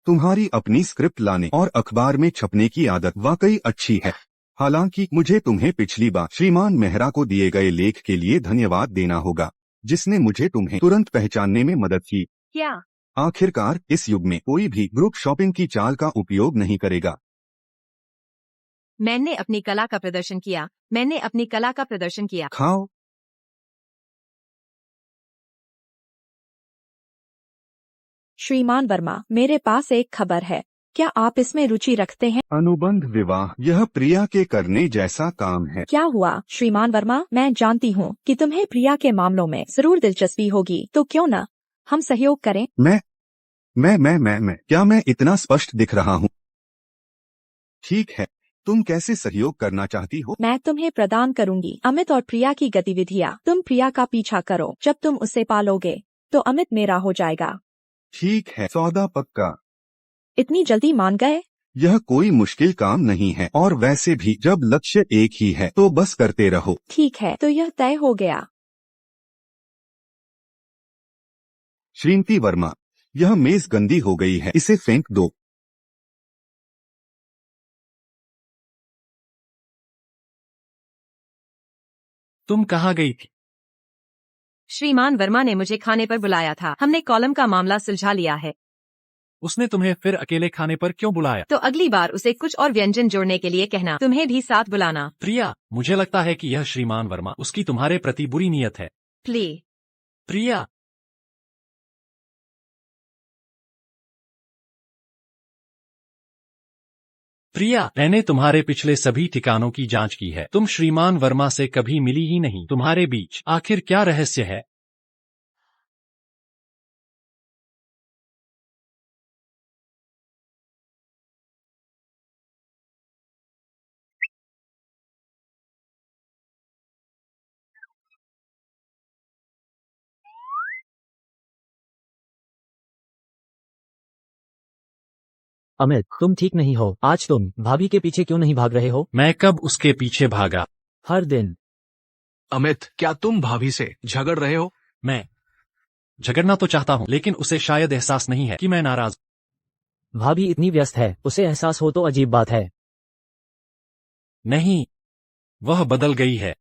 तुम्हारी अपनी स्क्रिप्ट लाने और अखबार में छपने की आदत वाकई अच्छी है। हालांकि मुझे तुम्हें पिछली बार श्रीमान मेहरा को दिए गए लेख के लिए धन्यवाद देना होगा, जिसने मुझे तुम्हें तुरंत पहचानने में मदद की। क्या? आखिरकार इस युग में कोई भी ग्रुप शॉपिंग की चाल का उपयोग नहीं करेगा। मैंने अपनी कला का प्रदर्शन किया, मैंने अपनी कला का प्रदर्शन किया। खाओ। श्रीमान वर्मा, मेरे पास एक खबर है, क्या आप इसमें रुचि रखते हैं? अनुबंध विवाह, यह प्रिया के करने जैसा काम है। क्या हुआ श्रीमान वर्मा? मैं जानती हूँ कि तुम्हें प्रिया के मामलों में जरूर दिलचस्पी होगी, तो क्यों न हम सहयोग करें? क्या मैं इतना स्पष्ट दिख रहा हूँ? ठीक है, तुम कैसे सहयोग करना चाहती हो? मैं तुम्हें प्रदान करूंगी अमित और प्रिया की गतिविधियाँ। तुम प्रिया का पीछा करो, जब तुम उसे पालोगे तो अमित मेरा हो जाएगा। ठीक है, सौदा पक्का। इतनी जल्दी मान गए? यह कोई मुश्किल काम नहीं है, और वैसे भी जब लक्ष्य एक ही है तो बस करते रहो। ठीक है, तो यह तय हो गया। श्रीमती वर्मा, यह मेज गंदी हो गई है, इसे फेंक दो। तुम कहाँ गई थी? श्रीमान वर्मा ने मुझे खाने पर बुलाया था, हमने कॉलम का मामला सुलझा लिया है। उसने तुम्हें फिर अकेले खाने पर क्यों बुलाया? तो अगली बार उसे कुछ और व्यंजन जोड़ने के लिए कहना, तुम्हें भी साथ बुलाना। प्रिया, मुझे लगता है कि यह श्रीमान वर्मा, उसकी तुम्हारे प्रति बुरी नीयत है। प्लीज। प्रिया, प्रिया, मैंने तुम्हारे पिछले सभी ठिकानों की जांच की है। तुम श्रीमान वर्मा से कभी मिली ही नहीं। तुम्हारे बीच आखिर क्या रहस्य है? अमित, तुम ठीक नहीं हो। आज तुम भाभी के पीछे क्यों नहीं भाग रहे हो? मैं कब उसके पीछे भागा? हर दिन। अमित, क्या तुम भाभी से झगड़ रहे हो? मैं झगड़ना तो चाहता हूँ, लेकिन उसे शायद एहसास नहीं है कि मैं नाराज। भाभी इतनी व्यस्त है, उसे एहसास हो तो अजीब बात है। नहीं, वह बदल गई है।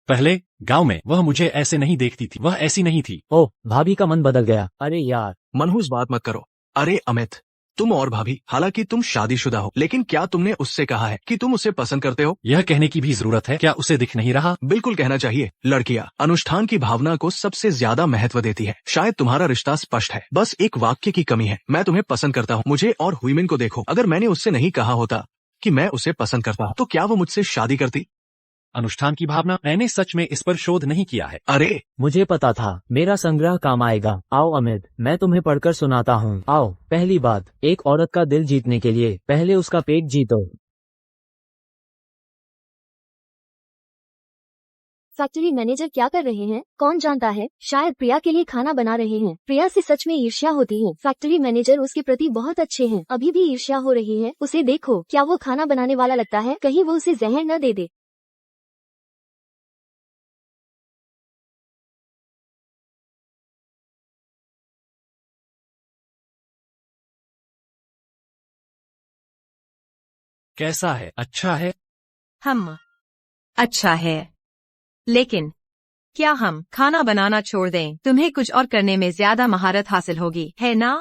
पहले गांव में वह मुझे ऐसे नहीं देखती थी, वह ऐसी नहीं थी। ओह, भाभी का मन बदल गया। अरे यार। मनहूस बात मत करो। अरे अमित, तुम और भाभी, हालांकि तुम शादीशुदा हो, लेकिन क्या तुमने उससे कहा है कि तुम उसे पसंद करते हो? यह कहने की भी जरूरत है? क्या उसे दिख नहीं रहा? बिल्कुल कहना चाहिए। लड़कियां अनुष्ठान की भावना को सबसे ज्यादा महत्व देती है। शायद तुम्हारा रिश्ता स्पष्ट है, बस एक वाक्य की कमी है। मैं तुम्हें पसंद करता हूँ। मुझे और हुईमिन को देखो, अगर मैंने उससे नहीं कहा होता कि मैं उसे पसंद करता हूँ, तो क्या वो मुझसे शादी करती? अनुष्ठान की भावना? मैंने सच में इस पर शोध नहीं किया है। अरे मुझे पता था मेरा संग्रह काम आएगा। आओ अमित, मैं तुम्हें पढ़कर सुनाता हूँ। आओ। पहली बात, एक औरत का दिल जीतने के लिए पहले उसका पेट जीतो। फैक्ट्री मैनेजर क्या कर रहे हैं कौन जानता है। शायद प्रिया के लिए खाना बना रहे हैं। प्रिया से सच में ईर्ष्या होती है। फैक्ट्री मैनेजर उसके प्रति बहुत अच्छे हैं। अभी भी ईर्ष्या हो रही है। उसे देखो, क्या वो खाना बनाने वाला लगता है? कहीं वो उसे जहर न दे दे। कैसा है? अच्छा है। हम अच्छा है, लेकिन क्या हम खाना बनाना छोड़ दें? तुम्हें कुछ और करने में ज्यादा महारत हासिल होगी, है ना?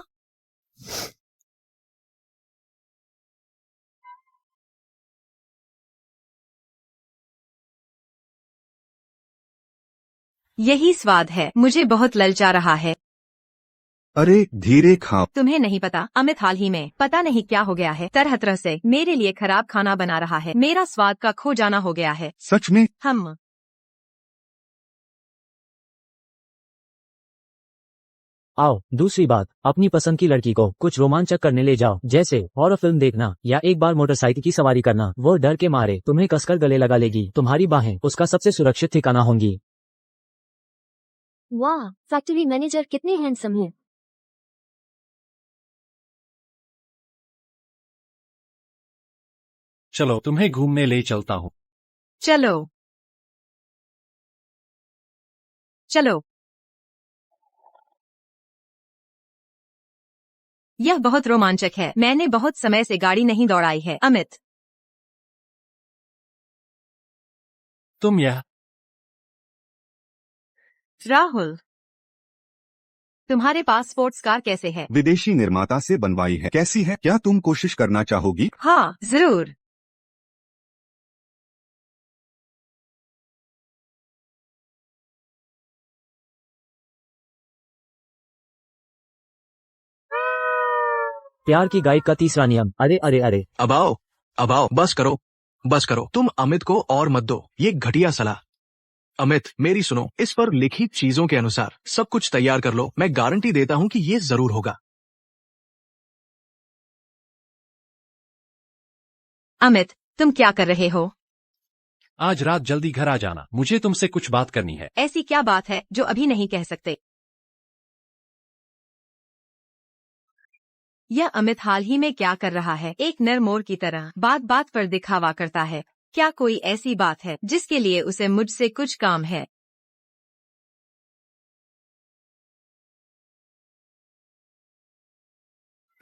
यही स्वाद है। मुझे बहुत ललचा रहा है। अरे धीरे खाओ। तुम्हें नहीं पता, अमित हाल ही में पता नहीं क्या हो गया है, तरह तरह से मेरे लिए खराब खाना बना रहा है। मेरा स्वाद का खो जाना हो गया है। सच में? हम आओ। दूसरी बात, अपनी पसंद की लड़की को कुछ रोमांचक करने ले जाओ, जैसे हॉरर फिल्म देखना या एक बार मोटरसाइकिल की सवारी करना। वो डर के मारे तुम्हें कसकर गले लगा लेगी। तुम्हारी बाहें उसका सबसे सुरक्षित ठिकाना होंगी। वाह, फैक्ट्री मैनेजर कितने हैंडसम हैं। चलो तुम्हें घूमने ले चलता हूँ। चलो चलो। यह बहुत रोमांचक है। मैंने बहुत समय से गाड़ी नहीं दौड़ाई है। अमित, तुम यह राहुल, तुम्हारे पास स्पोर्ट्स कार कैसे है? विदेशी निर्माता से बनवाई है। कैसी है? क्या तुम कोशिश करना चाहोगी? हाँ जरूर। प्यार की गाइड का तीसरा नियम। अरे अरे अरे। अब आओ, बस करो, बस करो। तुम अमित को और मत दो ये घटिया सलाह। अमित, मेरी सुनो। इस पर लिखित चीजों के अनुसार सब कुछ तैयार कर लो। मैं गारंटी देता हूँ कि ये जरूर होगा। अमित, तुम क्या कर रहे हो? आज रात जल्दी घर आ जाना, मुझे तुमसे कुछ बात करनी है। ऐसी क्या बात है जो अभी नहीं कह सकते? यह अमित हाल ही में क्या कर रहा है? एक नर मोर की तरह बात बात पर दिखावा करता है। क्या कोई ऐसी बात है जिसके लिए उसे मुझसे कुछ काम है?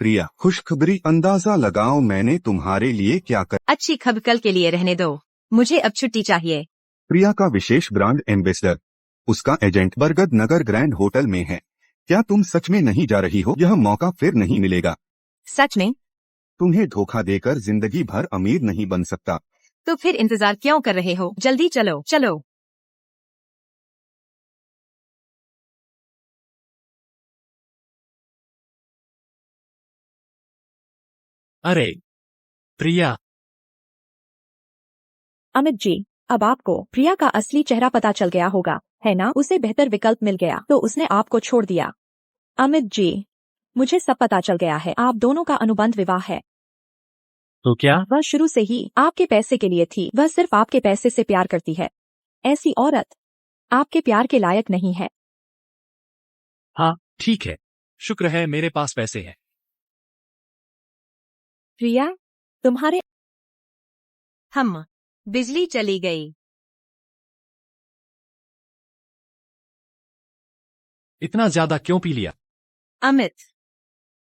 प्रिया, खुशखबरी। अंदाजा लगाओ मैंने तुम्हारे लिए क्या कर। अच्छी खबर कल के लिए रहने दो, मुझे अब छुट्टी चाहिए। प्रिया का विशेष ब्रांड एम्बेसडर, उसका एजेंट बरगद नगर ग्रैंड होटल में है। क्या तुम सच में नहीं जा रही हो? यह मौका फिर नहीं मिलेगा। सच में? तुम्हें धोखा देकर जिंदगी भर अमीर नहीं बन सकता। तो फिर इंतजार क्यों कर रहे हो? जल्दी चलो चलो। अरे प्रिया। अमित जी, अब आपको प्रिया का असली चेहरा पता चल गया होगा, है ना? उसे बेहतर विकल्प मिल गया तो उसने आपको छोड़ दिया। अमित जी, मुझे सब पता चल गया है। आप दोनों का अनुबंध विवाह है। तो क्या? वह शुरू से ही आपके पैसे के लिए थी। वह सिर्फ आपके पैसे से प्यार करती है। ऐसी औरत आपके प्यार के लायक नहीं है। हाँ ठीक है, शुक्र है मेरे पास पैसे हैं। प्रिया, तुम्हारे हम बिजली चली गई। इतना ज्यादा क्यों पी लिया? अमित,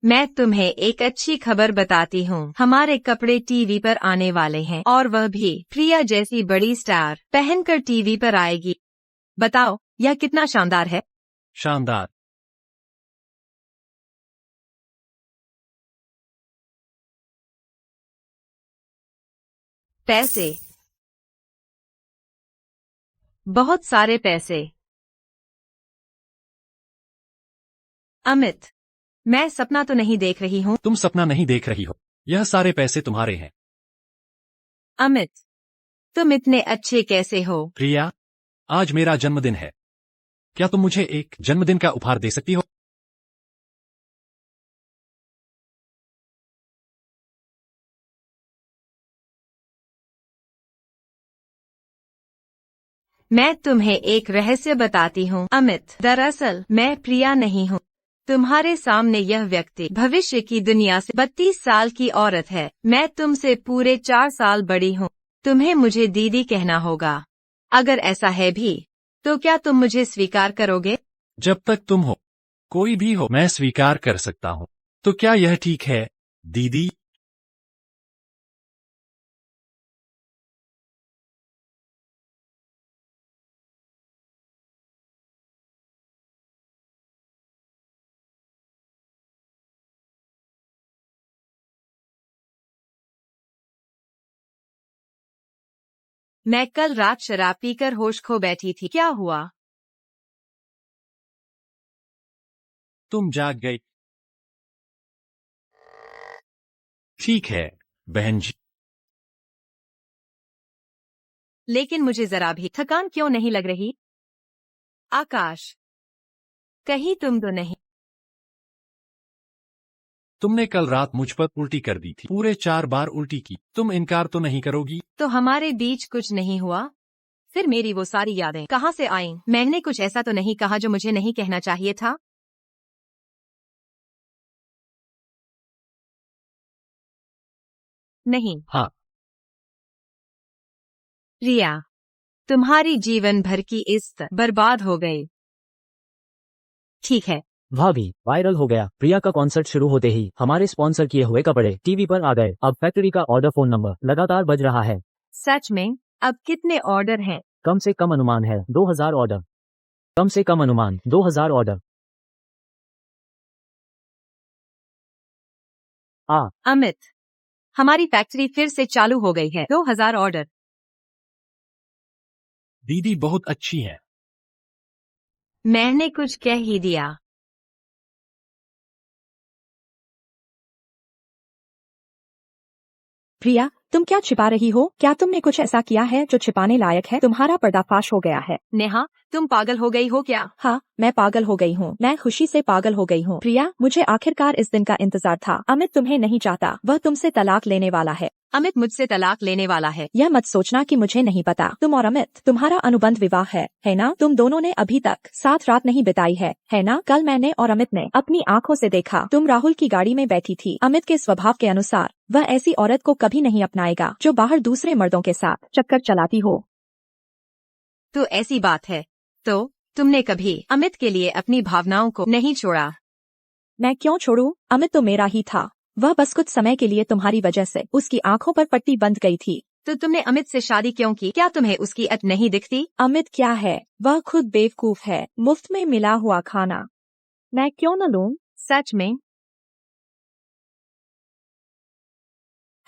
मैं तुम्हें एक अच्छी खबर बताती हूँ। हमारे कपड़े टीवी पर आने वाले हैं और वह भी प्रिया जैसी बड़ी स्टार पहनकर टीवी पर आएगी। बताओ, यह कितना शानदार है। शानदार। पैसे, बहुत सारे पैसे। अमित, मैं सपना तो नहीं देख रही हूँ। तुम सपना नहीं देख रही हो, यह सारे पैसे तुम्हारे हैं। अमित, तुम इतने अच्छे कैसे हो? प्रिया, आज मेरा जन्मदिन है। क्या तुम मुझे एक जन्मदिन का उपहार दे सकती हो? मैं तुम्हें एक रहस्य बताती हूँ अमित, दरअसल मैं प्रिया नहीं हूँ। तुम्हारे सामने यह व्यक्ति भविष्य की दुनिया से 32 साल की औरत है। मैं तुमसे पूरे 4 साल बड़ी हूँ। तुम्हें मुझे दीदी कहना होगा। अगर ऐसा है भी, तो क्या तुम मुझे स्वीकार करोगे? जब तक तुम हो, कोई भी हो, मैं स्वीकार कर सकता हूँ। तो क्या यह ठीक है, दीदी? मैं कल रात शराब पीकर होश खो बैठी थी। क्या हुआ? तुम जाग गई। ठीक है, बहन जी। लेकिन मुझे जरा भी थकान क्यों नहीं लग रही? आकाश, कहीं तुम तो नहीं? तुमने कल रात मुझ पर उल्टी कर दी थी, पूरे 4 बार उल्टी की। तुम इनकार तो नहीं करोगी? तो हमारे बीच कुछ नहीं हुआ? फिर मेरी वो सारी यादें कहाँ से आईं? मैंने कुछ ऐसा तो नहीं कहा जो मुझे नहीं कहना चाहिए था? नहीं। हाँ। रिया, तुम्हारी जीवन भर की इज्जत बर्बाद हो गई। ठीक है। भाभी, वायरल हो गया। प्रिया का कॉन्सर्ट शुरू होते ही हमारे स्पॉन्सर किए हुए कपड़े टीवी पर आ गए। अब फैक्ट्री का ऑर्डर फोन नंबर लगातार बज रहा है। सच में? अब कितने ऑर्डर हैं? कम से कम अनुमान है 2000 ऑर्डर। कम से कम अनुमान 2000 ऑर्डर। अमित, हमारी फैक्ट्री फिर से चालू हो गई है। 2000 ऑर्डर। दीदी बहुत अच्छी है। मैंने कुछ कह ही दिया। प्रिया, तुम क्या छिपा रही हो? क्या तुमने कुछ ऐसा किया है जो छिपाने लायक है? तुम्हारा पर्दाफाश हो गया है। नेहा, तुम पागल हो गई हो क्या? हाँ, मैं पागल हो गई हूँ। मैं खुशी से पागल हो गई हूँ। प्रिया, मुझे आखिरकार इस दिन का इंतजार था। अमित तुम्हें नहीं चाहता, वह तुमसे तलाक लेने वाला है। अमित मुझसे तलाक लेने वाला है? यह मत सोचना कि मुझे नहीं पता। तुम और अमित, तुम्हारा अनुबंध विवाह है ना? तुम दोनों ने अभी तक साथ रात नहीं बिताई है ना? कल मैंने और अमित ने अपनी आंखों से देखा, तुम राहुल की गाड़ी में बैठी थी। अमित के स्वभाव के अनुसार वह ऐसी औरत को कभी नहीं अपनाएगा जो बाहर दूसरे मर्दों के साथ चक्कर चलाती हो। तो ऐसी बात है तो तुमने कभी अमित के लिए अपनी भावनाओं को नहीं छोड़ा? मैं क्यों छोड़ूं? अमित तो मेरा ही था। वह बस कुछ समय के लिए तुम्हारी वजह से उसकी आंखों पर पट्टी बंध गई थी। तो तुमने अमित से शादी क्यों की? क्या तुम्हें उसकी अत नहीं दिखती? अमित क्या है, वह खुद बेवकूफ है। मुफ्त में मिला हुआ खाना मैं क्यों न लूं? सच में?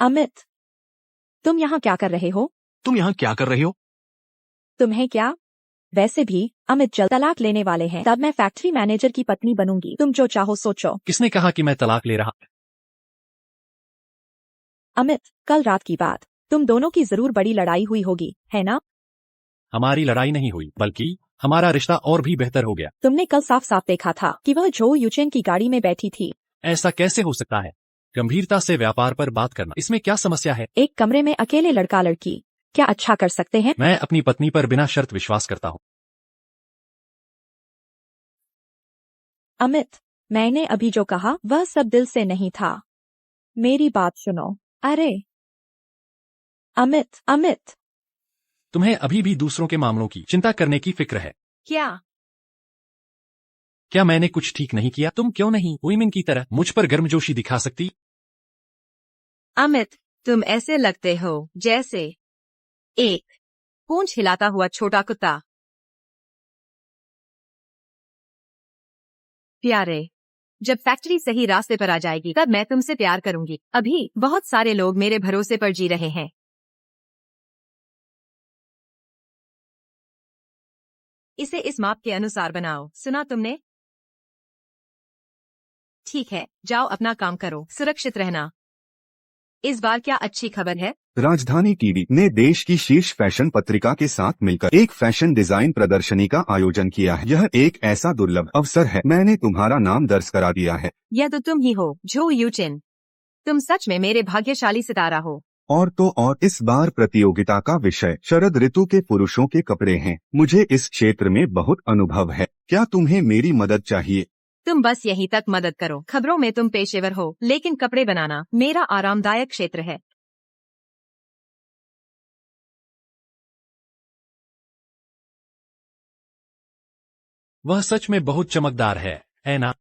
अमित, तुम यहाँ क्या कर रहे हो? तुम यहाँ क्या कर रही हो? तुम्हें क्या? वैसे भी अमित जल्द तलाक लेने वाले हैं, तब मैं फैक्ट्री मैनेजर की पत्नी बनूंगी। तुम जो चाहो सोचो। किसने कहा कि मैं तलाक ले रहा? अमित, कल रात की बात, तुम दोनों की जरूर बड़ी लड़ाई हुई होगी, है ना? हमारी लड़ाई नहीं हुई, बल्कि हमारा रिश्ता और भी बेहतर हो गया। तुमने कल साफ साफ देखा था कि वह जो यूचेन की गाड़ी में बैठी थी। ऐसा कैसे हो सकता है? गंभीरता से व्यापार पर बात करना, इसमें क्या समस्या है? एक कमरे में अकेले लड़का लड़की क्या अच्छा कर सकते हैं? मैं अपनी पत्नी पर बिना शर्त विश्वास करता हूँ। अमित, मैंने अभी जो कहा वह सब दिल से नहीं था। मेरी बात सुनो। अरे अमित, अमित, तुम्हें अभी भी दूसरों के मामलों की चिंता करने की फिक्र है। क्या मैंने कुछ ठीक नहीं किया? तुम क्यों नहीं वुमेन की तरह मुझ पर गर्मजोशी दिखा सकती? अमित, तुम ऐसे लगते हो जैसे एक पूंछ हिलाता हुआ छोटा कुत्ता। प्यारे, जब फैक्ट्री सही रास्ते पर आ जाएगी तब मैं तुमसे प्यार करूंगी। अभी बहुत सारे लोग मेरे भरोसे पर जी रहे हैं। इसे इस माप के अनुसार बनाओ। सुना तुमने? ठीक है, जाओ अपना काम करो, सुरक्षित रहना। इस बार क्या अच्छी खबर है? राजधानी टीवी ने देश की शीर्ष फैशन पत्रिका के साथ मिलकर एक फैशन डिजाइन प्रदर्शनी का आयोजन किया है। यह एक ऐसा दुर्लभ अवसर है। मैंने तुम्हारा नाम दर्ज करा दिया है। यह तो तुम ही हो, जो यूचिन। तुम सच में मेरे भाग्यशाली सितारा हो। और तो और इस बार प्रतियोगिता का विषय शरद ऋतु के पुरुषों के कपड़े हैं। मुझे इस क्षेत्र में बहुत अनुभव है। क्या तुम्हें मेरी मदद चाहिए? तुम बस यहीं तक मदद करो। खबरों में तुम पेशेवर हो, लेकिन कपड़े बनाना मेरा आरामदायक क्षेत्र है। वह सच में बहुत चमकदार है ना?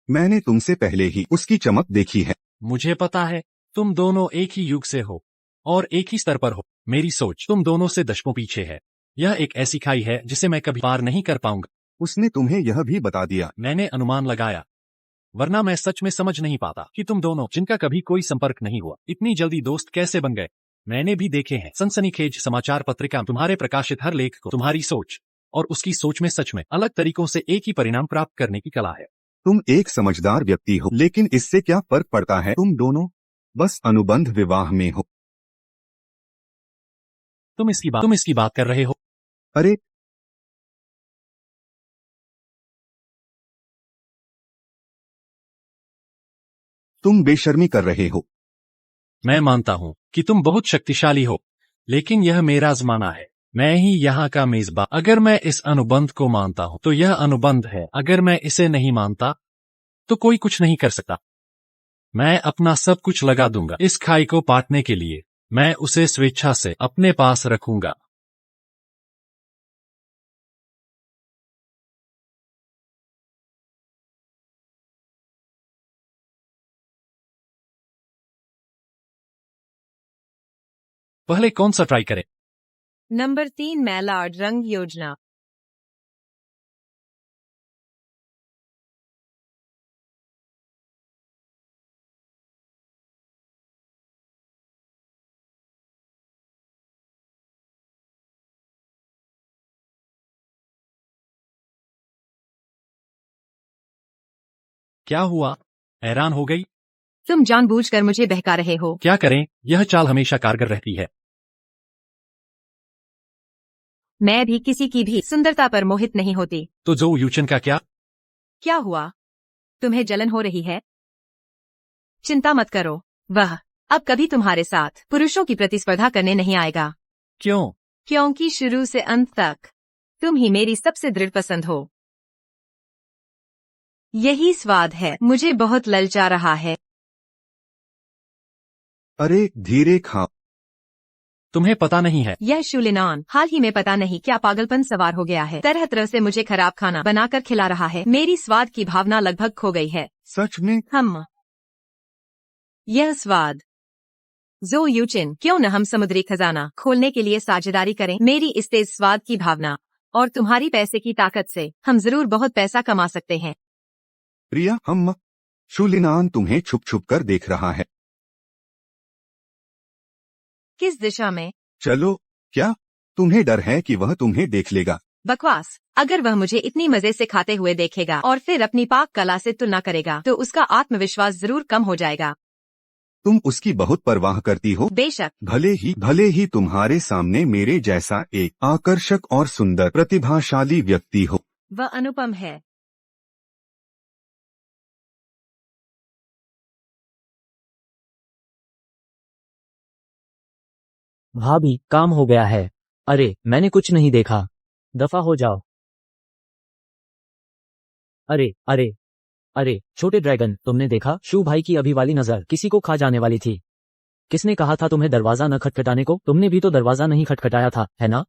मैंने तुमसे पहले ही उसकी चमक देखी है। मुझे पता है, तुम दोनों एक ही युग से हो और एक ही स्तर पर हो। मेरी सोच तुम दोनों से दशकों पीछे है। यह एक ऐसी खाई है जिसे मैं कभी पार नहीं कर पाऊंगा। उसने तुम्हें यह भी बता दिया? मैंने अनुमान लगाया, वरना मैं सच में समझ नहीं पाता कि तुम दोनों, जिनका कभी कोई संपर्क नहीं हुआ, इतनी जल्दी दोस्त कैसे बन गए। मैंने भी देखे हैं सनसनीखेज समाचार पत्रिका तुम्हारे प्रकाशित हर लेख को। तुम्हारी सोच और उसकी सोच में सच में अलग तरीकों से एक ही परिणाम प्राप्त करने की कला है। तुम एक समझदार व्यक्ति हो, लेकिन इससे क्या फर्क पड़ता है? तुम दोनों बस अनुबंध विवाह में हो। तुम इसकी बात कर रहे हो? अरे तुम बेशर्मी कर रहे हो। मैं मानता हूँ कि तुम बहुत शक्तिशाली हो, लेकिन यह मेरा ज़माना है। मैं ही यहाँ का मेजबान। अगर मैं इस अनुबंध को मानता हूँ तो यह अनुबंध है। अगर मैं इसे नहीं मानता तो कोई कुछ नहीं कर सकता। मैं अपना सब कुछ लगा दूंगा इस खाई को पाटने के लिए। मैं उसे स्वेच्छा से अपने पास रखूंगा। पहले कौन सा ट्राई करें? नंबर 3 मैलार्ड रंग योजना। क्या हुआ? हैरान हो गई? तुम जानबूझकर मुझे बहका रहे हो। क्या करें, यह चाल हमेशा कारगर रहती है। मैं भी किसी की भी सुंदरता पर मोहित नहीं होती। तो जो यूचन का क्या? क्या हुआ? तुम्हें जलन हो रही है? चिंता मत करो, वह अब कभी तुम्हारे साथ पुरुषों की प्रतिस्पर्धा करने नहीं आएगा। क्यों? क्योंकि शुरू से अंत तक तुम ही मेरी सबसे दृढ़ पसंद हो। यही स्वाद है। मुझे बहुत ललचा रहा है। अरे धीरे खाओ। तुम्हें पता नहीं है। यह शुलिनान हाल ही में पता नहीं क्या पागलपन सवार हो गया है। तरह तरह से मुझे खराब खाना बनाकर खिला रहा है। मेरी स्वाद की भावना लगभग खो गई है। सच में? यह स्वाद। जो यूचिन, क्यों न हम समुद्री खजाना खोलने के लिए साझेदारी करें? मेरी इस तेज स्वाद की भावना और तुम्हारी पैसे की ताकत से हम जरूर बहुत पैसा कमा सकते हैं। प्रिया, हम शुलिनान तुम्हें छुप छुप कर देख रहा है। किस दिशा में? चलो, क्या तुम्हें डर है कि वह तुम्हें देख लेगा? बकवास। अगर वह मुझे इतनी मजे से खाते हुए देखेगा और फिर अपनी पाक कला से तुलना करेगा तो उसका आत्मविश्वास जरूर कम हो जाएगा। तुम उसकी बहुत परवाह करती हो। बेशक। भले ही तुम्हारे सामने मेरे जैसा एक आकर्षक और सुंदर प्रतिभाशाली व्यक्ति हो। वह अनुपम है। भाभी, काम हो गया है। अरे मैंने कुछ नहीं देखा। दफा हो जाओ। अरे अरे अरे छोटे ड्रैगन, तुमने देखा? शू भाई की अभी वाली नजर किसी को खा जाने वाली थी। किसने कहा था तुम्हें दरवाजा न खटखटाने को? तुमने भी तो दरवाजा नहीं खटखटाया था, है ना?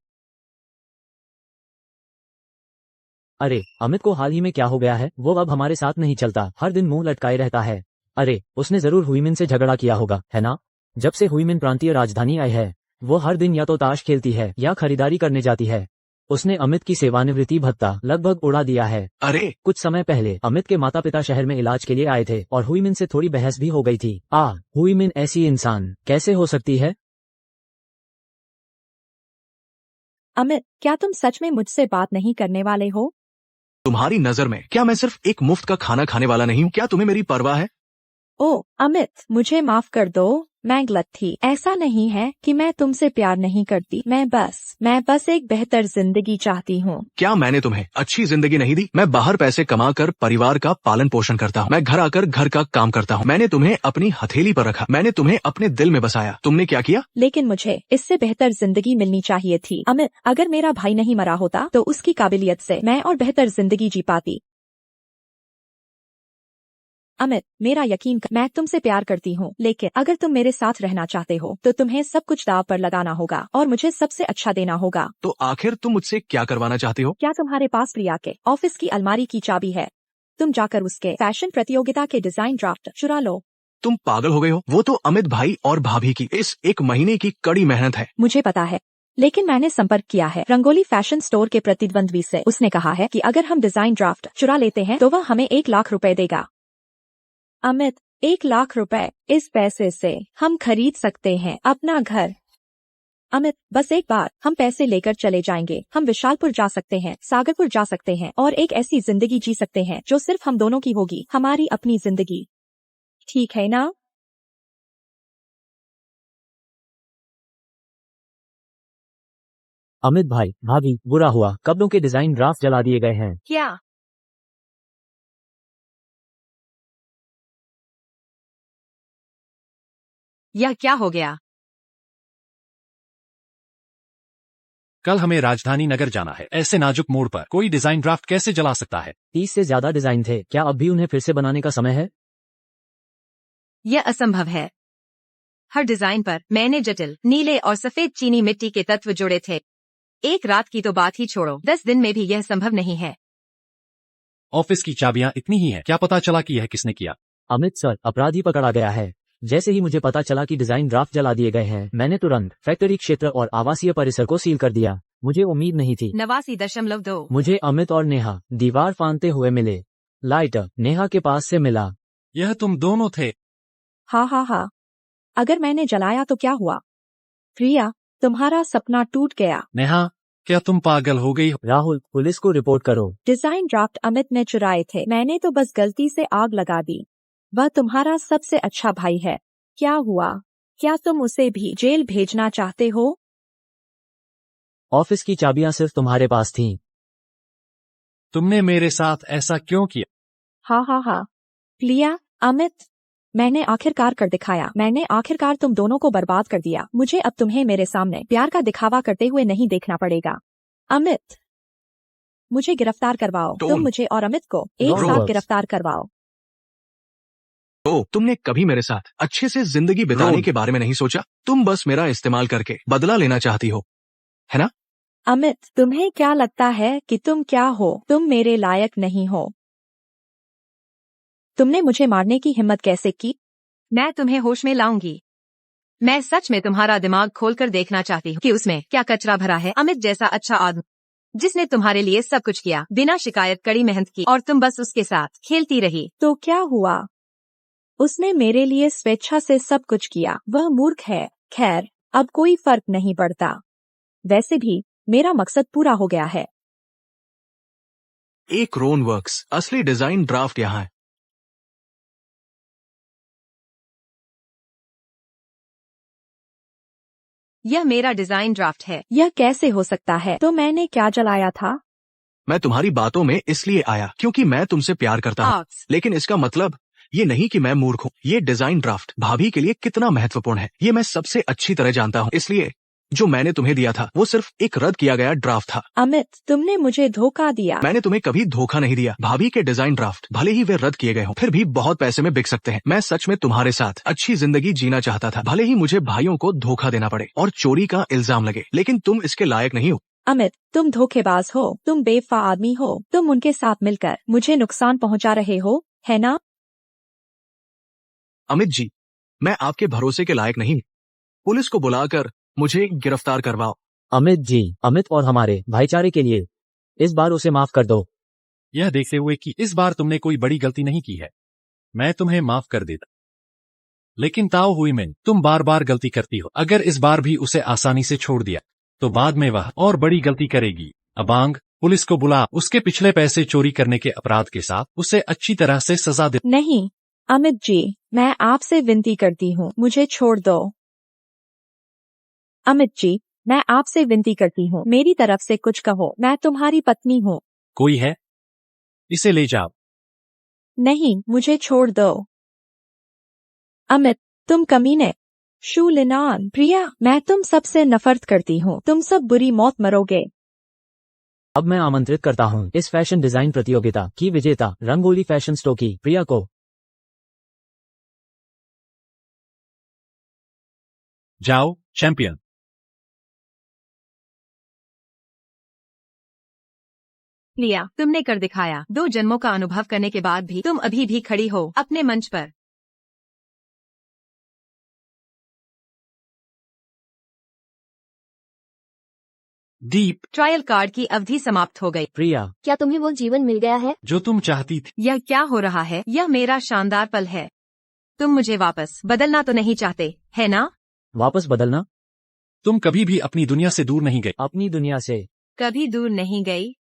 अरे अमित को हाल ही में क्या हो गया है? वो अब हमारे साथ नहीं चलता, हर दिन मुंह लटकाए रहता है। अरे उसने जरूर हुईमिन से झगड़ा किया होगा, है ना? जब से हुईमिन प्रांतीय राजधानी आई है, वो हर दिन या तो ताश खेलती है या खरीदारी करने जाती है। उसने अमित की सेवानिवृत्ति भत्ता लगभग उड़ा दिया है। अरे कुछ समय पहले अमित के माता पिता शहर में इलाज के लिए आए थे और हुईमिन से थोड़ी बहस भी हो गई थी। हुईमिन ऐसी इंसान कैसे हो सकती है? अमित, क्या तुम सच में मुझसे बात नहीं करने वाले हो? तुम्हारी नजर में क्या मैं सिर्फ एक मुफ्त का खाना खाने वाला नहीं हूँ? क्या तुम्हें मेरी परवाह है? ओ अमित, मुझे माफ कर दो, मैं गलत थी। ऐसा नहीं है कि मैं तुमसे प्यार नहीं करती, मैं बस एक बेहतर जिंदगी चाहती हूँ। क्या मैंने तुम्हें अच्छी जिंदगी नहीं दी? मैं बाहर पैसे कमा कर परिवार का पालन पोषण करता हूँ, मैं घर आकर घर का काम करता हूँ। मैंने तुम्हें अपनी हथेली पर रखा, मैंने तुम्हें अपने दिल में बसाया। तुमने क्या किया? लेकिन मुझे इससे बेहतर जिंदगी मिलनी चाहिए थी। अमित, अगर मेरा भाई नहीं मरा होता तो उसकी काबिलियत से मैं और बेहतर जिंदगी जी पाती। अमित, मेरा यकीन कर, मैं तुमसे प्यार करती हूँ, लेकिन अगर तुम मेरे साथ रहना चाहते हो तो तुम्हें सब कुछ दाव पर लगाना होगा और मुझे सबसे अच्छा देना होगा। तो आखिर तुम मुझसे क्या करवाना चाहते हो? क्या तुम्हारे पास प्रिया के ऑफिस की अलमारी की चाबी है? तुम जाकर उसके फैशन प्रतियोगिता के डिजाइन ड्राफ्ट चुरा लो। तुम पागल हो गए हो? वो तो अमित भाई और भाभी की इस एक महीने की कड़ी मेहनत है। मुझे पता है, लेकिन मैंने संपर्क किया है रंगोली फैशन स्टोर के प्रतिद्वंद्वी से। उसने कहा है कि अगर हम डिजाइन ड्राफ्ट चुरा लेते हैं तो वह हमें 1 लाख रुपए देगा। अमित, 1 लाख रुपए, इस पैसे से हम खरीद सकते हैं अपना घर। अमित, बस एक बार हम पैसे लेकर चले जाएंगे। हम विशालपुर जा सकते हैं, सागरपुर जा सकते हैं और एक ऐसी जिंदगी जी सकते हैं जो सिर्फ हम दोनों की होगी, हमारी अपनी जिंदगी। ठीक है ना? अमित भाई, भाभी, बुरा हुआ, कपड़ों के डिजाइन ड्राफ्ट जला दिए गए हैं। क्या? यह क्या हो गया? कल हमें राजधानी नगर जाना है। ऐसे नाजुक मोड़ पर कोई डिजाइन ड्राफ्ट कैसे जला सकता है? 30 से ज्यादा डिजाइन थे, क्या अब भी उन्हें फिर से बनाने का समय है? यह असंभव है। हर डिजाइन पर मैंने जटिल नीले और सफेद चीनी मिट्टी के तत्व जोड़े थे। एक रात की तो बात ही छोड़ो, 10 दिन में भी यह संभव नहीं है। ऑफिस की चाबियां इतनी ही हैं, क्या पता चला कि यह किसने किया? अमित सर, अपराधी पकड़ा गया है। जैसे ही मुझे पता चला कि डिजाइन ड्राफ्ट जला दिए गए हैं, मैंने तुरंत फैक्ट्री क्षेत्र और आवासीय परिसर को सील कर दिया। मुझे उम्मीद नहीं थी। 89.2। मुझे अमित और नेहा दीवार फांदते हुए मिले। लाइटर नेहा के पास से मिला। यह तुम दोनों थे? हाँ। अगर मैंने जलाया तो क्या हुआ? प्रिया, तुम्हारा सपना टूट गया। नेहा, क्या तुम पागल हो गई हो? राहुल, पुलिस को रिपोर्ट करो। डिजाइन ड्राफ्ट अमित ने चुराए थे, मैंने तो बस गलती से आग लगा दी। वह तुम्हारा सबसे अच्छा भाई है। क्या हुआ? क्या तुम उसे भी जेल भेजना चाहते हो? ऑफिस की चाबियां सिर्फ तुम्हारे पास थीं। तुमने मेरे साथ ऐसा क्यों किया? हाँ। प्रिया, अमित, मैंने आखिरकार कर दिखाया। मैंने आखिरकार तुम दोनों को बर्बाद कर दिया। मुझे अब तुम्हें मेरे सामने प्यार का दिखावा करते हुए नहीं देखना पड़ेगा। अमित, मुझे गिरफ्तार करवाओ। तुम मुझे और अमित को एक No साथ words. गिरफ्तार करवाओ। तो तुमने कभी मेरे साथ अच्छे से जिंदगी बिताने रोल। के बारे में नहीं सोचा? तुम बस मेरा इस्तेमाल करके बदला लेना चाहती हो, है ना? अमित, तुम्हें क्या लगता है कि तुम क्या हो? तुम मेरे लायक नहीं हो। तुमने मुझे मारने की हिम्मत कैसे की? मैं तुम्हें होश में लाऊंगी। मैं सच में तुम्हारा दिमाग खोलकर देखना चाहती हूँ कि उसमें क्या कचरा भरा है। अमित जैसा अच्छा आदमी जिसने तुम्हारे लिए सब कुछ किया, बिना शिकायत कड़ी मेहनत की, और तुम बस उसके साथ खेलती रही। तो क्या हुआ? उसने मेरे लिए स्वेच्छा से सब कुछ किया। वह मूर्ख है। खैर, अब कोई फर्क नहीं पड़ता। वैसे भी मेरा मकसद पूरा हो गया है। एक रोन वर्क्स असली डिजाइन ड्राफ्ट यहाँ है। यह मेरा डिजाइन ड्राफ्ट है। यह कैसे हो सकता है? तो मैंने क्या जलाया था? मैं तुम्हारी बातों में इसलिए आया क्योंकि मैं तुमसे प्यार करता हूँ, ऑक्स। लेकिन इसका मतलब ये नहीं कि मैं मूर्ख हूँ। ये डिजाइन ड्राफ्ट भाभी के लिए कितना महत्वपूर्ण है, ये मैं सबसे अच्छी तरह जानता हूँ। इसलिए जो मैंने तुम्हें दिया था वो सिर्फ एक रद्द किया गया ड्राफ्ट था। अमित, तुमने मुझे धोखा दिया। मैंने तुम्हें कभी धोखा नहीं दिया। भाभी के डिजाइन ड्राफ्ट भले ही वे रद्द किए गए हों, फिर भी बहुत पैसे में बिक सकते हैं। मैं सच में तुम्हारे साथ अच्छी जिंदगी जीना चाहता था, भले ही मुझे भाइयों को धोखा देना पड़े और चोरी का इल्जाम लगे, लेकिन तुम इसके लायक नहीं हो। अमित, तुम धोखेबाज हो, तुम बेवफा आदमी हो, तुम उनके साथ मिलकर मुझे नुकसान पहुंचा रहे हो, है ना? अमित जी, मैं आपके भरोसे के लायक नहीं। पुलिस को बुलाकर मुझे गिरफ्तार करवाओ। अमित जी, अमित और हमारे भाईचारे के लिए इस बार उसे माफ कर दो। यह देखते हुए कि इस बार तुमने कोई बड़ी गलती नहीं की है, मैं तुम्हें माफ कर देता। लेकिन ताओ हुई मिन, तुम बार बार गलती करती हो। अगर इस बार भी उसे आसानी से छोड़ दिया तो बाद में वह और बड़ी गलती करेगी। अबांग, पुलिस को बुला, उसके पिछले पैसे चोरी करने के अपराध के साथ उसे अच्छी तरह से सजा दे। नहीं अमित जी, मैं आपसे विनती करती हूँ, मुझे छोड़ दो। अमित जी, मैं आपसे विनती करती हूँ, मेरी तरफ से कुछ कहो, मैं तुम्हारी पत्नी हूँ। कोई है? इसे ले जाओ। नहीं, मुझे छोड़ दो। अमित, तुम कमीने। शू लिनान, प्रिया, मैं तुम सबसे नफरत करती हूँ, तुम सब बुरी मौत मरोगे। अब मैं आमंत्रित करता हूँ इस फैशन डिजाइन प्रतियोगिता की विजेता रंगोली फैशन स्टोर की प्रिया को। जाओ चैंपियन। लिया, तुमने कर दिखाया। 2 जन्मों का अनुभव करने के बाद भी तुम अभी भी खड़ी हो अपने मंच पर। दीप, ट्रायल कार्ड की अवधि समाप्त हो गई। प्रिया, क्या तुम्हें वो जीवन मिल गया है? जो तुम चाहती थी। यह क्या हो रहा है? यह मेरा शानदार पल है। तुम मुझे वापस बदलना तो नहीं चाहते, है ना? वापस बदलना? तुम कभी भी अपनी दुनिया से दूर नहीं गई। अपनी दुनिया से कभी दूर नहीं गई।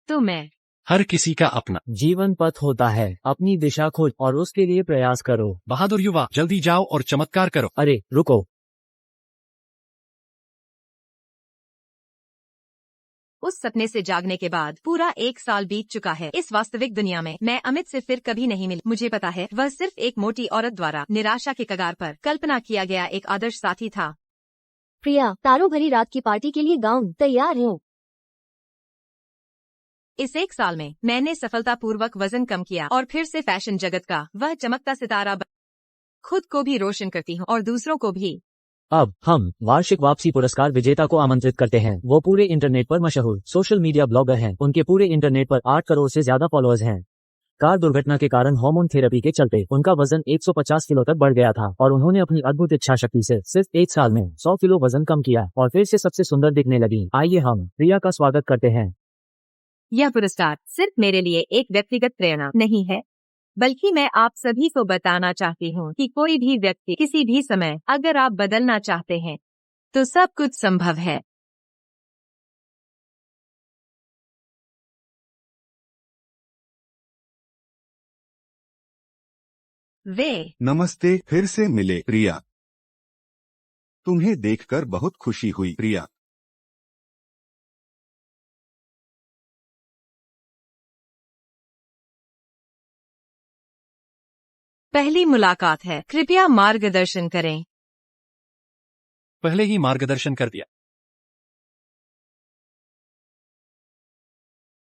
तो मैं हर किसी का अपना जीवन पथ होता है, अपनी दिशा खोज और उसके लिए प्रयास करो। बहादुर युवा, जल्दी जाओ और चमत्कार करो। अरे रुको, उस सपने से जागने के बाद पूरा 1 साल बीत चुका है। इस वास्तविक दुनिया में मैं अमित से फिर कभी नहीं मिली। मुझे पता है वह सिर्फ एक मोटी औरत द्वारा निराशा के कगार पर कल्पना किया गया एक आदर्श साथी था। प्रिया, तारों भरी रात की पार्टी के लिए गाउन तैयार है। इस 1 साल में मैंने सफलतापूर्वक वजन कम किया और फिर से फैशन जगत का वह चमकता सितारा खुद को भी रोशन करती हूँ और दूसरों को भी। अब हम वार्षिक वापसी पुरस्कार विजेता को आमंत्रित करते हैं। वो पूरे इंटरनेट पर मशहूर सोशल मीडिया ब्लॉगर हैं। उनके पूरे इंटरनेट पर 8 करोड़ से ज्यादा फॉलोअर्स हैं। कार दुर्घटना के कारण हार्मोन थेरेपी के चलते उनका वजन 150 किलो तक बढ़ गया था और उन्होंने अपनी अद्भुत इच्छा शक्ति से सिर्फ 1 साल में 100 किलो वजन कम किया और फिर से सबसे सुंदर दिखने लगी। आइए हम प्रिया का स्वागत करते हैं। यह पुरस्कार सिर्फ मेरे लिए एक व्यक्तिगत प्रेरणा नहीं है, बल्कि मैं आप सभी को बताना चाहती हूँ कि कोई भी व्यक्ति किसी भी समय अगर आप बदलना चाहते हैं तो सब कुछ संभव है। वे नमस्ते, फिर से मिले प्रिया। तुम्हें देखकर बहुत खुशी हुई प्रिया। पहली मुलाकात है, कृपया मार्गदर्शन करें। पहले ही मार्गदर्शन कर दिया।